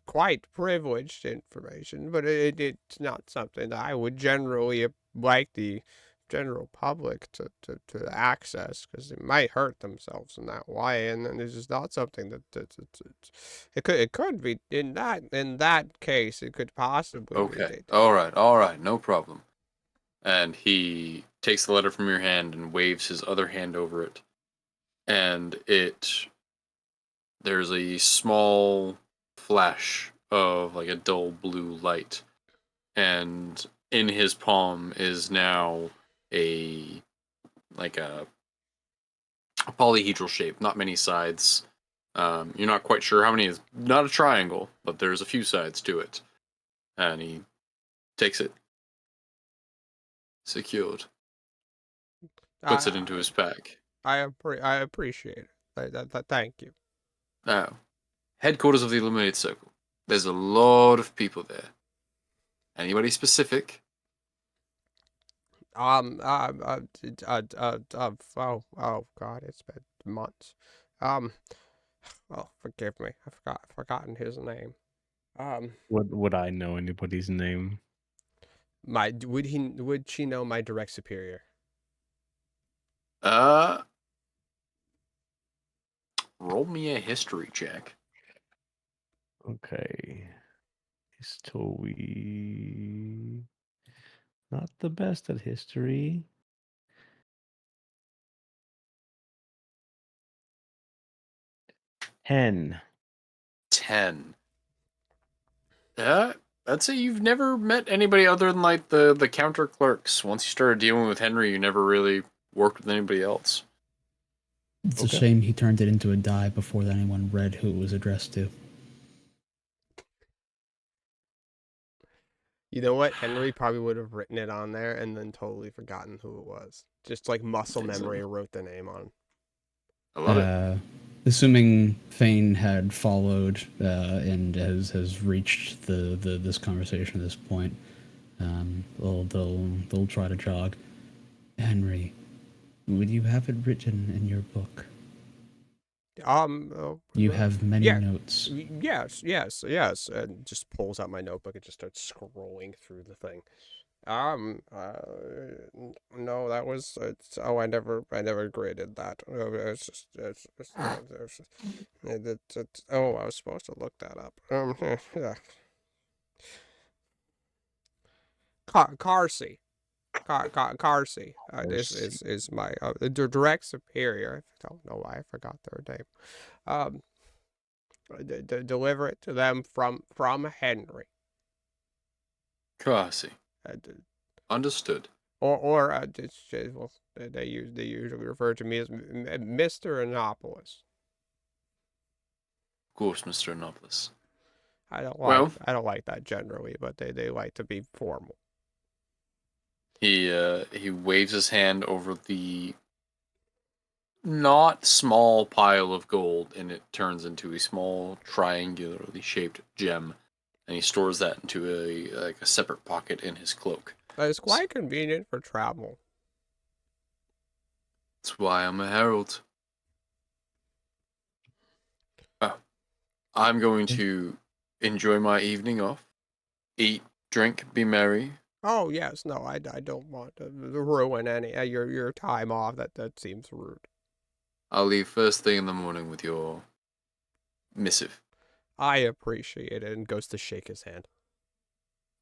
quite privileged information, but it's not something that I would generally like the general public to access, because they might hurt themselves in that way, and this is not something that it could be in that case it could possibly Okay. be. All right, no problem. And he takes the letter from your hand and waves his other hand over it. And there's a small flash of like a dull blue light. And in his palm is now a polyhedral shape, not many sides. You're not quite sure how many is not a triangle, but there's a few sides to it. And he takes it. Secured. Puts it into his pack. I appreciate it. Thank you. Now, headquarters of the Illuminated Circle. There's a lot of people there. Anybody specific? Oh God, it's been months. Well, forgive me. I've forgotten his name. Would I know anybody's name? Would she know my direct superior? Roll me a history check. Okay. History. Not the best at history. 10. 10. I'd say you've never met anybody other than like the counter clerks. Once you started dealing with Henry, you never really worked with anybody else. It's a shame he turned it into a die before anyone read who it was addressed to. You know what? Henry probably would have written it on there and then totally forgotten who it was. Just like muscle memory wrote the name on. I love it. Assuming Fane had followed and has reached this conversation at this point, they'll try to jog. Henry, would you have it written in your book? You have many notes. Yes. And just pulls out my notebook and just starts scrolling through the thing. No, that was. I never graded that. I was supposed to look that up. Yeah. Carsey. Carsey is my direct superior. I don't know why I forgot their name. Deliver it to them from Henry. Carsey. Understood. Or they usually refer to me as Mr. Annapolis. Of course, Mr. Annapolis. I don't like that generally, but they like to be formal. He waves his hand over the not small pile of gold, and it turns into a small triangularly shaped gem, and he stores that into a separate pocket in his cloak. It's quite convenient for travel. That's why I'm a herald. I'm going to enjoy my evening off, eat, drink, be merry. Oh yes, no, I don't want to ruin any your time off. That seems rude. I'll leave first thing in the morning with your missive. I appreciate it, and goes to shake his hand.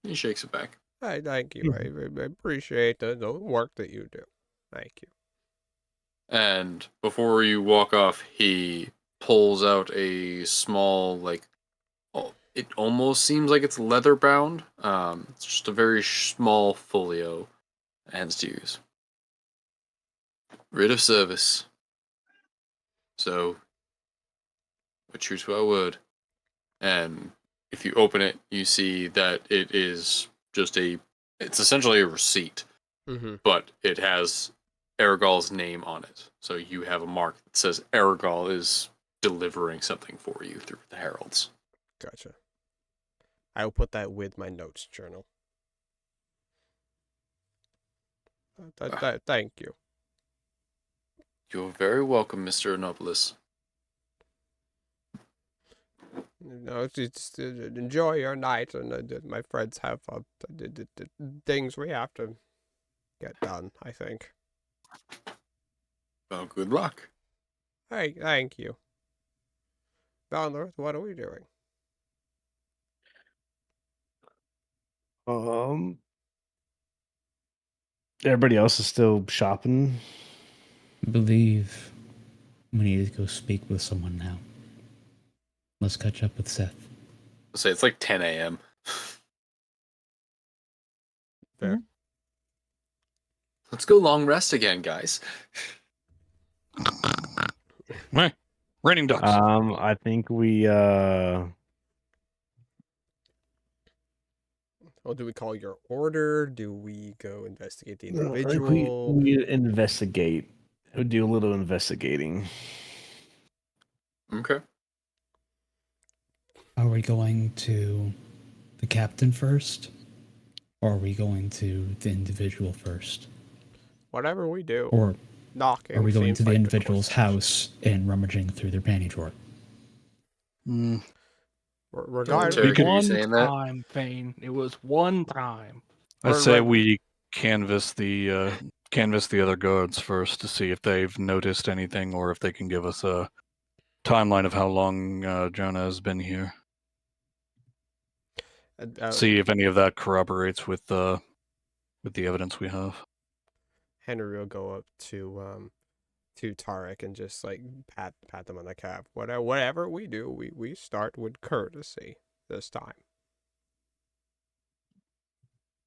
He shakes it back. Thank you. I appreciate the work that you do. Thank you. And before you walk off, he pulls out a small, it almost seems like it's leather bound. It's just a very small folio. Hands to use. Writ of service. So, we're true to our word. And if you open it, you see that it is just it's essentially a receipt. Mm-hmm. But it has Aragal's name on it. So you have a mark that says Aragal is delivering something for you through the heralds. Gotcha. I will put that with my notes journal. Thank you. You're very welcome, Mr. Annapolis. No, just enjoy your night, and my friends have things we have to get done, I think. Well, good luck. Hey, thank you. Valnorth, what are we doing? Everybody else is still shopping. I believe we need to go speak with someone now. Let's catch up with Seth. I'll say it's like 10 a.m. Fair. Let's go long rest again, guys. Hey, raining ducks. I think we Well, do we call your order? Do we go investigate the I think individual? we investigate. We do a little investigating. Okay. Are we going to the captain first? Or are we going to the individual first? Whatever we do. Or Knocking. are we going seems to the like individual's closest. house and rummaging through their panty drawer? Regardless, Turk, are you One saying that? time, Fane. It was one time. I say we canvass the other guards first to see if they've noticed anything or if they can give us a timeline of how long Jonah has been here. See if any of that corroborates with the evidence we have. Henry will go up to Tarek and just like pat them on the calf. Whatever we do, we start with courtesy this time.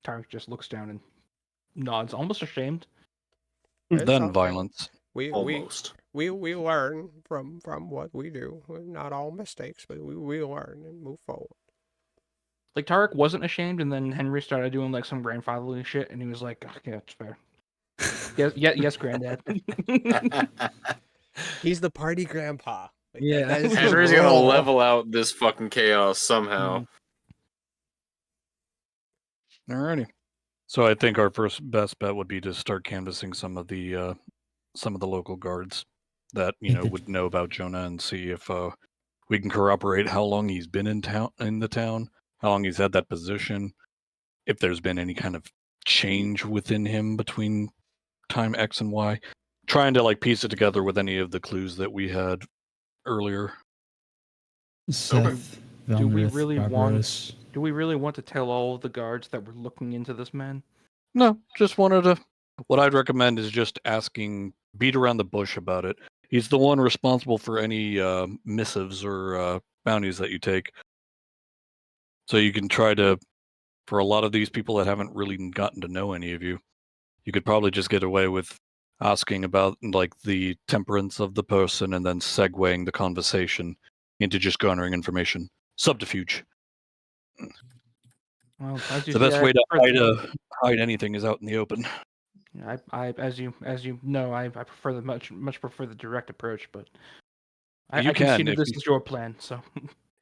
Tarek just looks down and nods, almost ashamed. It's Then okay. violence. Almost. We learn from what we do. Not all mistakes, but we learn and move forward. Like Tarek wasn't ashamed, and then Henry started doing like some grandfatherly shit, and he was like, "Okay, that's fair." Yes, granddad. He's the party grandpa. Like, Yeah. that is his Henry's gonna role. level out this fucking chaos somehow. Alrighty. So I think our first best bet would be to start canvassing some of the local guards that would know about Jonah and see if we can corroborate how long he's been in the town, how long he's had that position, if there's been any kind of change within him between time X and Y, trying to like piece it together with any of the clues that we had earlier. Seth, Do we Velnrith, really Barbaros. Do we really want to tell all of the guards that we're looking into this man? No, just wanted to. What I'd recommend is just beat around the bush about it. He's the one responsible for any missives or bounties that you take. So you can try to, for a lot of these people that haven't really gotten to know any of you, you could probably just get away with asking about like the temperance of the person and then segueing the conversation into just garnering information. Subterfuge. Well, as you The best way to prefer hide anything is out in the open. as you know, I prefer the much prefer the direct approach, but I You concede can, that if this you- is your plan. So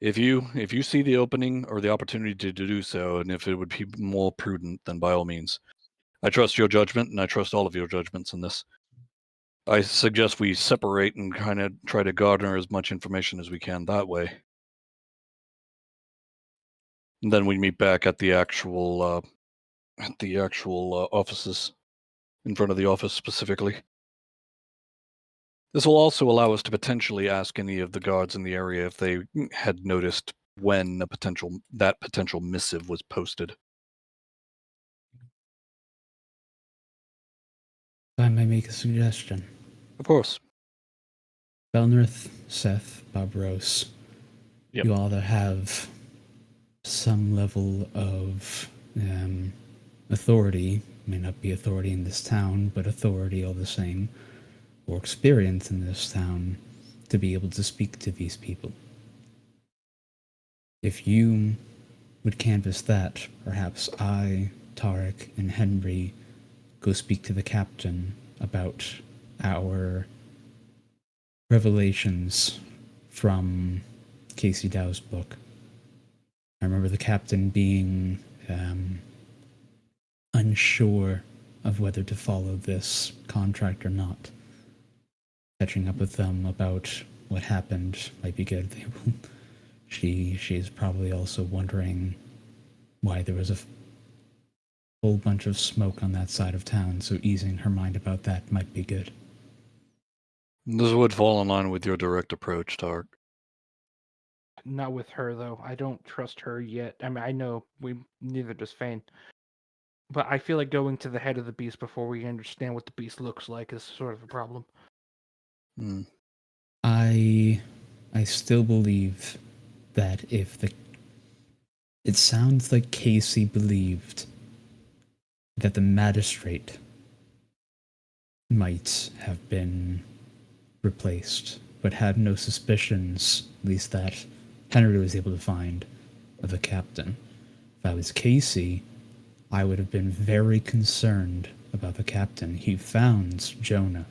If you see the opening or the opportunity to do so, and if it would be more prudent, then by all means. I trust your judgment, and I trust all of your judgments in this. I suggest we separate and kind of try to garner as much information as we can that way. And then we meet back at the actual offices, in front of the office specifically. This will also allow us to potentially ask any of the guards in the area if they had noticed when that potential missive was posted. If I may make a suggestion. Of course. Velnrith, Seth, Barbaros. Yep. You all have some level of authority. May not be authority in this town, but authority all the same, or experience in this town to be able to speak to these people. If you would canvass that, perhaps I, Tarek, and Henry go speak to the captain about our revelations from Casey Dow's book. I remember the captain being unsure of whether to follow this contract or not. Catching up with them about what happened might be good. She's probably also wondering why there was a whole bunch of smoke on that side of town, so easing her mind about that might be good. This would fall in line with your direct approach, Tark. not with her though. I don't trust her yet. I mean, I know neither does Fane, but I feel like going to the head of the beast before we understand what the beast looks like is sort of a problem. Hmm. I still believe that it sounds like Casey believed that the magistrate might have been replaced, but had no suspicions, at least that Henry was able to find, of a captain. If I was Casey, I would have been very concerned about the captain. He found Jonah.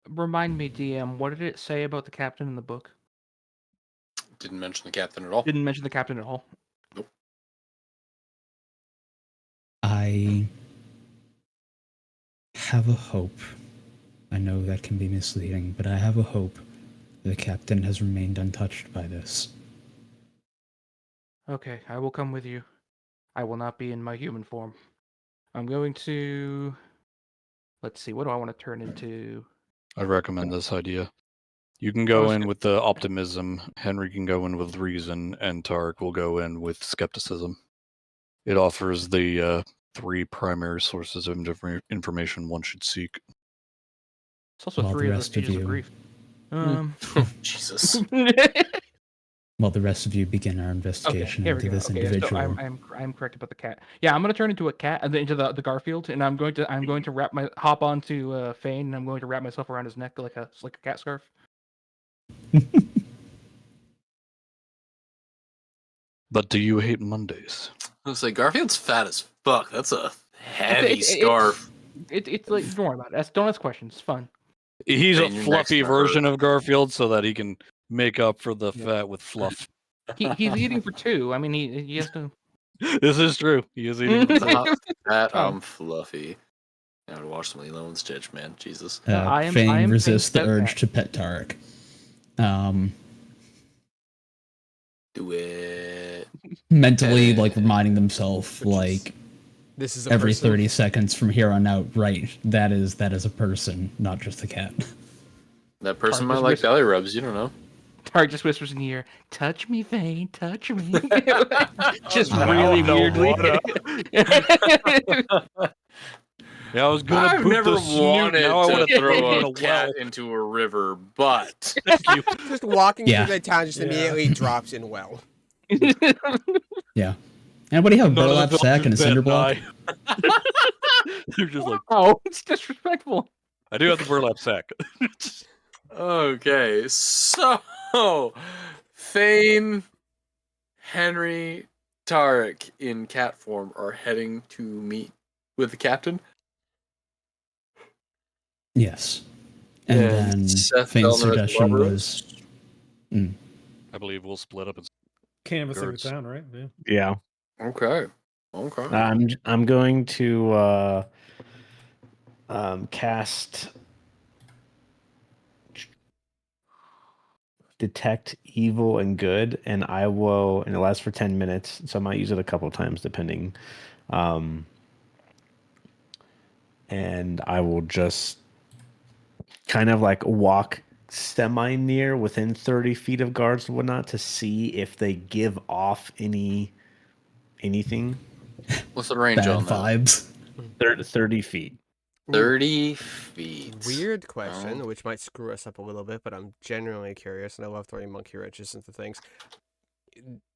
Remind me, DM, what did it say about the captain in the book? Didn't mention the captain at all. Didn't mention the captain at all. I have a hope. I know that can be misleading, but I have a hope the captain has remained untouched by this. Okay, I will come with you. I will not be in my human form. I'm going to... Let's see, what do I want to turn into? I recommend this idea. You can I go was in gonna- with the optimism, Henry can go in with reason, and Tarek will go in with skepticism. It offers the 3 primary sources of information one should seek. It's also While the 3 of the rest of stages of you- grief. Jesus. While the rest of you begin our Okay, investigation here we into go. this Okay, individual. so I'm correct about the cat. Yeah, I'm gonna turn into a cat and then into the Garfield, and I'm going to hop onto Fane, and I'm going to wrap myself around his neck like a cat scarf. But do you hate Mondays? I was like, Garfield's fat as fuck. That's a heavy It- scarf. It's like, don't worry about it. Don't ask questions. It's fun. He's a And your next fluffy number. version of Garfield so that he can make up for the Yeah. fat with fluff. He's eating for 2. I mean, he has to. This is true. He is eating for It's two. not fat, Fine. I'm fluffy. I would watch some Lilo Stitch, man. Jesus. I am Fane Fane's resists the stepcat. urge to pet Tarek. Do it. Mentally, like, reminding themselves, Which is- like, This is a every person. 30 seconds from here on out, right, that is a person, not just a cat. That person Tarkus might like whisper- belly rubs. You don't know. Tarek just whispers in the ear, "Touch me, Fane, touch me." Just Oh, really no, weirdly. Yeah, I was gonna I've poop never the snoot. wanted Now I want to to throw throw it in a a cat well. into a river, but Thank you. Just walking Yeah. through the town just Yeah. immediately drops in well. Yeah. Anybody have None of burlap the sack and a villagers cinder bat block? an eye. They're just like, Oh, it's disrespectful. I do have the burlap sack. okay. So, Fane, Henry, Tarek in cat form are heading to meet with the captain. Yes. And then Seth Fane's Bellner as suggestion Auroros. was I believe we'll split up. And Canvassing the Guards. town, right? Yeah. Yeah. Okay. Okay. I'm going to cast detect evil and good, and I will, and it lasts for 10 minutes, so I might use it a couple times depending. And I will just kind of like walk semi near within 30 feet of guards and whatnot to see if they give off anything. What's the range bad on that? vibes. 30 feet. 30 feet. Weird question, Oh. which might screw us up a little bit, but I'm genuinely curious, and I love throwing monkey wrenches into things.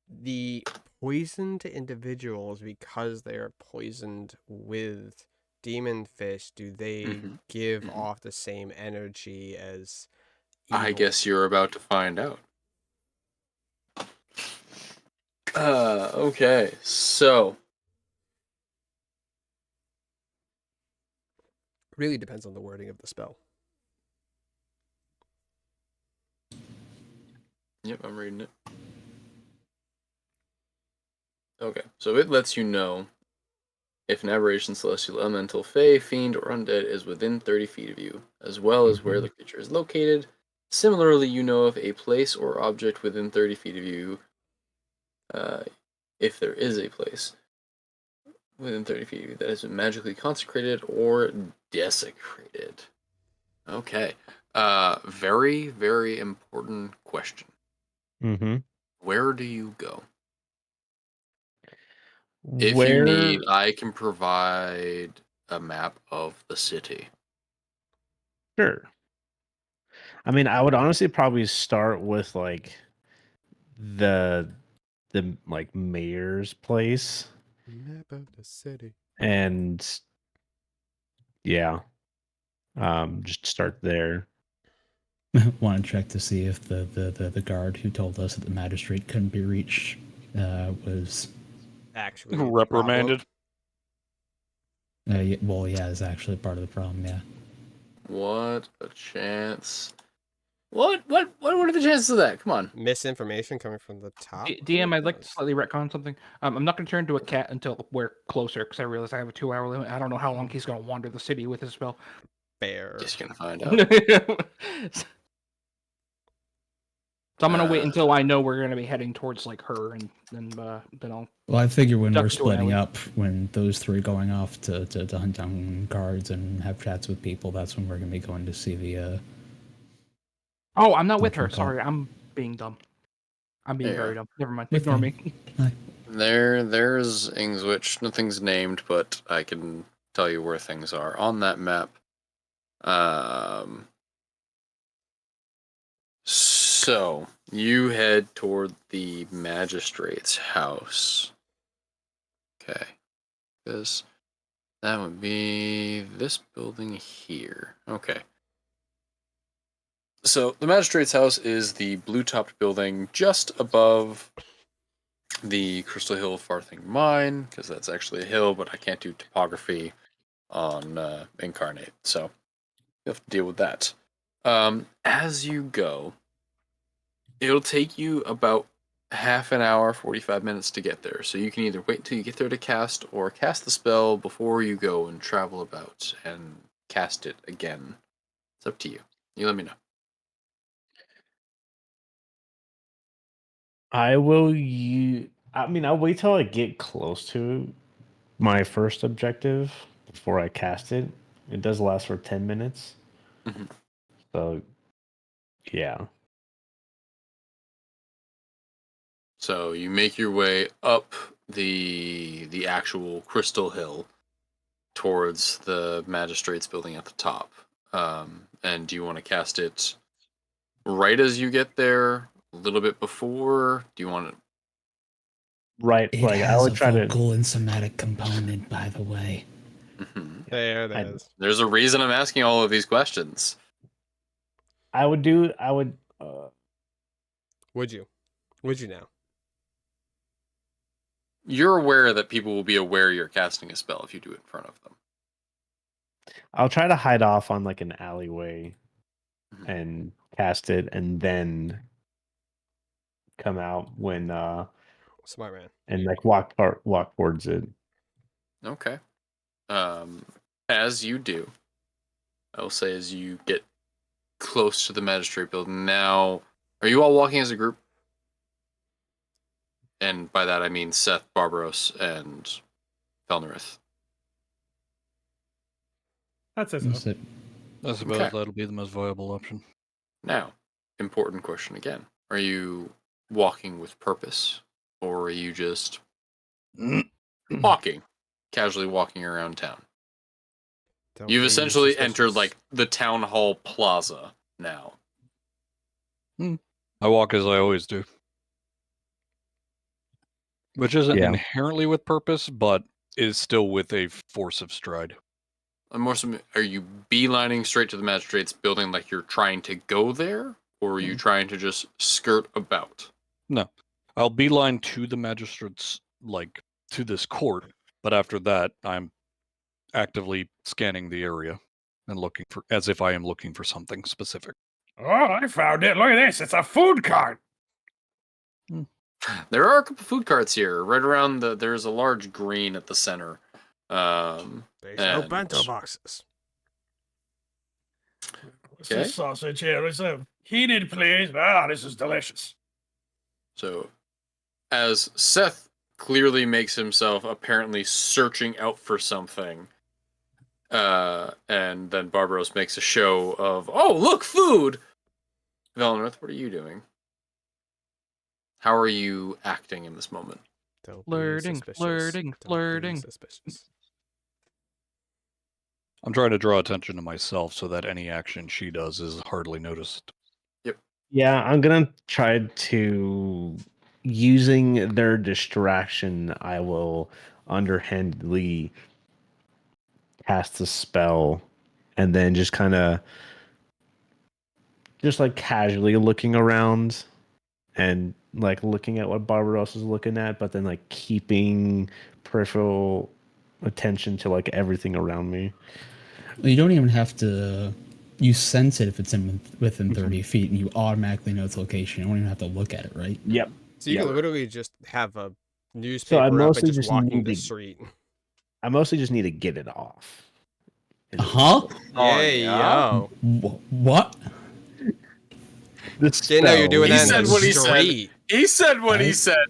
The poisoned individuals, because they are poisoned with demon fish, do they Mhm. give Mhm. off the same energy as I evil? guess you're about to find out. Okay, so Really depends on the wording of the spell. yep, I'm reading it. Okay, so it lets you know if an aberration, celestial, elemental, fey, fiend, or undead is within 30 feet of you, as well as where the creature is located. Similarly, you know of a place or object within 30 feet of you, if there is a place within 30 feet of you that has been magically consecrated or desecrated. Okay. Very, very important question. Mm-hmm. Where do you go? If you need, I can provide a map of the city. Sure. I mean, I would honestly probably start with like the like mayor's place Map of the city. and Yeah. Just start there. Want to check to see if the guard who told us that the magistrate couldn't be reached was. Actually, the problem. Reprimanded. Yeah, is actually part of the problem. Yeah. What a chance. What are the chances of that? Come on. Misinformation coming from the top. DM, Who I'd like to knows? slightly retcon something. I'm not going to turn into a cat until we're closer, because I realize I have a 2-hour limit. I don't know how long he's going to wander the city with his spell. Bear. Just gonna find So out. I'm going to wait until I know we're going to be heading towards like her, and then I'll. Well, I figure when Duck we're into an splitting alley. up, when those three going off to hunt down guards and have chats with people, that's when we're going to be going to see the. Oh, I'm not with her. Whatchamacallit. Sorry, I'm being dumb. I'm being There you very are. dumb. Never mind. You're Ignore fine. me. Hi. There's Ingswich. Nothing's named, but I can tell you where things are on that map. So you head toward the magistrate's house. Okay. That would be this building here. Okay. So the magistrate's house is the blue-topped building just above the Crystal Hill Farthing Mine, because that's actually a hill, but I can't do topography on Incarnate, so you have to deal with that. As you go, it'll take you about half an hour, 45 minutes to get there. So you can either wait until you get there to cast, or cast the spell before you go and travel about and cast it again. It's up to you. You let me know. I will I'll wait till I get close to my first objective before I cast it. It does last for 10 minutes. Mhm. So, yeah. So you make your way up the actual Crystal Hill towards the magistrate's building at the top. And do you want to cast it right as you get there? A little bit before? Do you want to? Right. It Like, I has would a try to. vocal and somatic component, by the way. There it I- is. There's a reason I'm asking all of these questions. I would. Would you? Would you now? You're aware that people will be aware you're casting a spell if you do it in front of them. I'll try to hide off on like an alleyway Mhm. and cast it, and then come out when Smart man. and like walk towards it. Okay. As you do, I will say as you get close to the magistrate building. Now, are you all walking as a group? And by that I mean Seth, Barbaros, and Felnerith. I'd say That's so. it. I suppose Okay. that'll be the most viable option. Now, important question again. Are you walking with purpose? Or are you just walking? Casually walking around town? Don't You've be essentially entered suspicious. like the town hall plaza now. I walk as I always do. Which isn't Yeah. inherently with purpose, but is still with a force of stride. I'm more so, are you beelining straight to the magistrate's building like you're trying to go there? Or are you trying to just skirt about? No. I'll beeline to the magistrate's, like, to this court, but after that, I'm actively scanning the area and looking for, as if I am looking for something specific. Oh, I found it. Look at this. It's a food cart. There are a couple food carts here. Right around there's a large green at the center. They sell and- bento boxes. What's Okay. this sausage here? It's a heated, please. Ah, this is delicious. So, as Seth clearly makes himself apparently searching out for something, and then Barbaros makes a show of, oh, look, food! Valenrith, what are you doing? How are you acting in this moment? Don't Flirting, be suspicious. flirting, Don't flirting. Be suspicious. I'm trying to draw attention to myself so that any action she does is hardly noticed. Yeah, I'm gonna try to, using their distraction, I will underhandedly cast a spell, and then just kind of just like casually looking around and like looking at what Barbaros is looking at, but then like keeping peripheral attention to like everything around me. You don't even have to. You sense it if it's within 30 feet, and you automatically know its location. You don't even have to look at it, right? Yep. So you can literally just have a So I newspaper up and mostly just just walking need the to. street. I mostly just need to get it off. Huh? Oh, Yay, yeah? yo. What? The Didn't know you're spell doing He that in said the what he said. street. He said what he Right? said.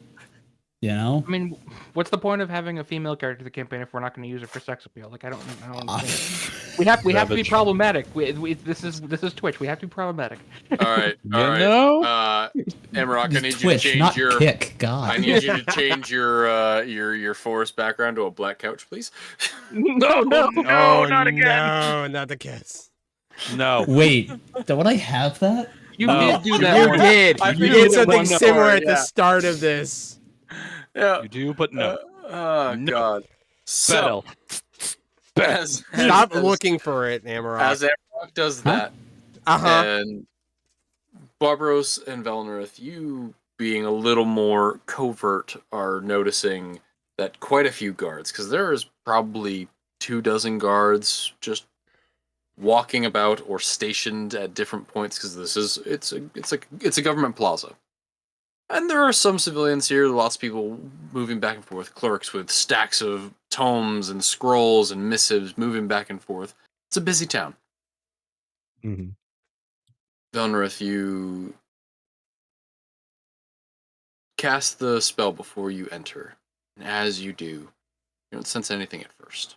You know? I mean, what's the point of having a female character in the campaign if we're not going to use it for sex appeal? Like, I don't understand. We have to be Savage. problematic. This is Twitch. We have to be problematic. All right. You know? Amarok, I need It's you to Twitch, change not your. kick. God. I need you to change your forest background to a black couch, please. No, no. Oh, not again. No, not the kiss. No. Wait, don't I have that? You No. did do that You once. did. I You feel did the something one similar for it, at the yeah. start of this. Yeah. You do, but no. Oh No. God. So Battle. as Stop as, looking for it, Amarok. as Amarok does that, Uh-huh. and Barbaros and Velnerith, you being a little more covert, are noticing that quite a few guards, because there is probably 24 guards just walking about or stationed at different points, because it's a government plaza. And there are some civilians here, lots of people moving back and forth, clerks with stacks of tomes and scrolls and missives moving back and forth. It's a busy town. Mm-hmm. Velnerith, you cast the spell before you enter. And as you do, you don't sense anything at first.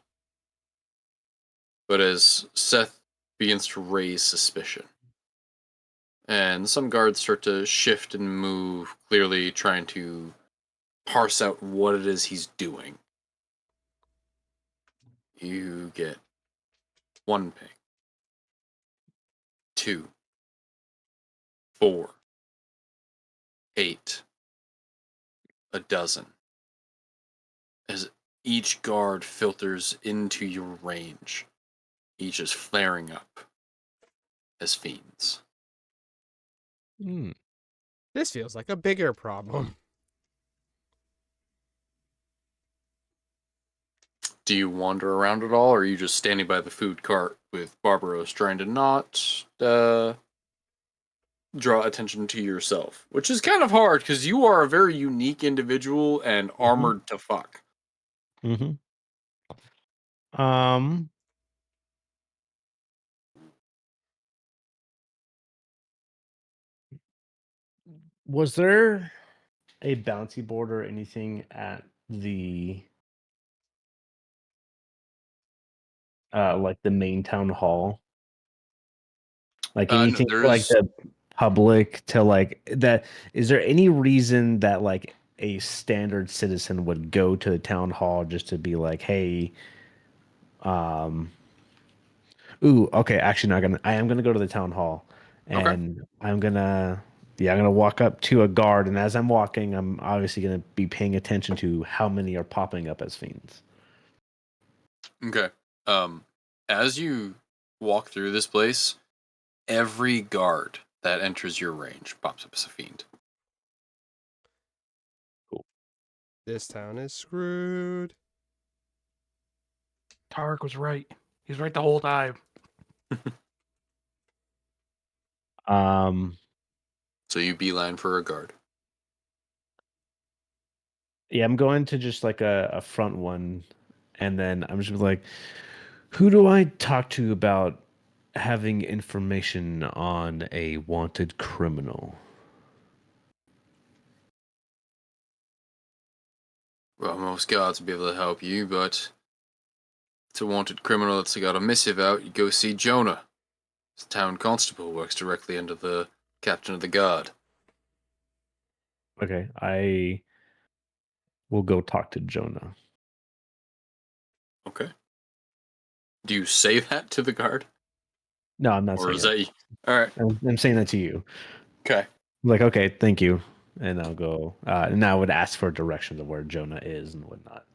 But as Seth begins to raise suspicion, and some guards start to shift and move, clearly trying to parse out what it is he's doing, you get 1 ping, 2, 4, 8, a dozen. As each guard filters into your range, each is flaring up as fiends. This feels like a bigger problem. Do you wander around at all, or are you just standing by the food cart with Barbaros trying to not draw attention to yourself? Which is kind of hard, because you are a very unique individual and armored to fuck. Mm-hmm. Was there a bounty board or anything at the like the main town hall? Like No, anything for, like the public to like that? Is there any reason that like a standard citizen would go to the town hall just to be like, hey, ooh, okay, actually I am gonna go to the town hall, Okay. and I'm gonna walk up to a guard, and as I'm walking, I'm obviously gonna be paying attention to how many are popping up as fiends. Okay. As you walk through this place, every guard that enters your range pops up as a fiend. This town is screwed. Tarek was right. He's right the whole time. So you beeline for a guard. Yeah, I'm going to just like a front one, and then I'm just like, who do I talk to about having information on a wanted criminal? Well, most guards will be able to help you, but it's a wanted criminal that's got a missive out. You go see Jonah. The town constable works directly under the captain of the guard. Okay, I will go talk to Jonah. Okay. Do you say that to the guard? No, I'm not Or is saying that you? All right. I'm saying that to you. Okay. Like, okay, thank you. And I'll go. And I would ask for directions of where Jonah is and whatnot.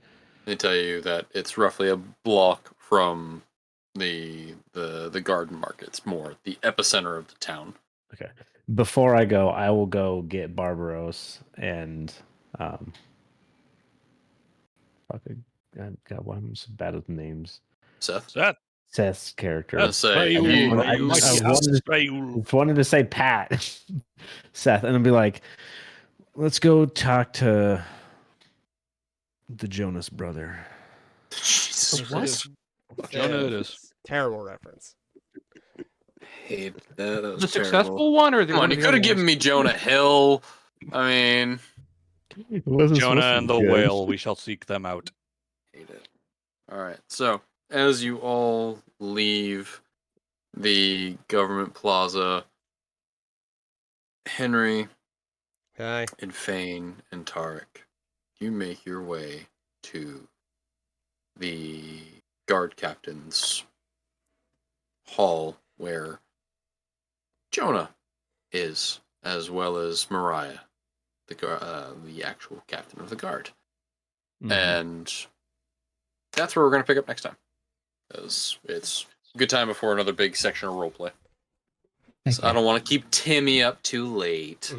They tell you that it's roughly a block from the garden markets, more the epicenter of the town. Okay. Before I go, I will go get Barbaros and God, why am I so bad with names? Seth, Seth's character. let's say I wanted to say Pat, Seth, and I'd be like, let's go talk to the Jonas brother. Jesus What? Christ. Jonah it is. Terrible reference. Hate that. That was The terrible. successful one, or the Come one on, of you the could other have given ones? me Jonah Hill. I mean, It wasn't Jonah supposed to and be the good. whale, we shall seek them out. hate it. All right. So as you all leave the government plaza, Henry Hi. and Fane and Tarek, you make your way to the guard captain's hall where Jonah is, as well as Mariah, the actual captain of the guard. Mhm. And that's where we're going to pick up next time. Because it's a good time before another big section of roleplay. Heck So I don't want to keep Timmy up too late.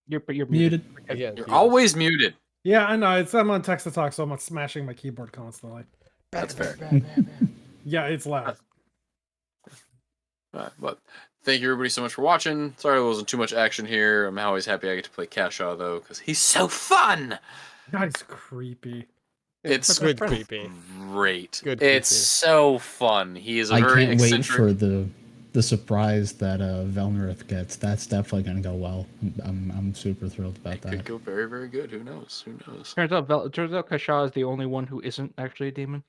You're Muted. Again, You're he always muted. Yeah, I know. I'm on text to talk, so I'm not smashing my keyboard constantly. That's fair. Yeah, it's loud. But thank you everybody so much for watching. Sorry there wasn't too much action here. I'm always happy I get to play Kashaw though, because he's so fun. God, he's creepy. It's good creepy. great. Good It's creepy. so fun. He is a I very can't wait eccentric. for the surprise that Velnerith gets. That's definitely gonna go well. I'm super thrilled about It could that. go very, very good. Who knows? Who knows? Turns out Kashaw is the only one who isn't actually a demon.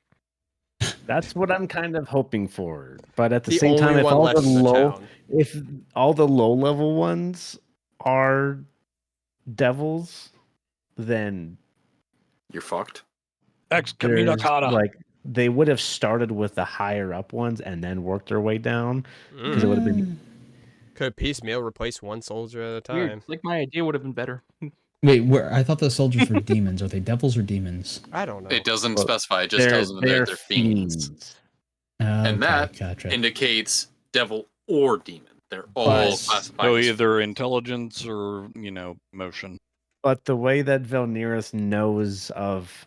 That's what I'm kind of hoping for. But at the The same time, only if one all left the in the low, town. if all the low level ones are devils, then You're fucked. there's Excommunicata. like they would have started with the higher up ones and then worked their way down because it would have been. Could piecemeal replace one soldier at a Weird. time. Like my idea would have been better. Wait, where I thought the soldiers were demons. Are they devils or demons? I don't know. It doesn't Well, specify. It just tells them that they're fiends. And that gotcha. indicates devil or demon. They're all But- classified So as either intelligence or, motion. But the way that Velneris knows of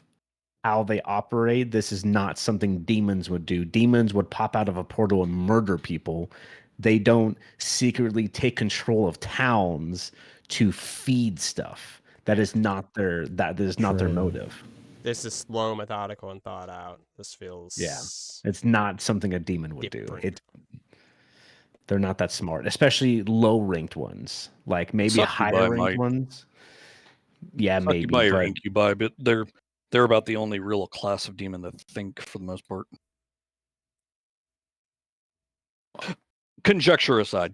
how they operate, this is not something demons would do. Demons would pop out of a portal and murder people. They don't secretly take control of towns to feed stuff. That is not their True. motive. This is slow, methodical, and thought out. This feels It's not something a demon would do. different. They're not that smart, especially low ranked ones. Like maybe Succubi higher ranked might. ones. Yeah, maybe. Succubi or But incubi, but they're about the only real class of demon that think for the most part. Conjecture aside.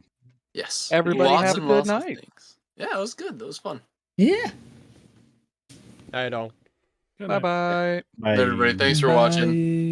yes. Everybody Lots have a and good lots of night. things. Yeah, it was good. That was fun. Yeah. I don't. Good Bye night. bye. Bye. Everybody, thanks for watching. Bye.